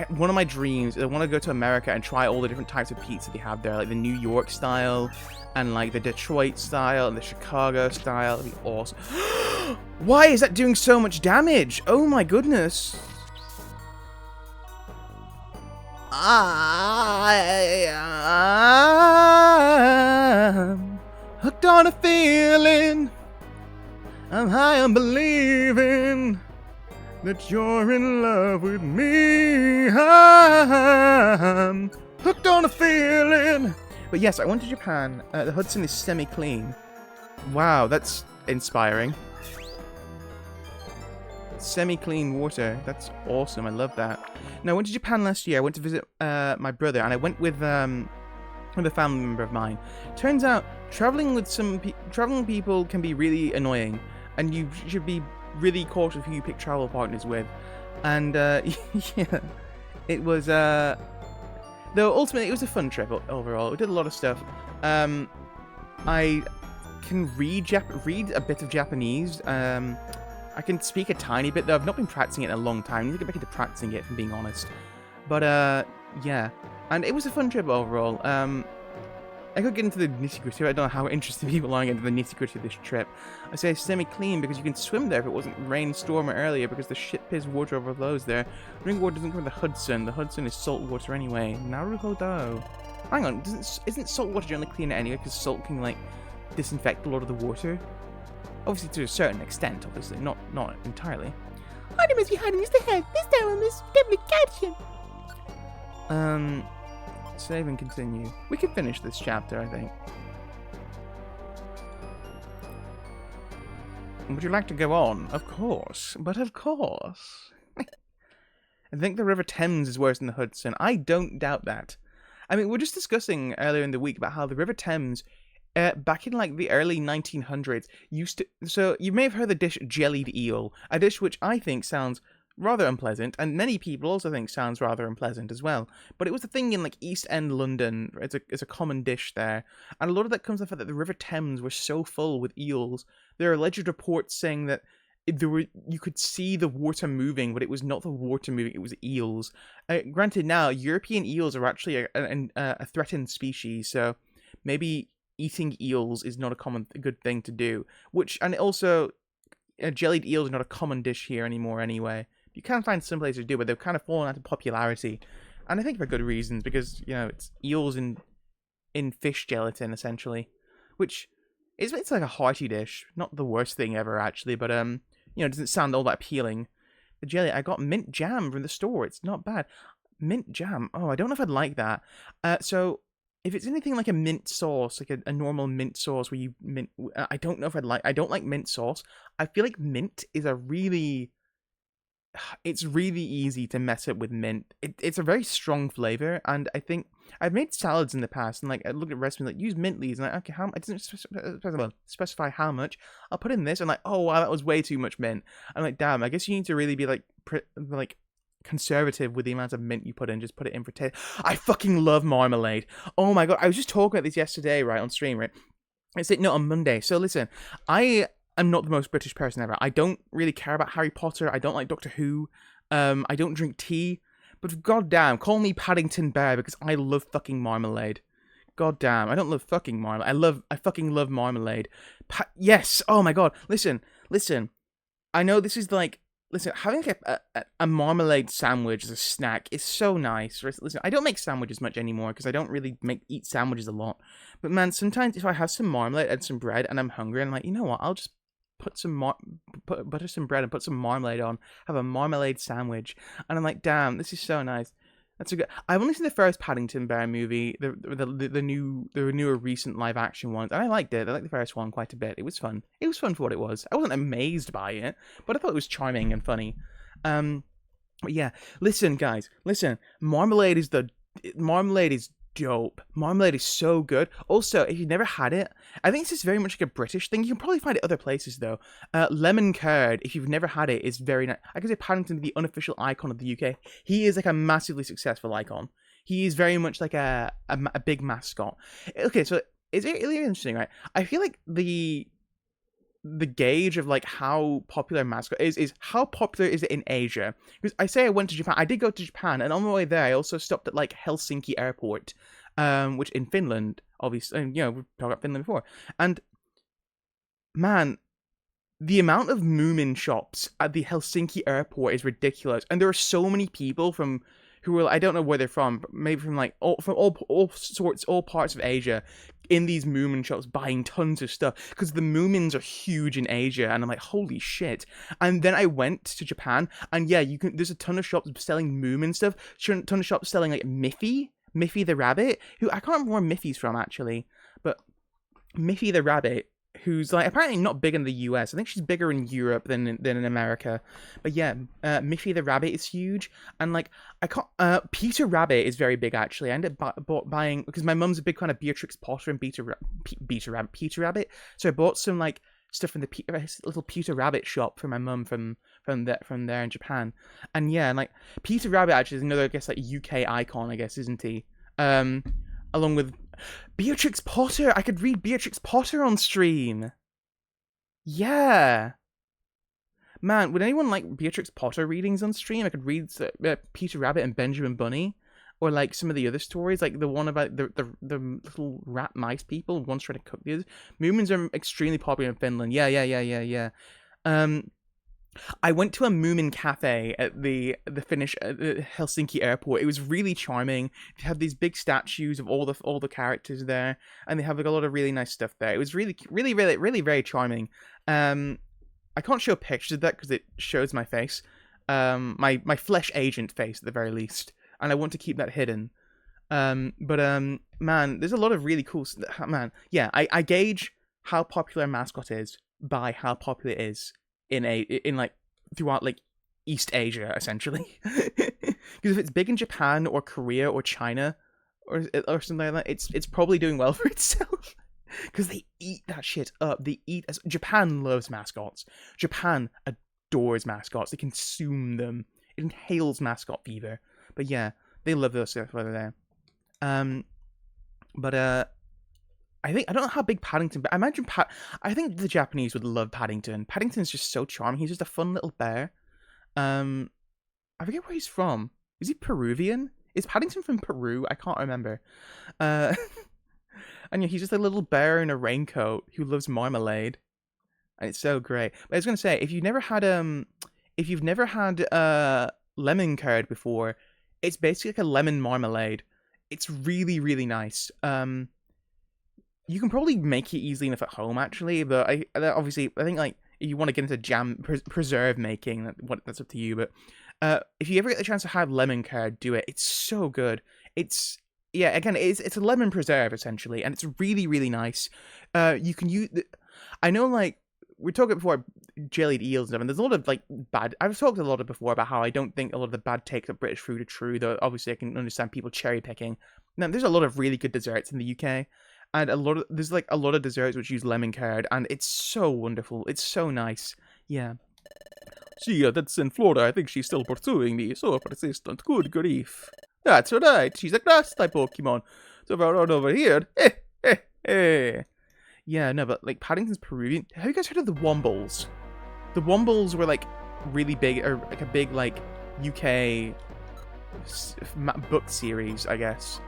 One of my dreams is I want to go to America and try all the different types of pizza they have there, like the New York style, and like the Detroit style, and the Chicago style. It'd be awesome. Why is that doing so much damage? Oh my goodness. I'm hooked on a feeling. I'm high on believing that you're in love with me. I'm hooked on a feeling. But yes, I went to Japan. The Hudson is semi-clean. Wow, that's inspiring. Semi-clean water. That's awesome. I love that. Now, I went to Japan last year. I went to visit my brother, and I went with a family member of mine. Turns out, traveling people can be really annoying, and you should be really cautious who you pick travel partners with. And yeah, it was though ultimately it was a fun trip overall. We did a lot of stuff. I can read a bit of Japanese. I can speak a tiny bit though. I've not been practicing it in a long time. I need to get back into practicing it, if I'm being honest. But yeah, and it was a fun trip overall. I could get into the nitty-gritty. I don't know how interested people are into the nitty-gritty of this trip. I say semi-clean because you can swim there if it wasn't rain, storm, or earlier, because the shit-piss water overflows there. Drinking water doesn't come from the Hudson. The Hudson is salt water anyway. Naruhodo. Hang on, isn't salt water generally cleaner anyway, because salt can, like, disinfect a lot of the water? Obviously to a certain extent, obviously. Not entirely. Hardy must be hiding his head. This time I must definitely catch him. Save and continue. We can finish this chapter, I think. Would you like to go on? Of course. But of course. I think the River Thames is worse than the Hudson. I don't doubt that. I mean, we were just discussing earlier in the week about how the River Thames, back in like the early 1900s, used to... So, you may have heard the dish jellied eel. A dish which I think sounds rather unpleasant, and many people also think sounds rather unpleasant as well. But it was a thing in like East End London. It's a common dish there, and a lot of that comes from the fact that the River Thames was so full with eels. There are alleged reports saying that you could see the water moving, but it was not the water moving; it was eels. Granted, now European eels are actually a threatened species, so maybe eating eels is not a good thing to do. And also, jellied eels are not a common dish here anymore anyway. You can find some places to do, but they've kind of fallen out of popularity, and I think for good reasons, because it's eels in fish gelatin essentially, which it's like a hearty dish, not the worst thing ever actually, but it doesn't sound all that appealing. The jelly, I got mint jam from the store. It's not bad. Mint jam. Oh, I don't know if I'd like that. So if it's anything like a mint sauce, like a normal mint sauce where you mint, I don't know if I don't like mint sauce. I feel like mint is it's really easy to mess up with mint. It's a very strong flavor, and I think I've made salads in the past, and like I looked at recipes like use mint leaves, and like okay, how it doesn't specify how much. I'll put in this, and like oh wow, that was way too much mint. I'm like damn, I guess you need to really be like conservative with the amount of mint you put in. Just put it in for taste. I fucking love marmalade. Oh my god, I was just talking about this yesterday, right, on stream, right? On Monday. So listen, I'm not the most British person ever. I don't really care about Harry Potter. I don't like Doctor Who. I don't drink tea. But goddamn, call me Paddington Bear because I love fucking marmalade. Goddamn, I don't love fucking marmalade. I fucking love marmalade. Yes. Oh my god. Listen. I know this is like. Listen, having like a marmalade sandwich as a snack is so nice. Listen, I don't make sandwiches much anymore because I don't really eat sandwiches a lot. But man, sometimes if I have some marmalade and some bread and I'm hungry, I'm like, you know what? I'll just butter some bread and put some marmalade on. Have a marmalade sandwich, and I'm like, damn, this is so nice. That's a good. I've only seen the first Paddington Bear movie, the newer recent live action ones, and I liked it. I liked the first one quite a bit. It was fun. It was fun for what it was. I wasn't amazed by it, but I thought it was charming and funny. But yeah, listen, guys, listen. Marmalade is dope. Marmalade is so good. Also, if you've never had it, I think this is very much like a British thing. You can probably find it other places though. Lemon curd, if you've never had it, is very nice. I can say Paddington, the unofficial icon of the UK. He is like a massively successful icon. He is very much like a big mascot. Okay, so it's really interesting, right? I feel like the gauge of like how popular mascot is how popular is it in Asia? Because I say I went to Japan. I did go to Japan, and on the way there, I also stopped at like Helsinki Airport, which in Finland, obviously, and, you know, we've talked about Finland before. And man, the amount of Moomin shops at the Helsinki Airport is ridiculous, and there are so many people who are, I don't know where they're from, but maybe from like all parts of Asia, in these Moomin shops buying tons of stuff because the Moomins are huge in Asia, and I'm like, holy shit. And then I went to Japan, and yeah, there's a ton of shops selling Moomin stuff, a ton of shops selling like Miffy the rabbit, who I can't remember where Miffy's from actually, but Miffy the rabbit, who's like apparently not big in the US. I think she's bigger in Europe than in America. But yeah, Miffy the rabbit is huge, and like I can't. Peter Rabbit is very big actually. I ended up buying because my mum's a big fan of Beatrix Potter and Peter Rabbit. So I bought some like stuff from the little Peter Rabbit shop for my mum from there in Japan. And yeah, and like Peter Rabbit actually is another, I guess, like UK icon, I guess, isn't he? Along with Beatrix Potter. I could read Beatrix Potter on stream. Yeah. Man, would anyone like Beatrix Potter readings on stream? I could read Peter Rabbit and Benjamin Bunny. Or like some of the other stories, like the one about the little rat mice people, one's trying to cook the others. Moomins are extremely popular in Finland. Yeah. I went to a Moomin cafe at the Finnish Helsinki airport. It was really charming. They have these big statues of all the characters there, and they have like a lot of really nice stuff there. It was really very charming. I can't show pictures of that because it shows my face, my flesh agent face at the very least, and I want to keep that hidden. But man, there's a lot of really cool man. Yeah, I gauge how popular a mascot is by how popular it is in like throughout like East Asia, essentially. Because if it's big in Japan or Korea or China or something like that, it's probably doing well for itself. Because they eat that shit up. Japan loves mascots. Japan adores mascots. They consume them. It inhales mascot fever. But yeah, they love those stuff over there. I don't know how big Paddington, but I imagine I think the Japanese would love Paddington. Paddington's just so charming. He's just a fun little bear. I forget where he's from. Is he Peruvian? Is Paddington from Peru? I can't remember. And yeah, he's just a little bear in a raincoat who loves marmalade, and it's so great. But I was gonna say, if you've never had lemon curd before, it's basically like a lemon marmalade. It's really, really nice. You can probably make it easily enough at home, actually. But I think like if you want to get into jam preserve making, that's up to you. But if you ever get the chance to have lemon curd, do it. It's so good. yeah, again, it's a lemon preserve essentially, and it's really really nice. You can use. I know, like we talked before, jellied eels and stuff, and there's a lot of like bad. I've talked a lot before about how I don't think a lot of the bad takes of British food are true. Though obviously I can understand people cherry picking. Now there's a lot of really good desserts in the UK, and there's like a lot of desserts which use lemon curd, and it's so wonderful. It's so nice. Yeah. See, that's in Florida. I think she's still pursuing me. So persistent. Good grief. That's right. She's a grass type Pokemon. So around over here. Yeah, no, but like Paddington's Peruvian. Have you guys heard of the Wombles? The Wombles were like really big, or like a big like UK book series, I guess.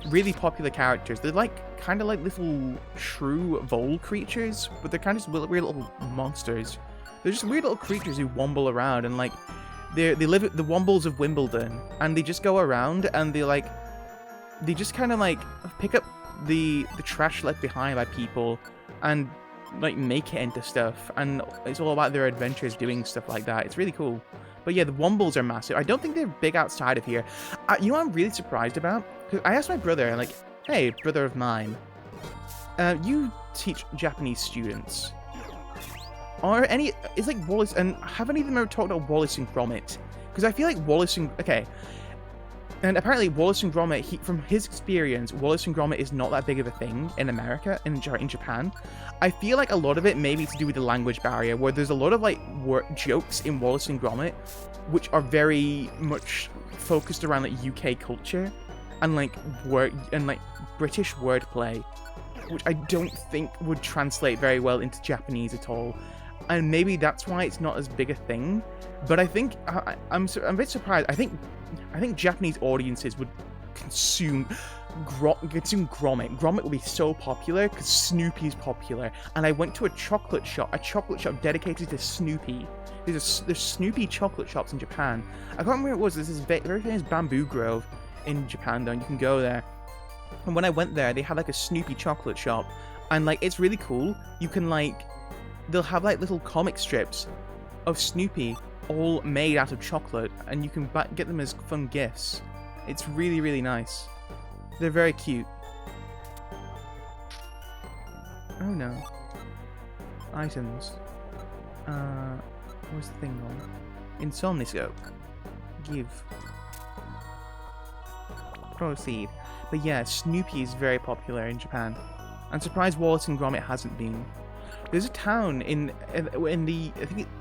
Really popular characters. They're like kind of like little shrew vole creatures, but they're kind of just weird little monsters. They're just weird little creatures who womble around, and like they live at the Wombles of Wimbledon, and they just go around and they just kind of like pick up the trash left behind by people and like make it into stuff, and it's all about their adventures doing stuff like that. It's really cool. But yeah, the Wombles are massive. I don't think they're big outside of here. You know what I'm really surprised about? Because I asked my brother, like, hey, brother of mine, you teach Japanese students. Are any, is like Wallace, and have any of them ever talked about Wallace and Gromit? Because I feel like Wallace and, okay, and apparently Wallace and Gromit, from his experience, Wallace and Gromit is not that big of a thing in America, in Japan. I feel like a lot of it may be to do with the language barrier, where there's a lot of like jokes in Wallace and Gromit, which are very much focused around like UK culture, and like British wordplay, which I don't think would translate very well into Japanese at all. And maybe that's why it's not as big a thing. But I think I'm a bit surprised. I think Japanese audiences would consume Gromit. Gromit will be so popular because Snoopy's popular. And I went to a chocolate shop dedicated to Snoopy. There's Snoopy chocolate shops in Japan. I can't remember where it was. There's this very famous Bamboo Grove in Japan, though, and you can go there. And when I went there, they had like a Snoopy chocolate shop, and like it's really cool. You can like, they'll have like little comic strips of Snoopy all made out of chocolate, and you can get them as fun gifts. It's really really nice. They're very cute. Oh no. Items. What's the thing on? Insomniscope. Give. Proceed. But yeah, Snoopy is very popular in Japan. I'm surprised Wallace and Gromit hasn't been. There's a town in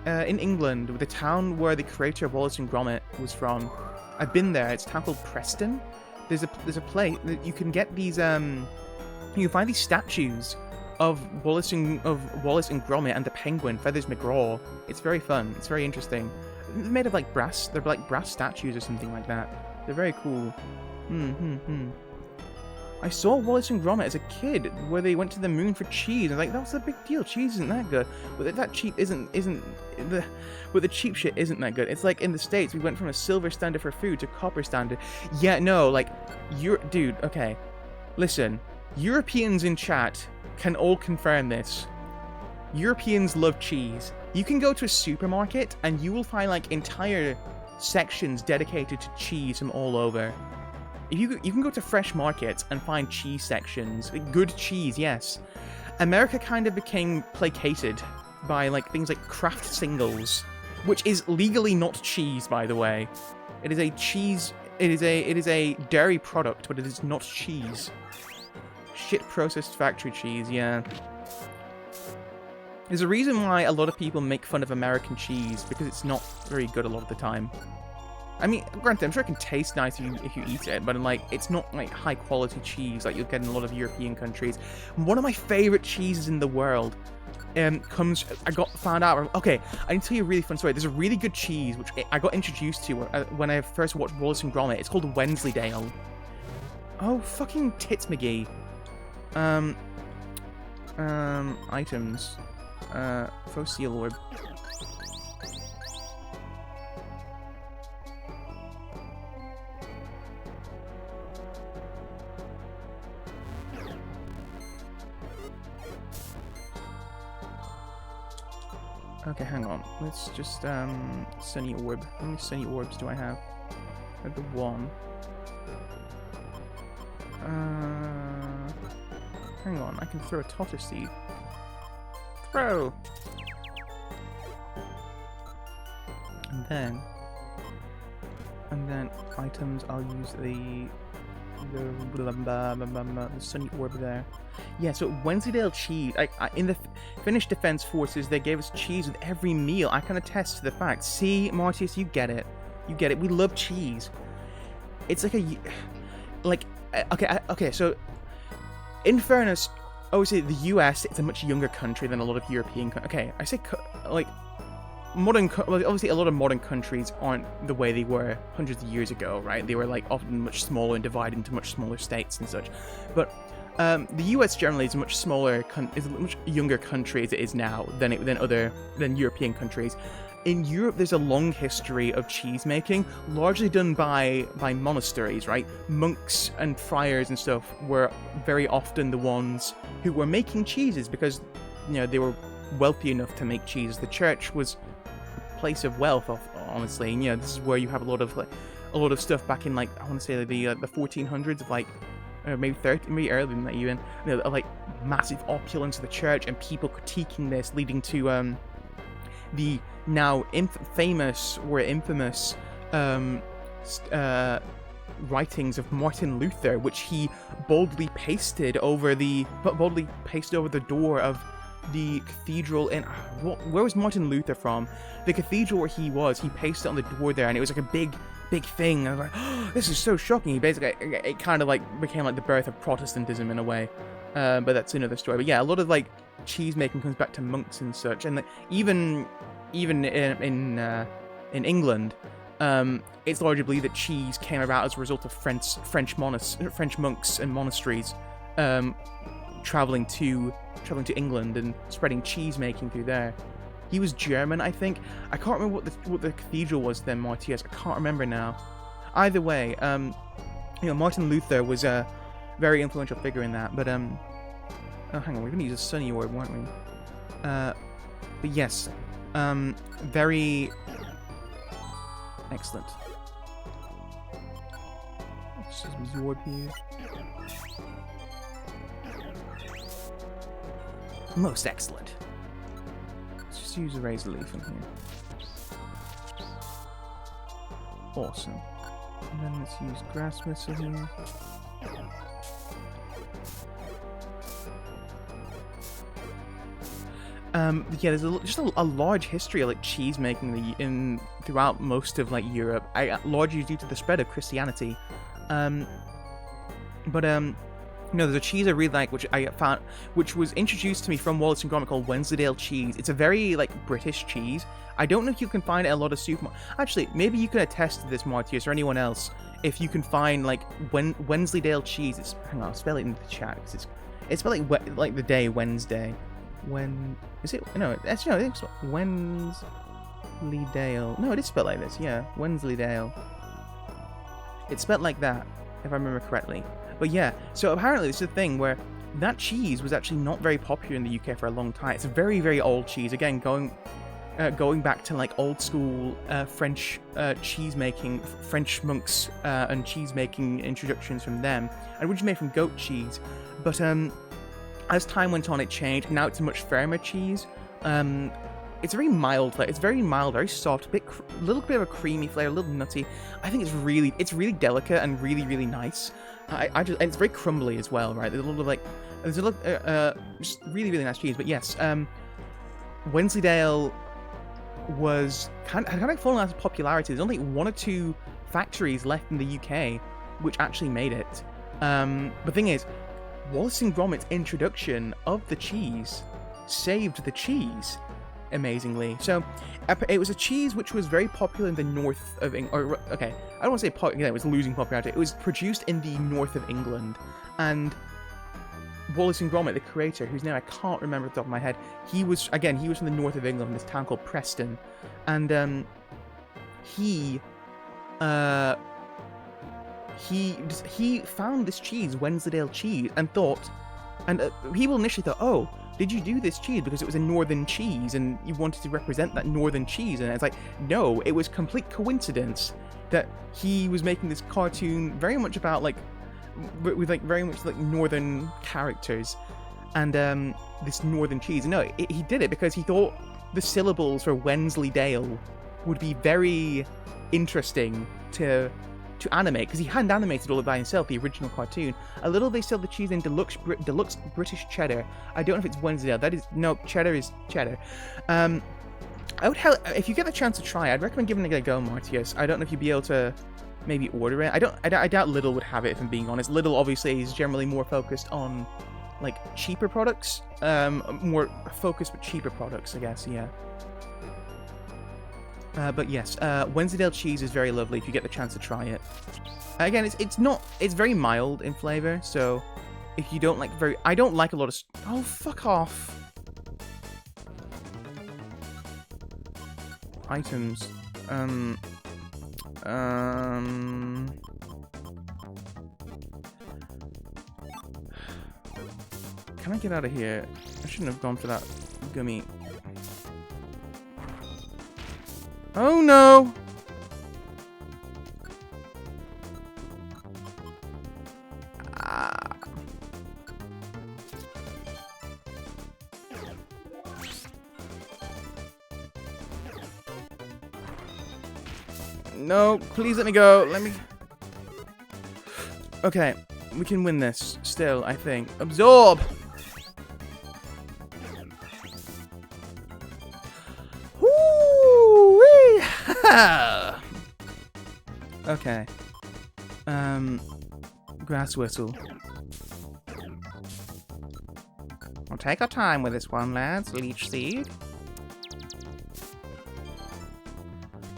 England, the town where the creator of Wallace and Gromit was from. I've been there. It's a town called Preston. There's a place that you can get these you can find these statues of Wallace and Gromit and the penguin Feathers McGraw. It's very fun. It's very interesting. They're made of like brass. They're like brass statues or something like that. They're very cool. I saw Wallace and Gromit as a kid, where they went to the moon for cheese. I was like, that's a big deal. Cheese isn't that good. But that cheap the cheap shit isn't that good. It's like in the States, we went from a silver standard for food to copper standard. Yeah, no, like dude. Okay, listen. Europeans in chat can all confirm this. Europeans love cheese. You can go to a supermarket and you will find like entire sections dedicated to cheese from all over. You can go to fresh markets and find cheese sections. Good cheese, yes. America kind of became placated by like things like Kraft Singles, which is legally not cheese, by the way. It is a cheese. It is a dairy product, but it is not cheese. Shit processed factory cheese, yeah. There's a reason why a lot of people make fun of American cheese, because it's not very good a lot of the time. I mean, granted, I'm sure it can taste nice if you eat it, but like, it's not like high quality cheese like you'll get in a lot of European countries. One of my favorite cheeses in the world found out. Okay, I need to tell you a really fun story. There's a really good cheese which I got introduced to when I first watched Wallace and Gromit. It's called Wensleydale. Oh, fucking tits McGee. Items. Fossil orb. Okay, hang on. Let's just, Sunny Orb. How many Sunny Orbs do I have? I have the one. Hang on, I can throw a Totter seed. Throw! And then items, I'll use the sunny orb there. Yeah, so Wensleydale cheese. In the Finnish Defense Forces, they gave us cheese with every meal. I can attest to the fact. See, Martius, you get it. You get it. We love cheese. It's like okay. So, in fairness, obviously the US, it's a much younger country than a lot of European. Okay, I say like obviously a lot of modern countries aren't the way they were hundreds of years ago, right? They were like often much smaller and divided into much smaller states and such. But the US generally is a much smaller, is a much younger country as it is now than European countries. In Europe, there's a long history of cheese making, largely done by monasteries, right? Monks and friars and stuff were very often the ones who were making cheeses because, you know, they were wealthy enough to make cheese. The church was a place of wealth, honestly. And, you know, this is where you have a lot of stuff back in, like, I want to say the 1400s of like. Maybe earlier than that even, you know, of, like, massive opulence of the church and people critiquing this, leading to the now infamous writings of Martin Luther, which he boldly pasted over the door of the cathedral in where was Martin Luther from? The cathedral where he pasted it on the door there, and it was like a big thing. I was like, oh, this is so shocking. Basically, it kind of like became like the birth of Protestantism in a way. But that's another story. But yeah, a lot of like cheese making comes back to monks and such, and like, even in England, it's largely believed that cheese came about as a result of French monks and monasteries traveling to England and spreading cheese making through there. He was German, I think. I can't remember what the cathedral was then, Martius. I can't remember now. Either way, you know, Martin Luther was a very influential figure in that. But oh, hang on, we're gonna use a sunny orb, weren't we? But yes, very excellent. Let's just use the orb here. Most excellent. Let's just use a razor leaf in here. Awesome. And then let's use grass missile here. Yeah, there's just a large history of like cheese making throughout most of like Europe. Largely due to the spread of Christianity. No, there's a cheese I really like, which I found, which was introduced to me from Wallace and Gromit, called Wensleydale cheese. It's a very like British cheese. I don't know if you can find it at a lot of supermarkets. Actually, maybe you can attest to this, Martius, or anyone else, if you can find like Wensleydale cheese. Hang on, I'll spell it in the chat. It's spelled like the day Wednesday. When is it? No, it's Wensleydale. No, it is spelled like this. Yeah, Wensleydale. It's spelled like that, if I remember correctly. But yeah, so apparently it's a thing where that cheese was actually not very popular in the UK for a long time. It's a very, very old cheese. Again, going back to like old school French cheese making, French monks and cheese making introductions from them. And originally made from goat cheese, but as time went on, it changed. Now it's a much firmer cheese. It's very mild. It's very mild, very soft, little bit of a creamy flavor, a little nutty. I think it's really delicate and really, really nice. And it's very crumbly as well, right? There's a lot just really, really nice cheese. But yes, Wensleydale was kind of fallen out of popularity. There's only 1 or 2 factories left in the UK which actually made it. The thing is, Wallace and Gromit's introduction of the cheese saved the cheese, amazingly. So it was a cheese which was very popular in the north of England. Okay, I don't want to say it was losing popularity. It was produced in the north of England, and Wallace and Gromit, the creator, whose name I can't remember off the top of my head, he was from the north of England, in this town called Preston, and he found this cheese, Wensleydale cheese, and people initially thought, oh, did you do this cheese because it was a northern cheese and you wanted to represent that northern cheese? And it's like, no, it was complete coincidence that he was making this cartoon very much about like with like very much like northern characters, and this northern cheese. No, he did it because he thought the syllables for Wensleydale would be very interesting to animate, because he hadn't animated all of by himself, the original cartoon. A little they sell the cheese in deluxe British cheddar. I don't know if it's Wensleydale. That is no, cheddar is cheddar. I would if you get the chance to try, I'd recommend giving it a go, Martius. I don't know if you'd be able to maybe order it. I doubt Lidl would have it, if I'm being honest. Lidl obviously is generally more focused on like cheaper products, more focused but cheaper products, I guess. Yeah. But yes, Wensleydale cheese is very lovely if you get the chance to try it. Again, it's very mild in flavor, so if you don't like I don't like a lot of oh, fuck off. Items. Can I get out of here? I shouldn't have gone for that gummy. Oh no! No, please let me go. Let me... Okay, we can win this still, I think. Absorb! Okay. Grass whistle. We'll take our time with this one, lads. Leech seed.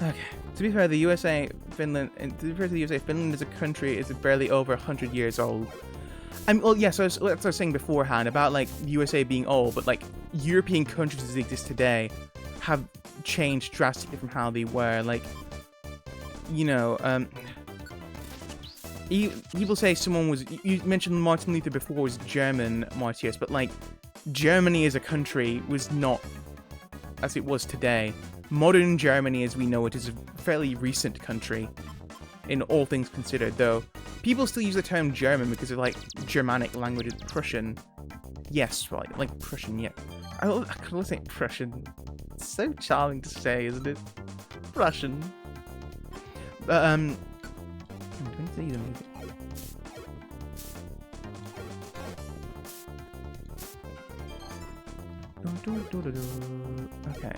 Okay. To be fair, Finland as a country is barely over 100 years old. Well, yeah, so that's what I was saying beforehand about, like, the USA being old, but, like, European countries as they exist today have changed drastically from how they were. Like, you know, people say someone was... You mentioned Martin Luther before was German, Martius, but, like, Germany as a country was not as it was today. Modern Germany, as we know it, is a fairly recent country, in all things considered, though. People still use the term German because of, like, Germanic languages. Prussian. Yes, right, like Prussian, yeah. I could say Prussian. It's so charming to say, isn't it? Prussian. But, I'm going to see them. Okay.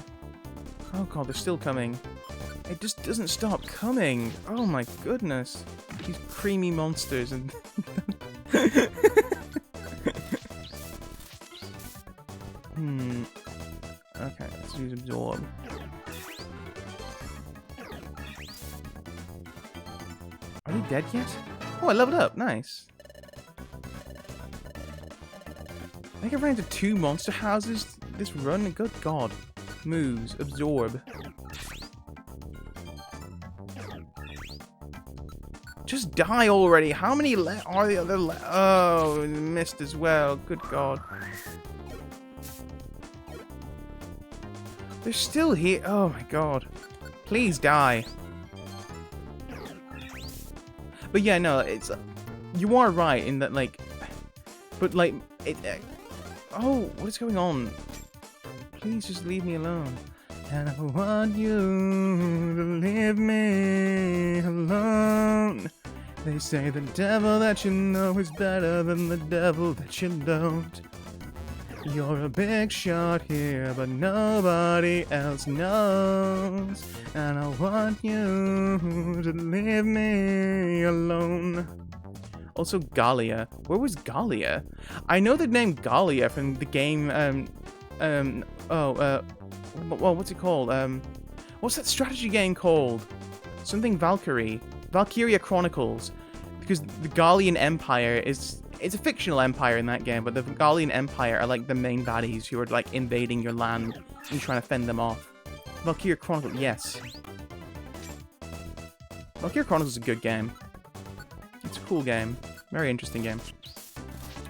Oh god, they're still coming. It just doesn't stop coming. Oh my goodness. These creamy monsters and... Okay, let's use absorb. Are they dead yet? Oh, I leveled up. Nice. I think I ran into 2 monster houses this run. Good god. Moves. Absorb. Just die already. How many are the other oh, missed as well. Good god. They're still here. Oh my god. Please die. But yeah, no, it's... You are right in that, like... But, like, oh, what is going on? Please just leave me alone. And I want you to leave me alone. They say the devil that you know is better than the devil that you don't. You're a big shot here, but nobody else knows. And I want you to leave me alone. Also, Gallia. Where was Gallia? I know the name Gallia from the game, well, what's it called? What's that strategy game called? Something Valkyrie. Valkyria Chronicles. Because the Gallian Empire is... It's a fictional empire in that game, but the Gallian Empire are like the main baddies who are like invading your land and trying to fend them off. Valkyria Chronicles, yes. Valkyria Chronicles is a good game. It's a cool game. Very interesting game.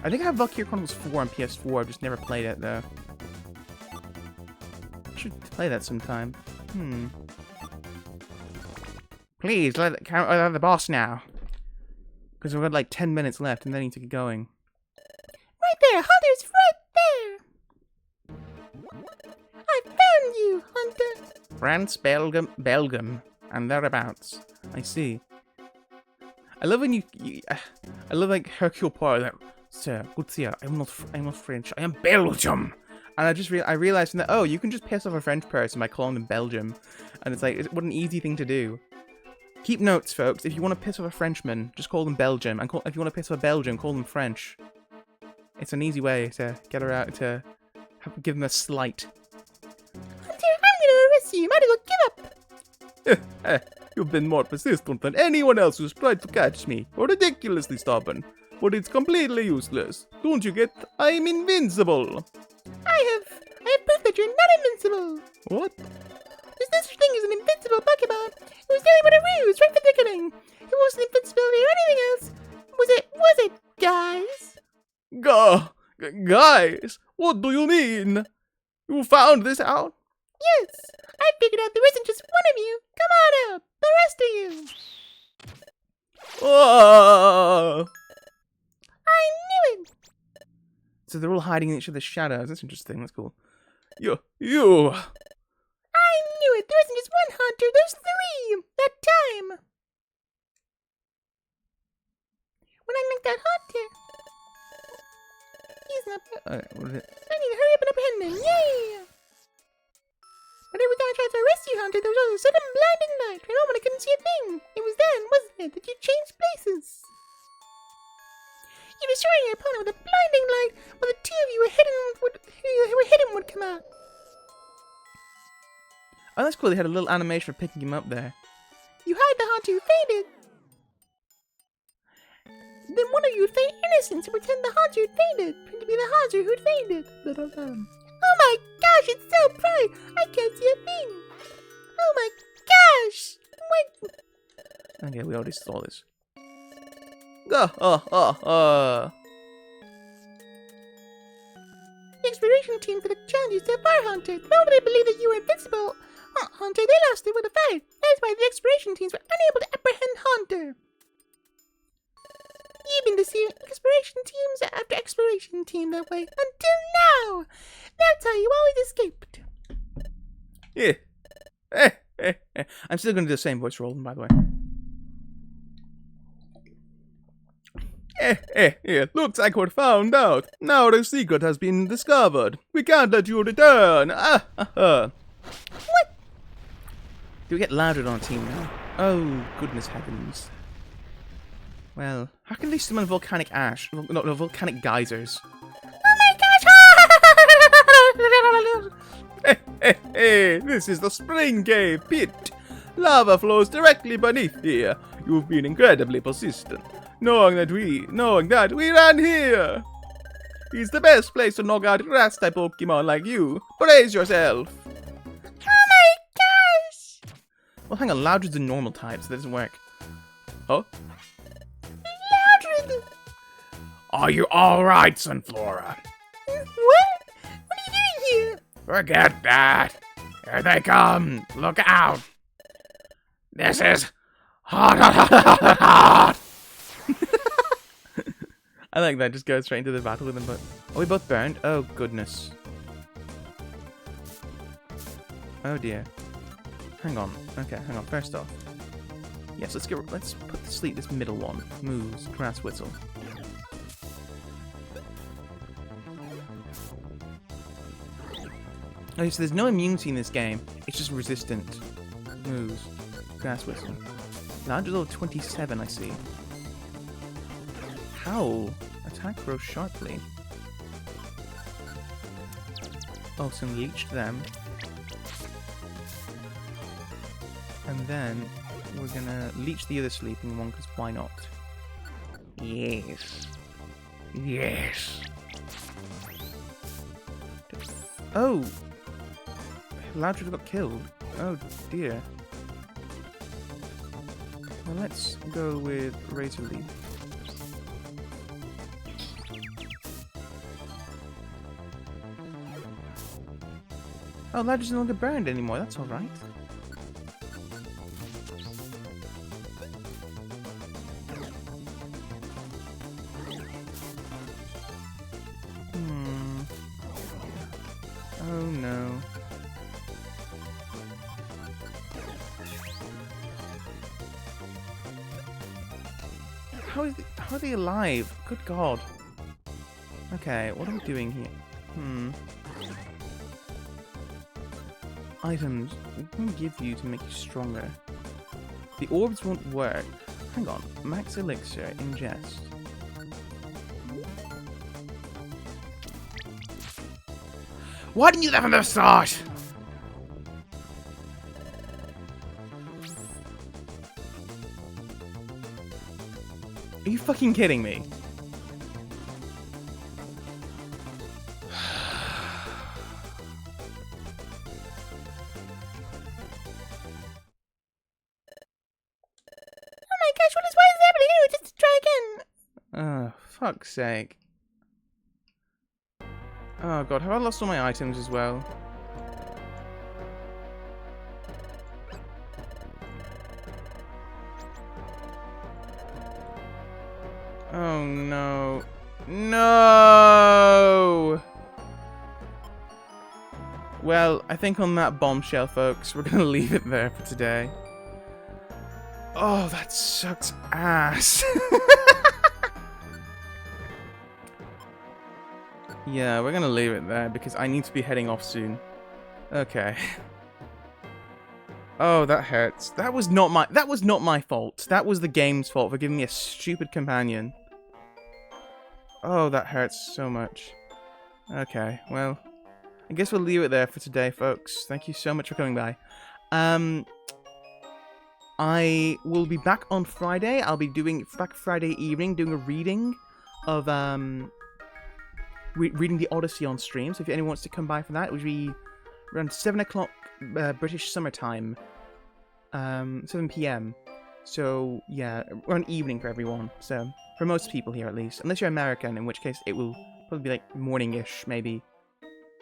I think I have Valkyria Chronicles 4 on PS4, I've just never played it though. I should play that sometime. Please, let the boss now. Because we've got like 10 minutes left and then need to get going. Right there, Hunter's right there. I found you, Hunter. France, Belgium, and thereabouts. I see. I love when I love like Hercule Poirot. Like, sir, good sir, I'm not French. I am Belgium. And I realized that, oh, you can just piss off a French person by calling them Belgium, and it's like, what an easy thing to do. Keep notes, folks. If you want to piss off a Frenchman, just call them Belgium, and if you want to piss off a Belgian, call them French. It's an easy way to get her out to give them a slight. Hunter, I'm gonna arrest you. You might as well give up. You've been more persistent than anyone else who's tried to catch me, or ridiculously stubborn. But it's completely useless. Don't you get? I'm invincible. I have proof that you're not invincible. What? There's no such thing as an invincible Pokemon. It was nothing but a ruse right from the beginning. It wasn't invincibility or anything else. Was it, guys? Guys, what do you mean? You found this out? Yes, I figured out there isn't just one of you. Come on out, the rest of you. Oh! I knew it. So they're all hiding in each other's shadows. That's interesting. That's cool. You. I knew it. There isn't just one Hunter. There's three. That time. When I knocked out Hunter. He's not. What is it? I need to hurry up and apprehend him. Yay! But every time I tried to arrest you, Hunter, there was all a sudden blinding light. For a moment I couldn't see a thing. It was then, wasn't it, that you changed places? You destroyed your opponent with a blinding light, while the two of you who were hidden would come out. Oh, that's cool. They had a little animation of picking him up there. You hide the Hunter who fainted. Then one of you would feign innocence and pretend the Hunter had fainted, pretend to be the Hunter who'd fainted. Oh my gosh, it's so bright! I can't see a thing! Oh my gosh! Wait! Okay, we already saw this. The exploration team for the challenge is so far, Hunter. Nobody believed that you were invincible. Hunter, they lost it with a fight. That is why the exploration teams were unable to apprehend Hunter. You've been deceiving exploration teams after exploration team that way until now. That's how you always escaped. Yeah. I'm still going to do the same voice rolling, by the way. Looks like we're found out. Now the secret has been discovered. We can't let you return. What? Do we get louder on team now? Oh, goodness heavens. Well, how can they summon volcanic ash? No, volcanic geysers. Oh my gosh! This is the Spring Cave pit. Lava flows directly beneath here. You've been incredibly persistent. Knowing that we ran here. It's the best place to knock out grass-type Pokemon like you. Praise yourself. Oh my gosh! Well, hang on, Loudred's a normal type, so that doesn't work. Oh? Loudred! Are you alright, Sunflora? What? What are you doing here? Forget that. Here they come. Look out. This is hot. I like that, just go straight into the battle with them, but... Are we both burned? Oh, goodness. Oh, dear. Hang on. Okay, hang on. First off. Yes, let's put to sleep this middle one. Moves. Grass Whistle. Okay, so there's no immunity in this game. It's just resistant. Moves. Grass Whistle. Lounge level 27, I see. Howl. Attack grows sharply. Oh, so leech them. And then we're gonna leech the other sleeping one, because why not? Yes. Yes. Oh! Loudred got killed. Oh dear. Well, let's go with Razor Leaf. Oh, Loudred's no longer burned anymore. That's alright. Oh no. How are they alive? Good God. Okay, what are we doing here? Items. What can we give you to make you stronger? The orbs won't work. Hang on. Max elixir. Ingest. Why didn't you let from the start? Are you fucking kidding me? Oh my gosh, what is happening? Anyway, just try again. Oh, fuck's sake. Oh god, have I lost all my items as well? Oh no. No! Well, I think on that bombshell, folks, we're gonna leave it there for today. Oh, that sucks ass. Yeah, we're gonna leave it there because I need to be heading off soon. Okay. Oh, that hurts. That was not my fault. That was the game's fault for giving me a stupid companion. Oh, that hurts so much. Okay, well, I guess we'll leave it there for today, folks. Thank you so much for coming by. I will be back on Friday. I'll be doing back Friday evening, doing a reading of reading the Odyssey on stream. So if anyone wants to come by for that, it would be around 7 o'clock British summertime, 7 p.m. So yeah, around evening for everyone. So for most people here at least, unless you're American, in which case it will probably be like morning-ish maybe,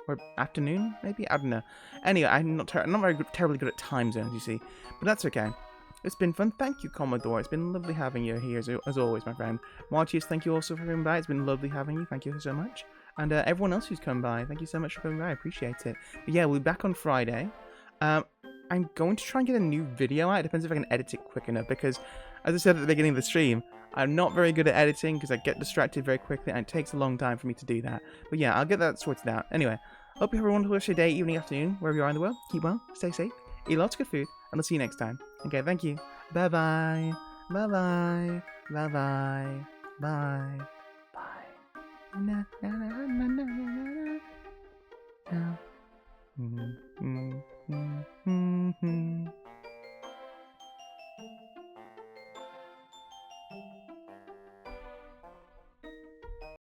or afternoon maybe. I don't know. Anyway, I'm not terribly good at time zones, you see, but that's okay. It's been fun. Thank you, Commodore. It's been lovely having you here as always, my friend. Martius, thank you also for coming by. It's been lovely having you. Thank you so much. And everyone else who's come by, thank you so much for coming by. I appreciate it. But yeah, we'll be back on Friday. I'm going to try and get a new video out. It depends if I can edit it quick enough, because, as I said at the beginning of the stream, I'm not very good at editing because I get distracted very quickly, and it takes a long time for me to do that. But yeah, I'll get that sorted out. Anyway, hope you have a wonderful rest of your day, evening, afternoon, wherever you are in the world. Keep well, stay safe, eat lots of good food, and I'll see you next time. Okay, thank you. Bye-bye. Bye-bye. Bye-bye. Bye. Bye. Na na na na na na na. Na.